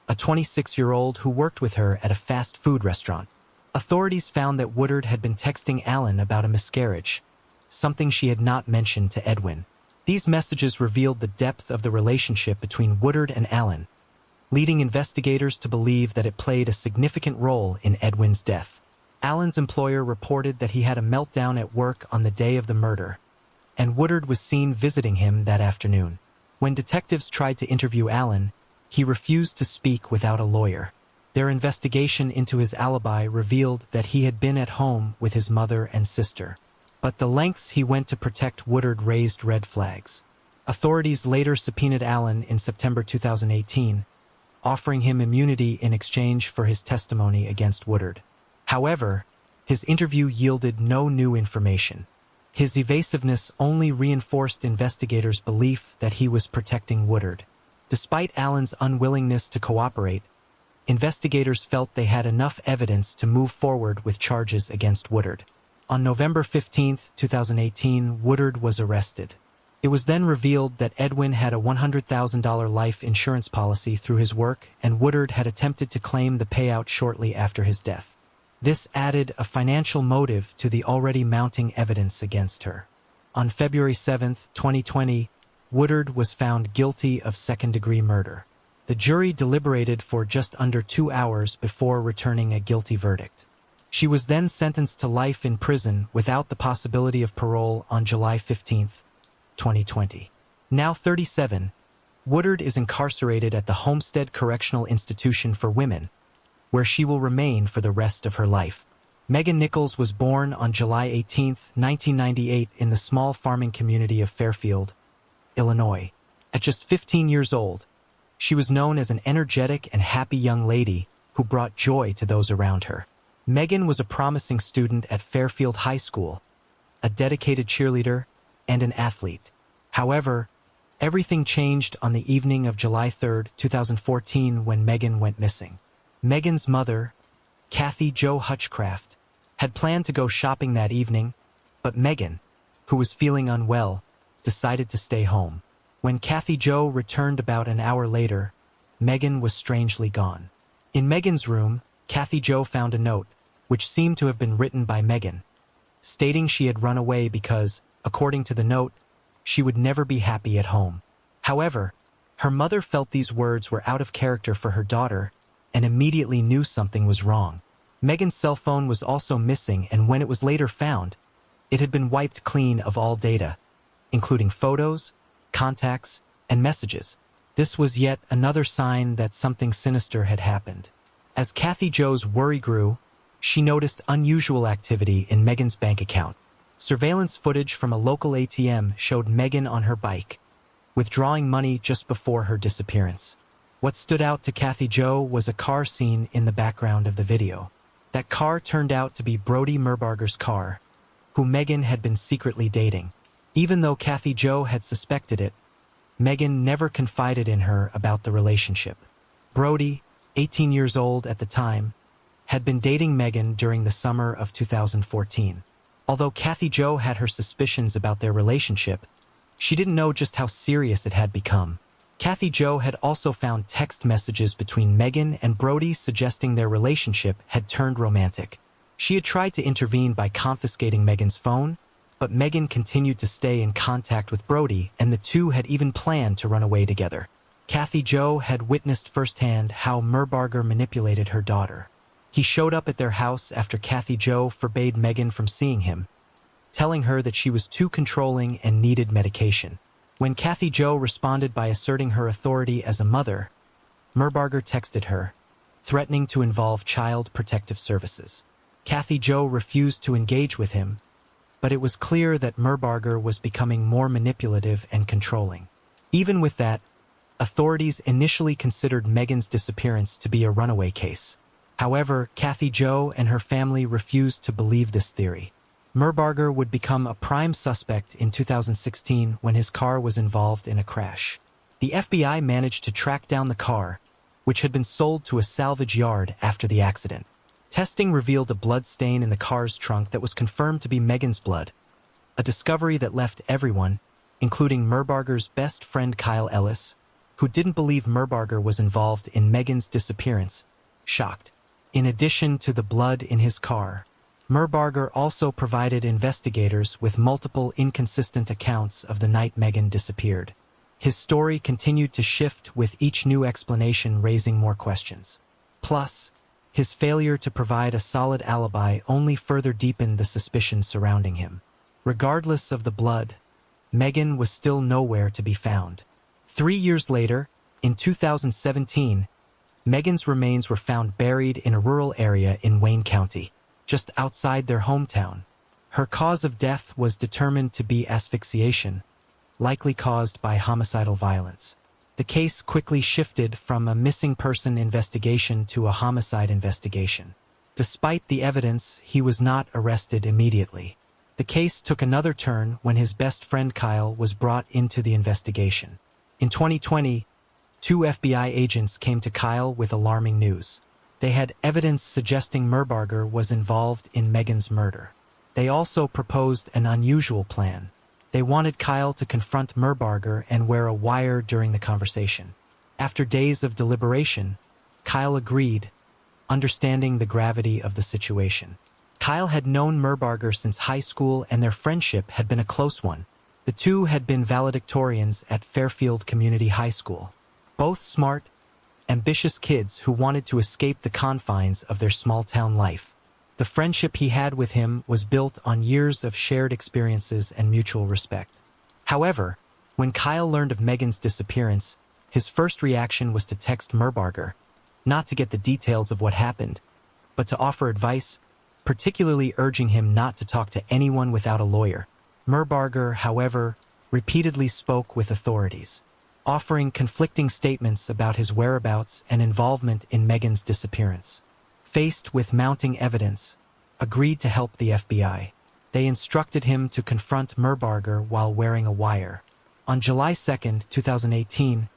a 26-year-old who worked with her at a fast food restaurant. Authorities found that Woodard had been texting Alan about a miscarriage, something she had not mentioned to Edwin. These messages revealed the depth of the relationship between Woodard and Alan, leading investigators to believe that it played a significant role in Edwin's death. Alan's employer reported that he had a meltdown at work on the day of the murder, and Woodard was seen visiting him that afternoon. When detectives tried to interview Alan, he refused to speak without a lawyer. Their investigation into his alibi revealed that he had been at home with his mother and sister. But the lengths he went to protect Woodard raised red flags. Authorities later subpoenaed Alan in September 2018, offering him immunity in exchange for his testimony against Woodard. However, his interview yielded no new information. His evasiveness only reinforced investigators' belief that he was protecting Woodard. Despite Alan's unwillingness to cooperate, investigators felt they had enough evidence to move forward with charges against Woodard. On November 15, 2018, Woodard was arrested. It was then revealed that Edwin had a $100,000 life insurance policy through his work, and Woodard had attempted to claim the payout shortly after his death. This added a financial motive to the already mounting evidence against her. On February 7, 2020, Woodard was found guilty of second-degree murder. The jury deliberated for just under 2 hours before returning a guilty verdict. She was then sentenced to life in prison without the possibility of parole on July 15, 2020. Now 37, Woodard is incarcerated at the Homestead Correctional Institution for Women, where she will remain for the rest of her life. Megan Nichols was born on July 18, 1998 in the small farming community of Fairfield, Illinois. At just 15 years old, she was known as an energetic and happy young lady who brought joy to those around her. Megan was a promising student at Fairfield High School, a dedicated cheerleader, and an athlete. However, everything changed on the evening of July 3, 2014, when Megan went missing. Megan's mother, Kathy Jo Hutchcraft, had planned to go shopping that evening, but Megan, who was feeling unwell, decided to stay home. When Kathy Jo returned about an hour later, Megan was strangely gone. In Megan's room, Kathy Jo found a note, which seemed to have been written by Megan, stating she had run away because, according to the note, she would never be happy at home. However, her mother felt these words were out of character for her daughter and immediately knew something was wrong. Megan's cell phone was also missing, and when it was later found, it had been wiped clean of all data, including photos, contacts, and messages. This was yet another sign that something sinister had happened. As Kathy Jo's worry grew, she noticed unusual activity in Megan's bank account. Surveillance footage from a local ATM showed Megan on her bike, withdrawing money just before her disappearance. What stood out to Kathy Jo was a car seen in the background of the video. That car turned out to be Brody Merbarger's car, who Megan had been secretly dating. Even though Kathy Jo had suspected it, Megan never confided in her about the relationship. Brody, 18 years old at the time, had been dating Megan during the summer of 2014. Although Kathy Jo had her suspicions about their relationship, she didn't know just how serious it had become. Kathy Jo had also found text messages between Megan and Brody suggesting their relationship had turned romantic. She had tried to intervene by confiscating Megan's phone, but Megan continued to stay in contact with Brody, and the two had even planned to run away together. Kathy Jo had witnessed firsthand how Merbarger manipulated her daughter. He showed up at their house after Kathy Jo forbade Megan from seeing him, telling her that she was too controlling and needed medication. When Kathy Jo responded by asserting her authority as a mother, Merbarger texted her, threatening to involve Child Protective Services. Kathy Jo refused to engage with him, but it was clear that Merbarger was becoming more manipulative and controlling. Even with that, authorities initially considered Megan's disappearance to be a runaway case. However, Kathy Jo and her family refused to believe this theory. Merbarger would become a prime suspect in 2016 when his car was involved in a crash. The FBI managed to track down the car, which had been sold to a salvage yard after the accident. Testing revealed a blood stain in the car's trunk that was confirmed to be Megan's blood, a discovery that left everyone, including Merbarger's best friend Kyle Ellis, who didn't believe Merbarger was involved in Megan's disappearance, shocked. In addition to the blood in his car, Merbarger also provided investigators with multiple inconsistent accounts of the night Megan disappeared. His story continued to shift with each new explanation raising more questions. Plus, his failure to provide a solid alibi only further deepened the suspicion surrounding him. Regardless of the blood, Megan was still nowhere to be found. 3 years later, in 2017, Megan's remains were found buried in a rural area in Wayne County, just outside their hometown. Her cause of death was determined to be asphyxiation, likely caused by homicidal violence. The case quickly shifted from a missing person investigation to a homicide investigation. Despite the evidence, he was not arrested immediately. The case took another turn when his best friend Kyle was brought into the investigation. In 2020, 2 FBI agents came to Kyle with alarming news. They had evidence suggesting Merbarger was involved in Megan's murder. They also proposed an unusual plan. They wanted Kyle to confront Merbarger and wear a wire during the conversation. After days of deliberation, Kyle agreed, understanding the gravity of the situation. Kyle had known Merbarger since high school and their friendship had been a close one. The two had been valedictorians at Fairfield Community High School. Both smart, ambitious kids who wanted to escape the confines of their small-town life. The friendship he had with him was built on years of shared experiences and mutual respect. However, when Kyle learned of Megan's disappearance, his first reaction was to text Merbarger, not to get the details of what happened, but to offer advice, particularly urging him not to talk to anyone without a lawyer. Merbarger, however, repeatedly spoke with authorities, offering conflicting statements about his whereabouts and involvement in Megan's disappearance. Faced with mounting evidence, agreed to help the FBI. They instructed him to confront Merbarger while wearing a wire. On July 2, 2018,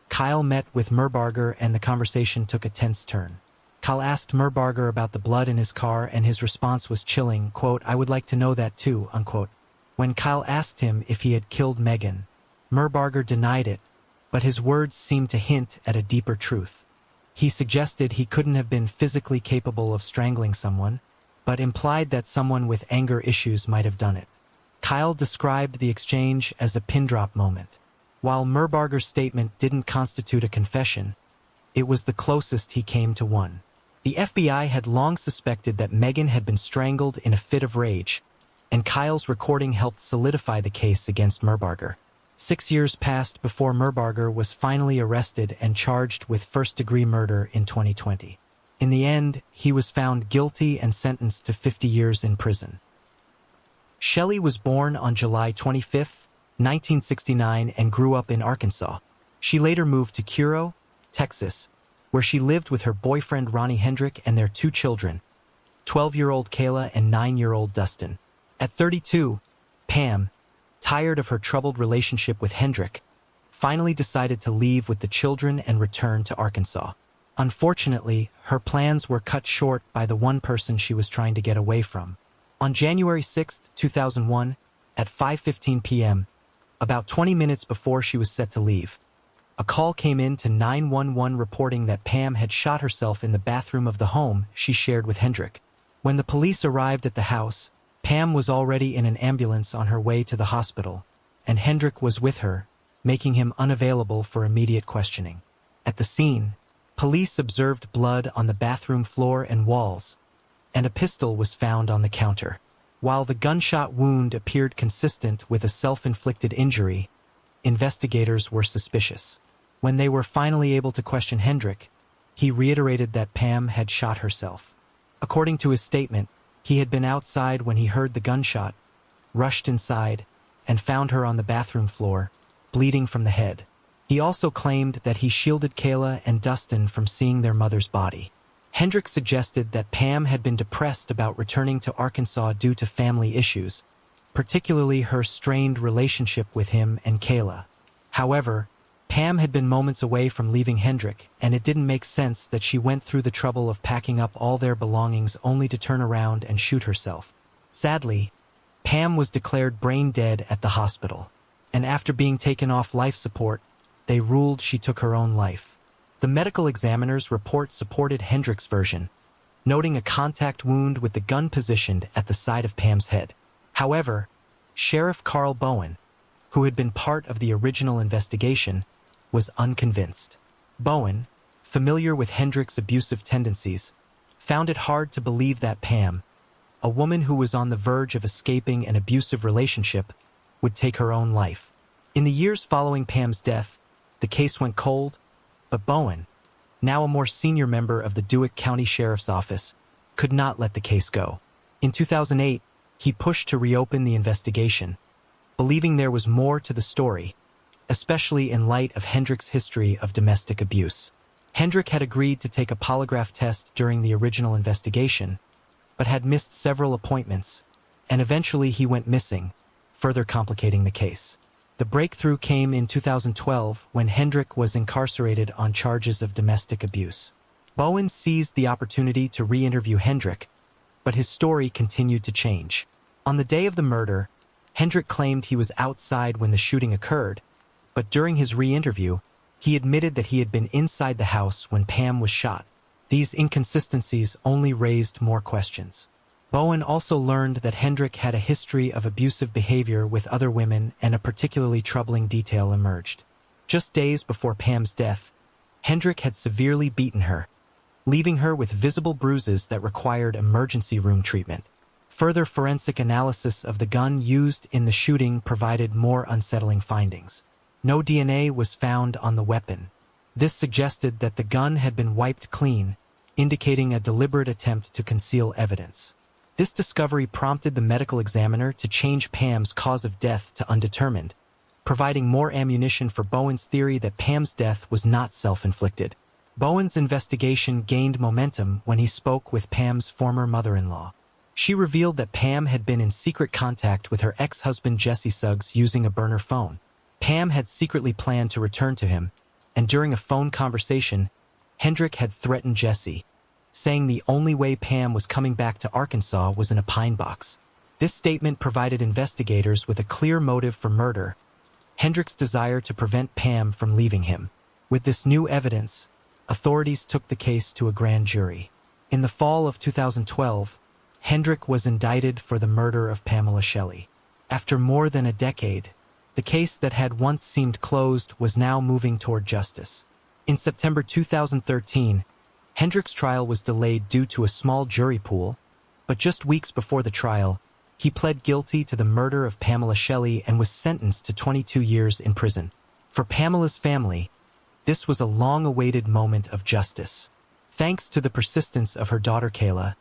Kyle met with Merbarger and the conversation took a tense turn. Kyle asked Merbarger about the blood in his car and his response was chilling, quote, "I would like to know that too," unquote. When Kyle asked him if he had killed Megan, Merbarger denied it, but his words seemed to hint at a deeper truth. He suggested he couldn't have been physically capable of strangling someone, but implied that someone with anger issues might have done it. Kyle described the exchange as a pin-drop moment. While Merbarger's statement didn't constitute a confession, it was the closest he came to one. The FBI had long suspected that Megan had been strangled in a fit of rage, and Kyle's recording helped solidify the case against Merbarger. 6 years passed before Merbarger was finally arrested and charged with first-degree murder in 2020. In the end, he was found guilty and sentenced to 50 years in prison. Shelley was born on July 25, 1969 and grew up in Arkansas. She later moved to Cairo, Texas, where she lived with her boyfriend Ronnie Hendrick and their 2 children, 12-year-old Kayla and 9-year-old Dustin. At 32, Pam, tired of her troubled relationship with Hendrick, finally decided to leave with the children and return to Arkansas. Unfortunately, her plans were cut short by the one person she was trying to get away from. On January 6, 2001, at 5:15 p.m., about 20 minutes before she was set to leave, a call came in to 911 reporting that Pam had shot herself in the bathroom of the home she shared with Hendrick. When the police arrived at the house, Pam was already in an ambulance on her way to the hospital, and Hendrick was with her, making him unavailable for immediate questioning. At the scene, police observed blood on the bathroom floor and walls, and a pistol was found on the counter. While the gunshot wound appeared consistent with a self-inflicted injury, investigators were suspicious. When they were finally able to question Hendrick, he reiterated that Pam had shot herself. According to his statement, he had been outside when he heard the gunshot, rushed inside, and found her on the bathroom floor, bleeding from the head. He also claimed that he shielded Kayla and Dustin from seeing their mother's body. Hendrick suggested that Pam had been depressed about returning to Arkansas due to family issues, particularly her strained relationship with him and Kayla. However, Pam had been moments away from leaving Hendrick, and it didn't make sense that she went through the trouble of packing up all their belongings only to turn around and shoot herself. Sadly, Pam was declared brain dead at the hospital, and after being taken off life support, they ruled she took her own life. The medical examiner's report supported Hendrick's version, noting a contact wound with the gun positioned at the side of Pam's head. However, Sheriff Carl Bowen, who had been part of the original investigation, was unconvinced. Bowen, familiar with Hendrick's abusive tendencies, found it hard to believe that Pam, a woman who was on the verge of escaping an abusive relationship, would take her own life. In the years following Pam's death, the case went cold, but Bowen, now a more senior member of the Dewitt County Sheriff's Office, could not let the case go. In 2008, he pushed to reopen the investigation, believing there was more to the story, especially in light of Hendrick's history of domestic abuse. Hendrick had agreed to take a polygraph test during the original investigation, but had missed several appointments, and eventually he went missing, further complicating the case. The breakthrough came in 2012 when Hendrick was incarcerated on charges of domestic abuse. Bowen seized the opportunity to re-interview Hendrick, but his story continued to change. On the day of the murder, Hendrick claimed he was outside when the shooting occurred, but during his re-interview, he admitted that he had been inside the house when Pam was shot. These inconsistencies only raised more questions. Bowen also learned that Hendrick had a history of abusive behavior with other women, and a particularly troubling detail emerged. Just days before Pam's death, Hendrick had severely beaten her, leaving her with visible bruises that required emergency room treatment. Further forensic analysis of the gun used in the shooting provided more unsettling findings. No DNA was found on the weapon. This suggested that the gun had been wiped clean, indicating a deliberate attempt to conceal evidence. This discovery prompted the medical examiner to change Pam's cause of death to undetermined, providing more ammunition for Bowen's theory that Pam's death was not self-inflicted. Bowen's investigation gained momentum when he spoke with Pam's former mother-in-law. She revealed that Pam had been in secret contact with her ex-husband Jesse Suggs using a burner phone. Pam had secretly planned to return to him, and during a phone conversation, Hendrick had threatened Jesse, saying the only way Pam was coming back to Arkansas was in a pine box. This statement provided investigators with a clear motive for murder: Hendrick's desire to prevent Pam from leaving him. With this new evidence, authorities took the case to a grand jury. In the fall of 2012, Hendrick was indicted for the murder of Pamela Shelley. After more than a decade, the case that had once seemed closed was now moving toward justice. In September 2013, Hendrick's trial was delayed due to a small jury pool, but just weeks before the trial, he pled guilty to the murder of Pamela Shelley and was sentenced to 22 years in prison. For Pamela's family, this was a long-awaited moment of justice. Thanks to the persistence of her daughter Kayla,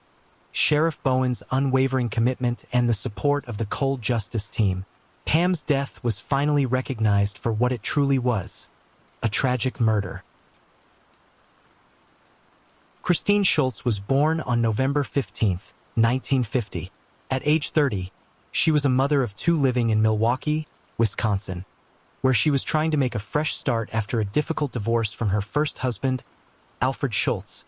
Sheriff Bowen's unwavering commitment, and the support of the Cold Justice team, Pam's death was finally recognized for what it truly was: a tragic murder. Christine Schultz was born on November 15, 1950. At age 30, she was a mother of two living in Milwaukee, Wisconsin, where she was trying to make a fresh start after a difficult divorce from her first husband, Alfred Schultz,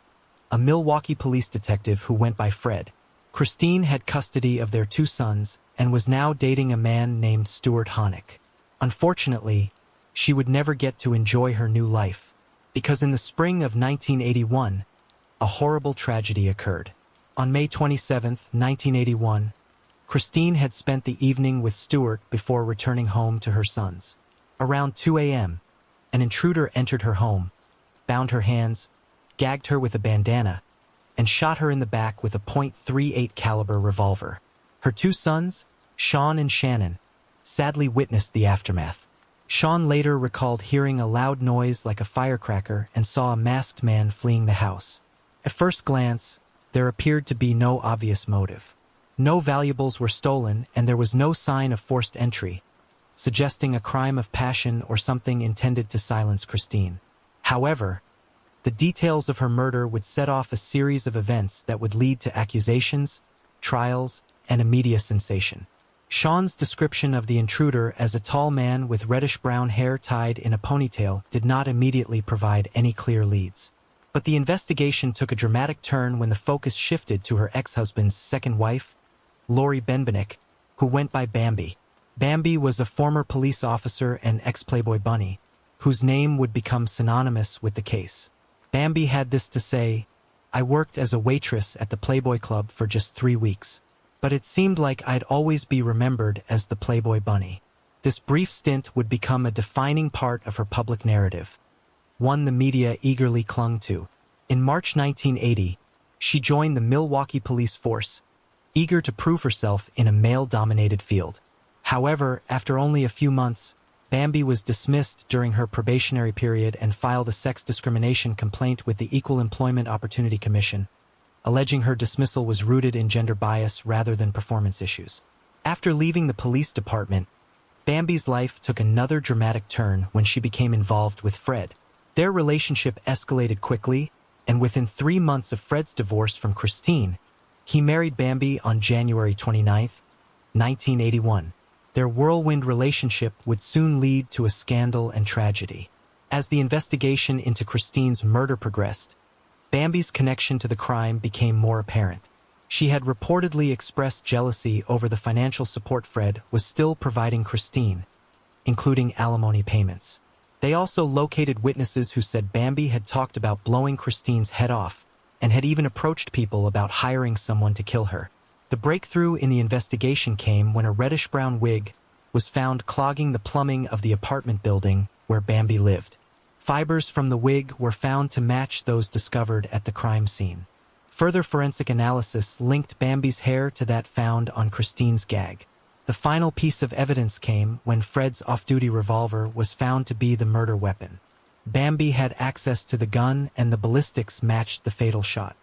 a Milwaukee police detective who went by Fred. Christine had custody of their two sons and was now dating a man named Stuart Honeck. Unfortunately, she would never get to enjoy her new life, because in the spring of 1981, a horrible tragedy occurred. On May 27, 1981, Christine had spent the evening with Stuart before returning home to her sons. Around 2 a.m., an intruder entered her home, bound her hands, gagged her with a bandana, and shot her in the back with a .38 caliber revolver. Her two sons, Sean and Shannon, sadly witnessed the aftermath. Sean later recalled hearing a loud noise like a firecracker and saw a masked man fleeing the house. At first glance, there appeared to be no obvious motive. No valuables were stolen, and there was no sign of forced entry, suggesting a crime of passion or something intended to silence Christine. However, the details of her murder would set off a series of events that would lead to accusations, trials, and a media sensation. Sean's description of the intruder as a tall man with reddish-brown hair tied in a ponytail did not immediately provide any clear leads. But the investigation took a dramatic turn when the focus shifted to her ex-husband's second wife, Lori Benbenick, who went by Bambi. Bambi was a former police officer and ex-Playboy bunny, whose name would become synonymous with the case. Bambi had this to say: "I worked as a waitress at the Playboy Club for just 3 weeks. But it seemed like I'd always be remembered as the Playboy bunny." This brief stint would become a defining part of her public narrative, one the media eagerly clung to. In March 1980, she joined the Milwaukee police force, eager to prove herself in a male-dominated field. However, after only a few months, Bambi was dismissed during her probationary period and filed a sex discrimination complaint with the Equal Employment Opportunity Commission, alleging her dismissal was rooted in gender bias rather than performance issues. After leaving the police department, Bambi's life took another dramatic turn when she became involved with Fred. Their relationship escalated quickly, and within 3 months of Fred's divorce from Christine, he married Bambi on January 29, 1981. Their whirlwind relationship would soon lead to a scandal and tragedy. As the investigation into Christine's murder progressed, Bambi's connection to the crime became more apparent. She had reportedly expressed jealousy over the financial support Fred was still providing Christine, including alimony payments. They also located witnesses who said Bambi had talked about blowing Christine's head off and had even approached people about hiring someone to kill her. The breakthrough in the investigation came when a reddish-brown wig was found clogging the plumbing of the apartment building where Bambi lived. Fibers from the wig were found to match those discovered at the crime scene. Further forensic analysis linked Bambi's hair to that found on Christine's gag. The final piece of evidence came when Fred's off-duty revolver was found to be the murder weapon. Bambi had access to the gun and the ballistics matched the fatal shot.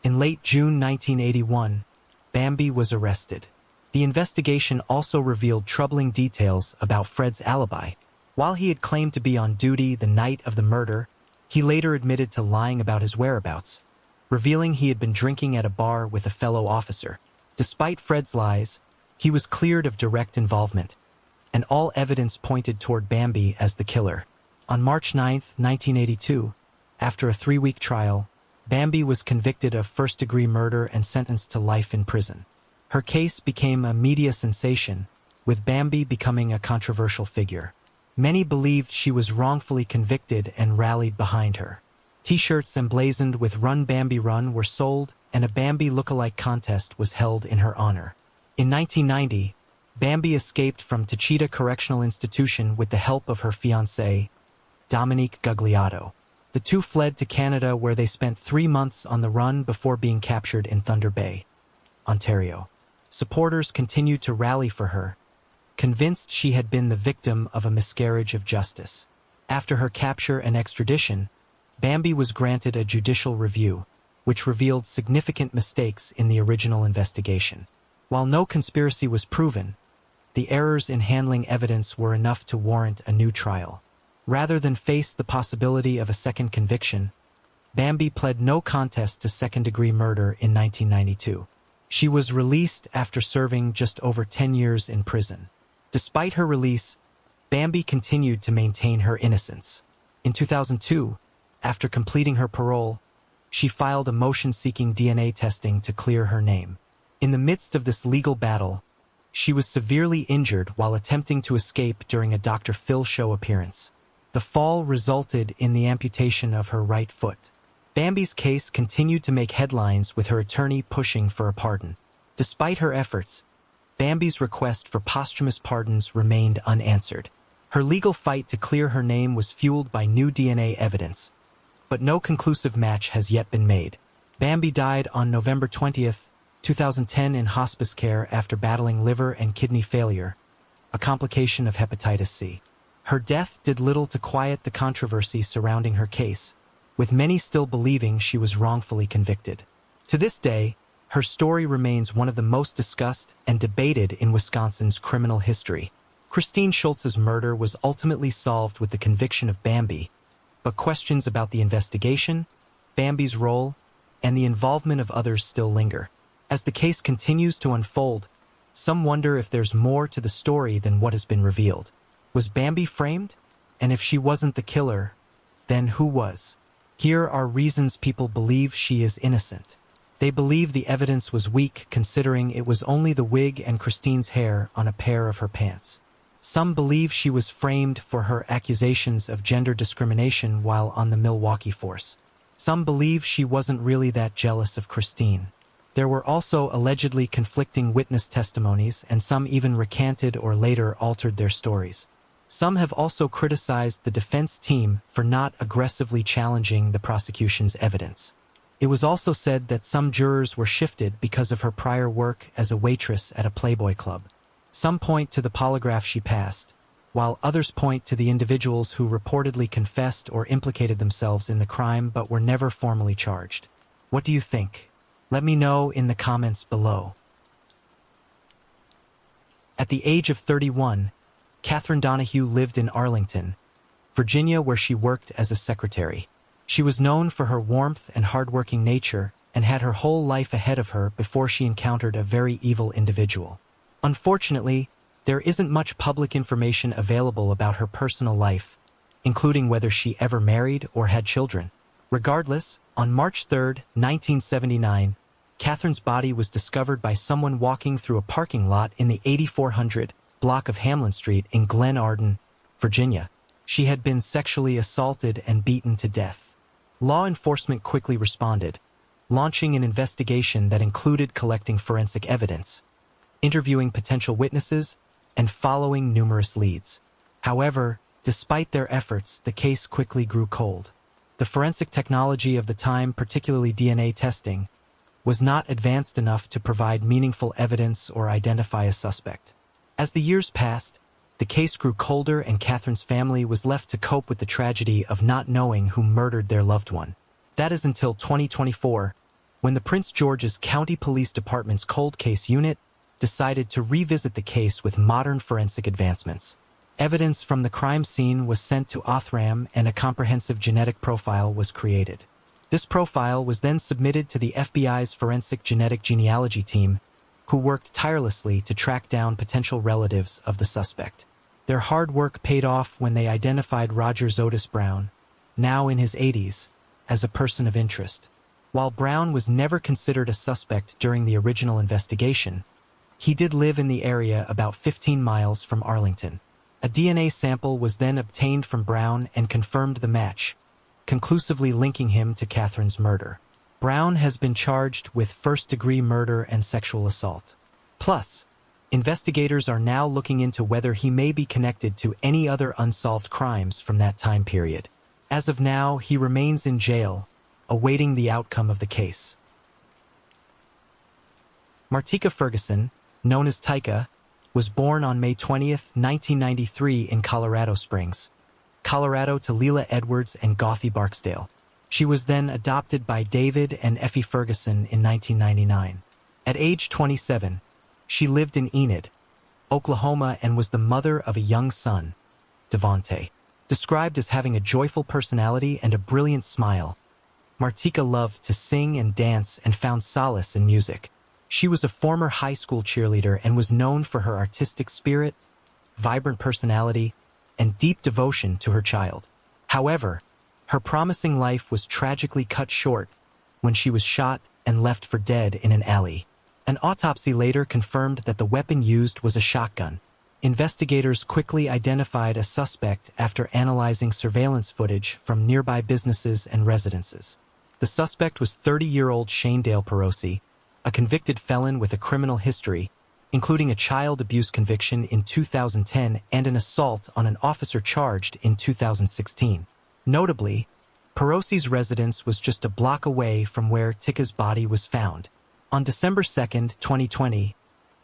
In late June 1981, Bambi was arrested. The investigation also revealed troubling details about Fred's alibi. While he had claimed to be on duty the night of the murder, he later admitted to lying about his whereabouts, revealing he had been drinking at a bar with a fellow officer. Despite Fred's lies, he was cleared of direct involvement, and all evidence pointed toward Bambi as the killer. On March 9, 1982, after a 3-week trial, Bambi was convicted of first-degree murder and sentenced to life in prison. Her case became a media sensation, with Bambi becoming a controversial figure. Many believed she was wrongfully convicted and rallied behind her. T-shirts emblazoned with "Run Bambi Run" were sold, and a Bambi look-alike contest was held in her honor. In 1990, Bambi escaped from Tachita Correctional Institution with the help of her fiancé, Dominique Gugliotto. The two fled to Canada, where they spent 3 months on the run before being captured in Thunder Bay, Ontario. Supporters continued to rally for her, convinced she had been the victim of a miscarriage of justice. After her capture and extradition, Bambi was granted a judicial review, which revealed significant mistakes in the original investigation. While no conspiracy was proven, the errors in handling evidence were enough to warrant a new trial. Rather than face the possibility of a second conviction, Bambi pled no contest to second-degree murder in 1992. She was released after serving just over 10 years in prison. Despite her release, Bambi continued to maintain her innocence. In 2002, after completing her parole, she filed a motion seeking DNA testing to clear her name. In the midst of this legal battle, she was severely injured while attempting to escape during a Dr. Phil show appearance. The fall resulted in the amputation of her right foot. Bambi's case continued to make headlines, with her attorney pushing for a pardon. Despite her efforts, Bambi's request for posthumous pardons remained unanswered. Her legal fight to clear her name was fueled by new DNA evidence, but no conclusive match has yet been made. Bambi died on November 20, 2010 in hospice care after battling liver and kidney failure, a complication of hepatitis C. Her death did little to quiet the controversy surrounding her case, with many still believing she was wrongfully convicted. To this day, her story remains one of the most discussed and debated in Wisconsin's criminal history. Christine Schultz's murder was ultimately solved with the conviction of Bambi, but questions about the investigation, Bambi's role, and the involvement of others still linger. As the case continues to unfold, some wonder if there's more to the story than what has been revealed. Was Bambi framed? And if she wasn't the killer, then who was? Here are reasons people believe she is innocent. They believe the evidence was weak considering it was only the wig and Christine's hair on a pair of her pants. Some believe she was framed for her accusations of gender discrimination while on the Milwaukee force. Some believe she wasn't really that jealous of Christine. There were also allegedly conflicting witness testimonies, and some even recanted or later altered their stories. Some have also criticized the defense team for not aggressively challenging the prosecution's evidence. It was also said that some jurors were shifted because of her prior work as a waitress at a Playboy club. Some point to the polygraph she passed, while others point to the individuals who reportedly confessed or implicated themselves in the crime but were never formally charged. What do you think? Let me know in the comments below. At the age of 31, Catherine Donahue lived in Arlington, Virginia, where she worked as a secretary. She was known for her warmth and hardworking nature and had her whole life ahead of her before she encountered a very evil individual. Unfortunately, there isn't much public information available about her personal life, including whether she ever married or had children. Regardless, on March 3, 1979, Catherine's body was discovered by someone walking through a parking lot in the 8400 block of Hamlin Street in Glen Arden, Virginia. She had been sexually assaulted and beaten to death. Law enforcement quickly responded, launching an investigation that included collecting forensic evidence, interviewing potential witnesses, and following numerous leads. However, despite their efforts, the case quickly grew cold. The forensic technology of the time, particularly DNA testing, was not advanced enough to provide meaningful evidence or identify a suspect. As the years passed, the case grew colder and Catherine's family was left to cope with the tragedy of not knowing who murdered their loved one. That is until 2024, when the Prince George's County Police Department's Cold Case Unit decided to revisit the case with modern forensic advancements. Evidence from the crime scene was sent to Othram and a comprehensive genetic profile was created. This profile was then submitted to the FBI's Forensic Genetic Genealogy team, who worked tirelessly to track down potential relatives of the suspect. Their hard work paid off when they identified Roger Zotis Brown, now in his 80s, as a person of interest. While Brown was never considered a suspect during the original investigation, he did live in the area about 15 miles from Arlington. A DNA sample was then obtained from Brown and confirmed the match, conclusively linking him to Catherine's murder. Brown has been charged with first-degree murder and sexual assault. Plus, investigators are now looking into whether he may be connected to any other unsolved crimes from that time period. As of now, he remains in jail, awaiting the outcome of the case. Martika Ferguson, known as Tyka, was born on May 20, 1993 in Colorado Springs, Colorado, to Leela Edwards and Gothy Barksdale. She was then adopted by David and Effie Ferguson in 1999. At age 27, she lived in Enid, Oklahoma, and was the mother of a young son, Devontae. Described as having a joyful personality and a brilliant smile, Martika loved to sing and dance and found solace in music. She was a former high school cheerleader and was known for her artistic spirit, vibrant personality, and deep devotion to her child. However, her promising life was tragically cut short when she was shot and left for dead in an alley. An autopsy later confirmed that the weapon used was a shotgun. Investigators quickly identified a suspect after analyzing surveillance footage from nearby businesses and residences. The suspect was 30-year-old Shanedale Perosi, a convicted felon with a criminal history, including a child abuse conviction in 2010 and an assault on an officer charged in 2016. Notably, Perosi's residence was just a block away from where Tyka's body was found. On December 2, 2020,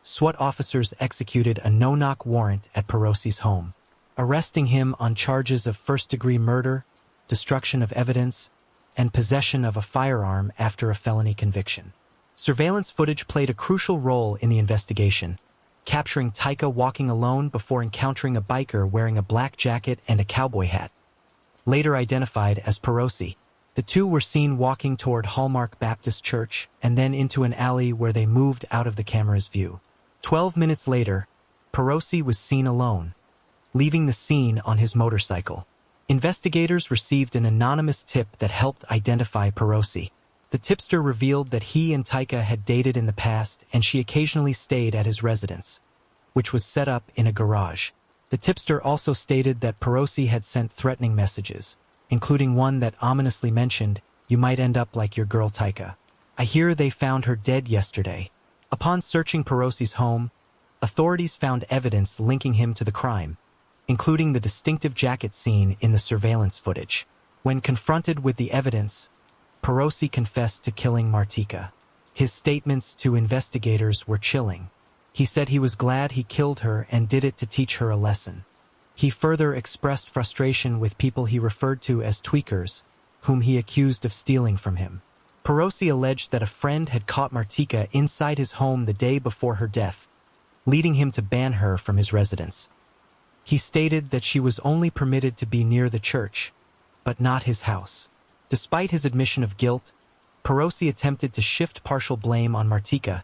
SWAT officers executed a no-knock warrant at Perosi's home, arresting him on charges of first-degree murder, destruction of evidence, and possession of a firearm after a felony conviction. Surveillance footage played a crucial role in the investigation, capturing Tyka walking alone before encountering a biker wearing a black jacket and a cowboy hat. Later identified as Perosi, the two were seen walking toward Hallmark Baptist Church and then into an alley where they moved out of the camera's view. 12 minutes later, Perosi was seen alone, leaving the scene on his motorcycle. Investigators received an anonymous tip that helped identify Perosi. The tipster revealed that he and Taika had dated in the past and she occasionally stayed at his residence, which was set up in a garage. The tipster also stated that Perosi had sent threatening messages, including one that ominously mentioned, "You might end up like your girl Taika. I hear they found her dead yesterday." Upon searching Perosi's home, authorities found evidence linking him to the crime, including the distinctive jacket seen in the surveillance footage. When confronted with the evidence, Perosi confessed to killing Martika. His statements to investigators were chilling. He said he was glad he killed her and did it to teach her a lesson. He further expressed frustration with people he referred to as tweakers, whom he accused of stealing from him. Perosi alleged that a friend had caught Martika inside his home the day before her death, leading him to ban her from his residence. He stated that she was only permitted to be near the church, but not his house. Despite his admission of guilt, Perosi attempted to shift partial blame on Martika,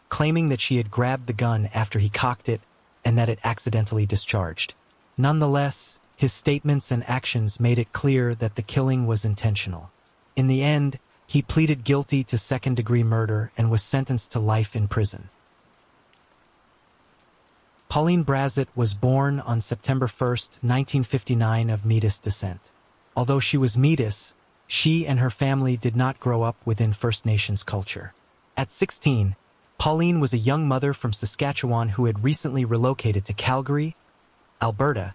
claiming that she had grabbed the gun after he cocked it and that it accidentally discharged. Nonetheless, his statements and actions made it clear that the killing was intentional. In the end, he pleaded guilty to second-degree murder and was sentenced to life in prison. Pauline Brazitt was born on September 1, 1959 of Metis descent. Although she was Metis, she and her family did not grow up within First Nations culture. At 16, Pauline was a young mother from Saskatchewan who had recently relocated to Calgary, Alberta,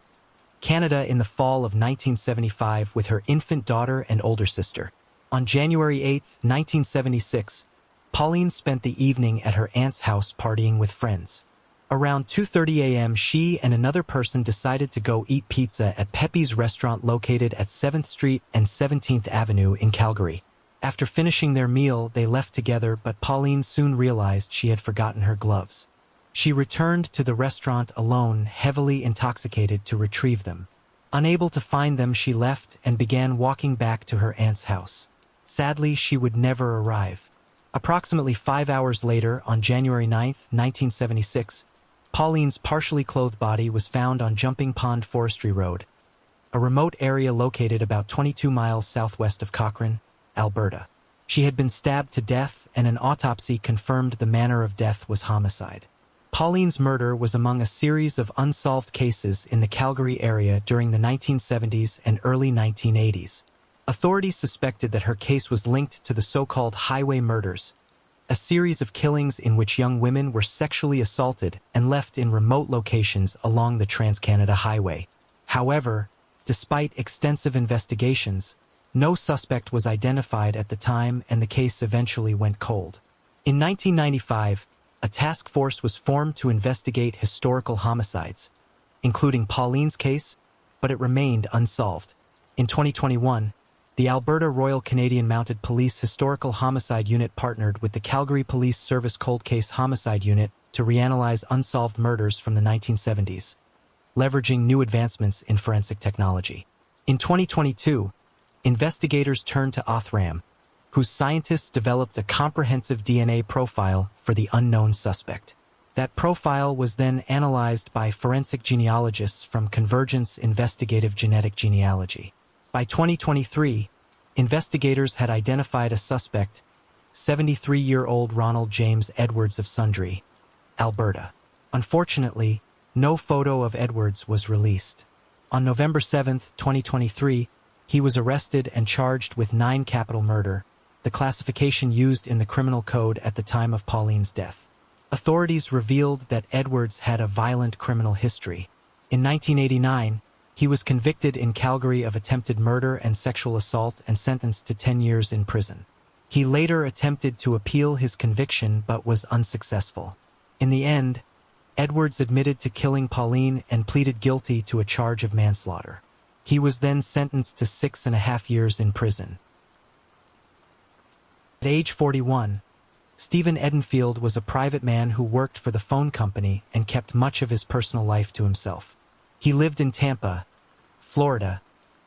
Canada in the fall of 1975 with her infant daughter and older sister. On January 8, 1976, Pauline spent the evening at her aunt's house partying with friends. Around 2:30 a.m., she and another person decided to go eat pizza at Pepe's restaurant located at 7th Street and 17th Avenue in Calgary. After finishing their meal, they left together, but Pauline soon realized she had forgotten her gloves. She returned to the restaurant alone, heavily intoxicated, to retrieve them. Unable to find them, she left and began walking back to her aunt's house. Sadly, she would never arrive. Approximately 5 hours later, on January 9, 1976, Pauline's partially clothed body was found on Jumping Pond Forestry Road, a remote area located about 22 miles southwest of Cochrane, Alberta. She had been stabbed to death, and an autopsy confirmed the manner of death was homicide. Pauline's murder was among a series of unsolved cases in the Calgary area during the 1970s and early 1980s. Authorities suspected that her case was linked to the so-called highway murders, a series of killings in which young women were sexually assaulted and left in remote locations along the Trans-Canada Highway. However, despite extensive investigations, no suspect was identified at the time and the case eventually went cold. In 1995, a task force was formed to investigate historical homicides, including Pauline's case, but it remained unsolved. In 2021, the Alberta Royal Canadian Mounted Police Historical Homicide Unit partnered with the Calgary Police Service Cold Case Homicide Unit to reanalyze unsolved murders from the 1970s, leveraging new advancements in forensic technology. In 2022, investigators turned to Othram, whose scientists developed a comprehensive DNA profile for the unknown suspect. That profile was then analyzed by forensic genealogists from Convergence Investigative Genetic Genealogy. By 2023, investigators had identified a suspect, 73-year-old Ronald James Edwards of Sundre, Alberta. Unfortunately, no photo of Edwards was released. On November 7, 2023, he was arrested and charged with 9 capital murder, the classification used in the criminal code at the time of Pauline's death. Authorities revealed that Edwards had a violent criminal history. In 1989, he was convicted in Calgary of attempted murder and sexual assault and sentenced to 10 years in prison. He later attempted to appeal his conviction but was unsuccessful. In the end, Edwards admitted to killing Pauline and pleaded guilty to a charge of manslaughter. He was then sentenced to 6.5 years in prison. At age 41, Stephen Edenfield was a private man who worked for the phone company and kept much of his personal life to himself. He lived in Tampa, Florida,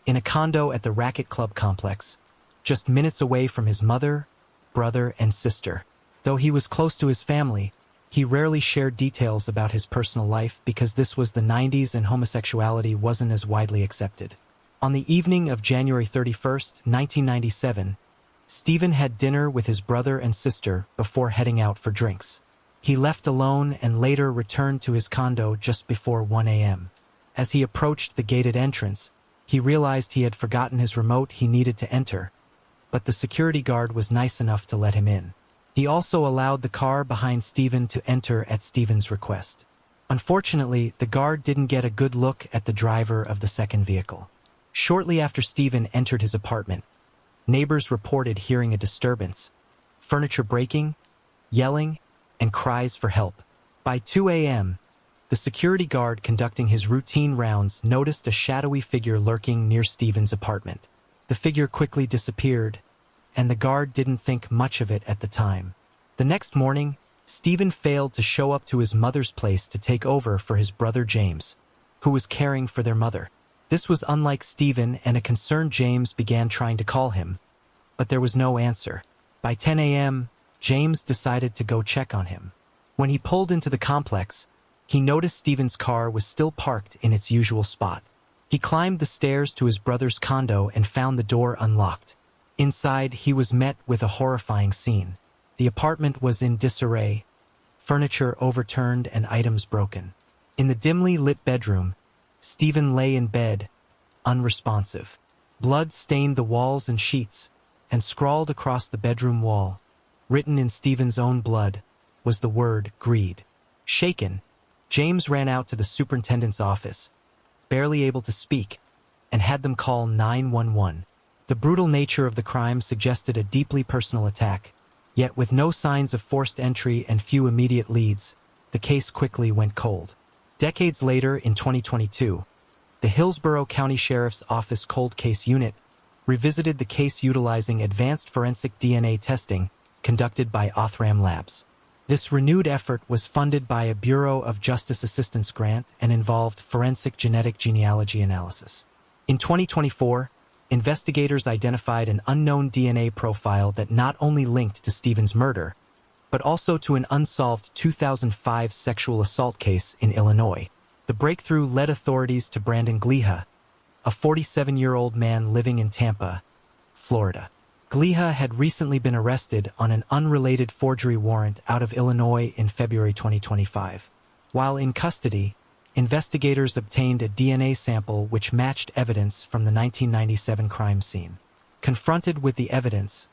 in a condo at the Racket Club complex, just minutes away from his mother, brother, and sister. Though he was close to his family, he rarely shared details about his personal life because this was the 90s and homosexuality wasn't as widely accepted. On the evening of January 31, 1997, Stephen had dinner with his brother and sister before heading out for drinks. He left alone and later returned to his condo just before 1 a.m. As he approached the gated entrance, he realized he had forgotten his remote he needed to enter, but the security guard was nice enough to let him in. He also allowed the car behind Stephen to enter at Stephen's request. Unfortunately, the guard didn't get a good look at the driver of the second vehicle. Shortly after Stephen entered his apartment, neighbors reported hearing a disturbance, furniture breaking, yelling, and cries for help. By 2 a.m., the security guard conducting his routine rounds noticed a shadowy figure lurking near Stephen's apartment. The figure quickly disappeared, and the guard didn't think much of it at the time. The next morning, Stephen failed to show up to his mother's place to take over for his brother James, who was caring for their mother. This was unlike Stephen, and a concerned James began trying to call him, but there was no answer. By 10 a.m., James decided to go check on him. When he pulled into the complex, he noticed Stephen's car was still parked in its usual spot. He climbed the stairs to his brother's condo and found the door unlocked. Inside, he was met with a horrifying scene. The apartment was in disarray, furniture overturned and items broken. In the dimly lit bedroom, Stephen lay in bed, unresponsive. Blood stained the walls and sheets, and scrawled across the bedroom wall, written in Stephen's own blood, was the word greed. Shaken, James ran out to the superintendent's office, barely able to speak, and had them call 911. The brutal nature of the crime suggested a deeply personal attack, yet with no signs of forced entry and few immediate leads, the case quickly went cold. Decades later, in 2022, the Hillsborough County Sheriff's Office Cold Case Unit revisited the case utilizing advanced forensic DNA testing conducted by Othram Labs. This renewed effort was funded by a Bureau of Justice Assistance grant and involved forensic genetic genealogy analysis. In 2024, investigators identified an unknown DNA profile that not only linked to Stephen's murder, but also to an unsolved 2005 sexual assault case in Illinois. The breakthrough led authorities to Brandon Gliha, a 47-year-old man living in Tampa, Florida. Gliha had recently been arrested on an unrelated forgery warrant out of Illinois in February 2025. While in custody, investigators obtained a DNA sample which matched evidence from the 1997 crime scene. Confronted with the evidence,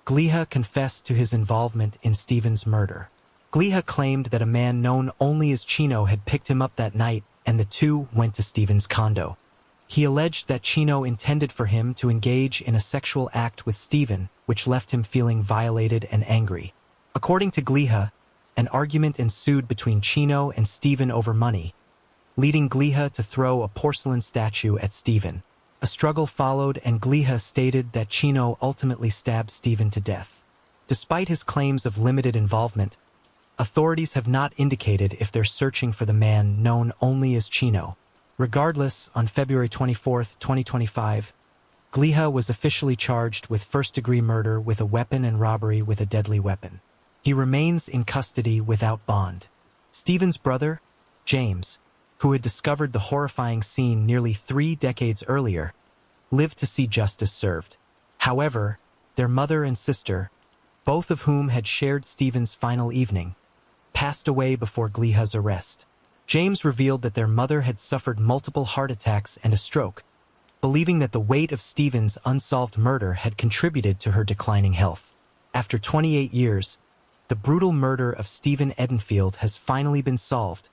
Gliha confessed to his involvement in Stephen's murder. Gliha claimed that a man known only as Chino had picked him up that night, and the two went to Stephen's condo. He alleged that Chino intended for him to engage in a sexual act with Stephen, which left him feeling violated and angry. According to Gliha, an argument ensued between Chino and Stephen over money, leading Gliha to throw a porcelain statue at Stephen. A struggle followed, and Gliha stated that Chino ultimately stabbed Stephen to death. Despite his claims of limited involvement, authorities have not indicated if they're searching for the man known only as Chino. Regardless, on February 24, 2025, Gliha was officially charged with first-degree murder with a weapon and robbery with a deadly weapon. He remains in custody without bond. Stephen's brother, James, who had discovered the horrifying scene nearly 3 decades earlier, lived to see justice served. However, their mother and sister, both of whom had shared Stephen's final evening, passed away before Gliha's arrest. James revealed that their mother had suffered multiple heart attacks and a stroke, believing that the weight of Stephen's unsolved murder had contributed to her declining health. After 28 years, the brutal murder of Stephen Edenfield has finally been solved,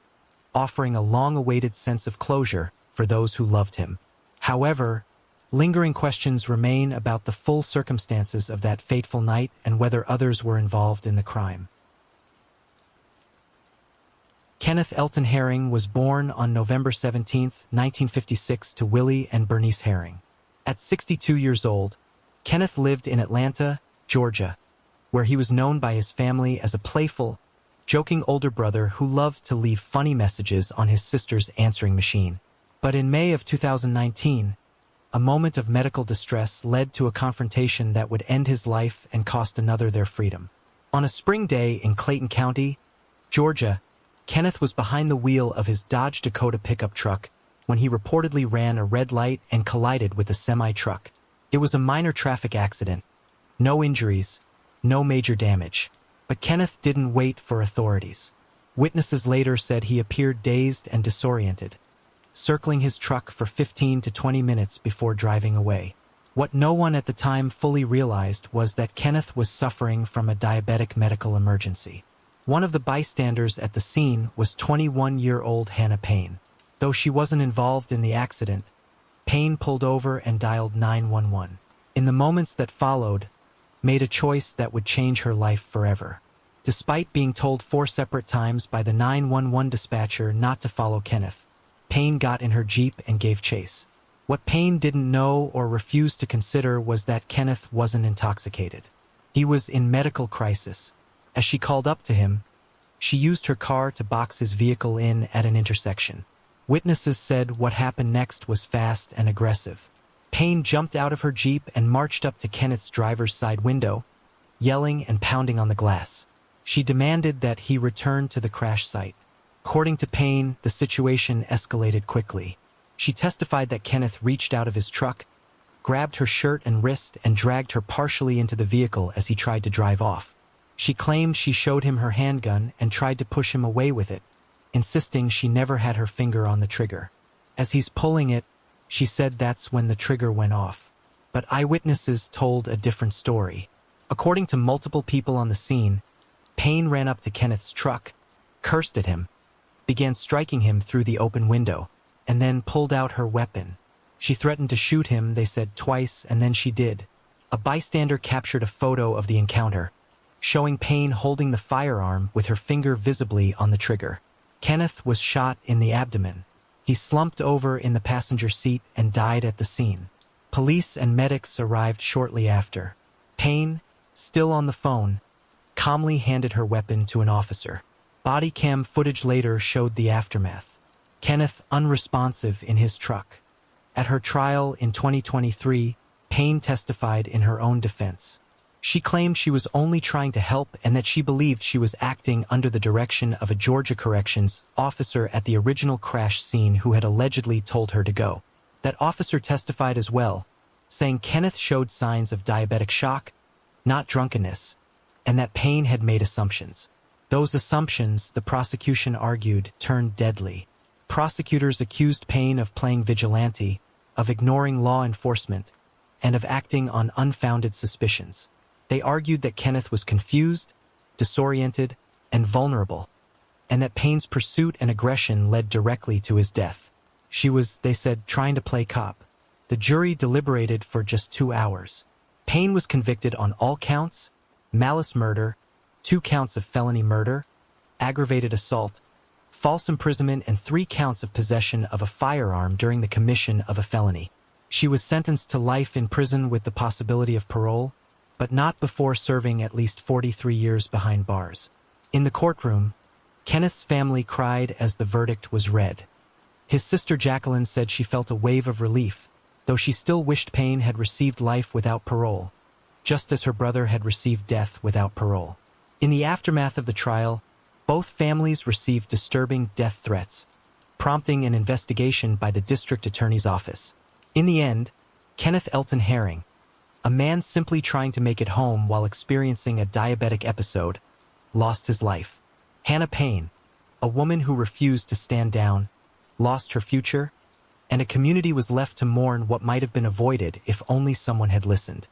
offering a long-awaited sense of closure for those who loved him. However, lingering questions remain about the full circumstances of that fateful night and whether others were involved in the crime. Kenneth Elton Herring was born on November 17, 1956 to Willie and Bernice Herring. At 62 years old, Kenneth lived in Atlanta, Georgia, where he was known by his family as a playful, joking older brother who loved to leave funny messages on his sister's answering machine. But in May of 2019, a moment of medical distress led to a confrontation that would end his life and cost another their freedom. On a spring day in Clayton County, Georgia, Kenneth was behind the wheel of his Dodge Dakota pickup truck when he reportedly ran a red light and collided with a semi-truck. It was a minor traffic accident, No injuries, no major damage. But Kenneth didn't wait for authorities. Witnesses later said he appeared dazed and disoriented, circling his truck for 15 to 20 minutes before driving away. What no one at the time fully realized was that Kenneth was suffering from a diabetic medical emergency. One of the bystanders at the scene was 21-year-old Hannah Payne. Though she wasn't involved in the accident, Payne pulled over and dialed 911. In the moments that followed, made a choice that would change her life forever. Despite being told 4 separate times by the 911 dispatcher not to follow Kenneth, Payne got in her Jeep and gave chase. What Payne didn't know or refused to consider was that Kenneth wasn't intoxicated. He was in medical crisis. As she called up to him, she used her car to box his vehicle in at an intersection. Witnesses said what happened next was fast and aggressive. Payne jumped out of her Jeep and marched up to Kenneth's driver's side window, yelling and pounding on the glass. She demanded that he return to the crash site. According to Payne, the situation escalated quickly. She testified that Kenneth reached out of his truck, grabbed her shirt and wrist, and dragged her partially into the vehicle as he tried to drive off. She claimed she showed him her handgun and tried to push him away with it, insisting she never had her finger on the trigger. As he's pulling it, she said that's when the trigger went off. But eyewitnesses told a different story. According to multiple people on the scene, Payne ran up to Kenneth's truck, cursed at him, began striking him through the open window, and then pulled out her weapon. She threatened to shoot him, they said, twice, and then she did. A bystander captured a photo of the encounter, showing Payne holding the firearm with her finger visibly on the trigger. Kenneth was shot in the abdomen. He slumped over in the passenger seat and died at the scene. Police and medics arrived shortly after. Payne, still on the phone, calmly handed her weapon to an officer. Body cam footage later showed the aftermath. Kenneth unresponsive in his truck. At her trial in 2023, Payne testified in her own defense. She claimed she was only trying to help and that she believed she was acting under the direction of a Georgia Corrections officer at the original crash scene who had allegedly told her to go. That officer testified as well, saying Kenneth showed signs of diabetic shock, not drunkenness, and that Payne had made assumptions. Those assumptions, the prosecution argued, turned deadly. Prosecutors accused Payne of playing vigilante, of ignoring law enforcement, and of acting on unfounded suspicions. They argued that Kenneth was confused, disoriented, and vulnerable, and that Payne's pursuit and aggression led directly to his death. She was, they said, trying to play cop. The jury deliberated for just 2 hours. Payne was convicted on all counts: malice murder, 2 counts of felony murder, aggravated assault, false imprisonment, and 3 counts of possession of a firearm during the commission of a felony. She was sentenced to life in prison with the possibility of parole, but not before serving at least 43 years behind bars. In the courtroom, Kenneth's family cried as the verdict was read. His sister Jacqueline said she felt a wave of relief, though she still wished Payne had received life without parole, just as her brother had received death without parole. In the aftermath of the trial, both families received disturbing death threats, prompting an investigation by the district attorney's office. In the end, Kenneth Elton Herring, a man simply trying to make it home while experiencing a diabetic episode, lost his life. Hannah Payne, a woman who refused to stand down, lost her future, and a community was left to mourn what might have been avoided if only someone had listened.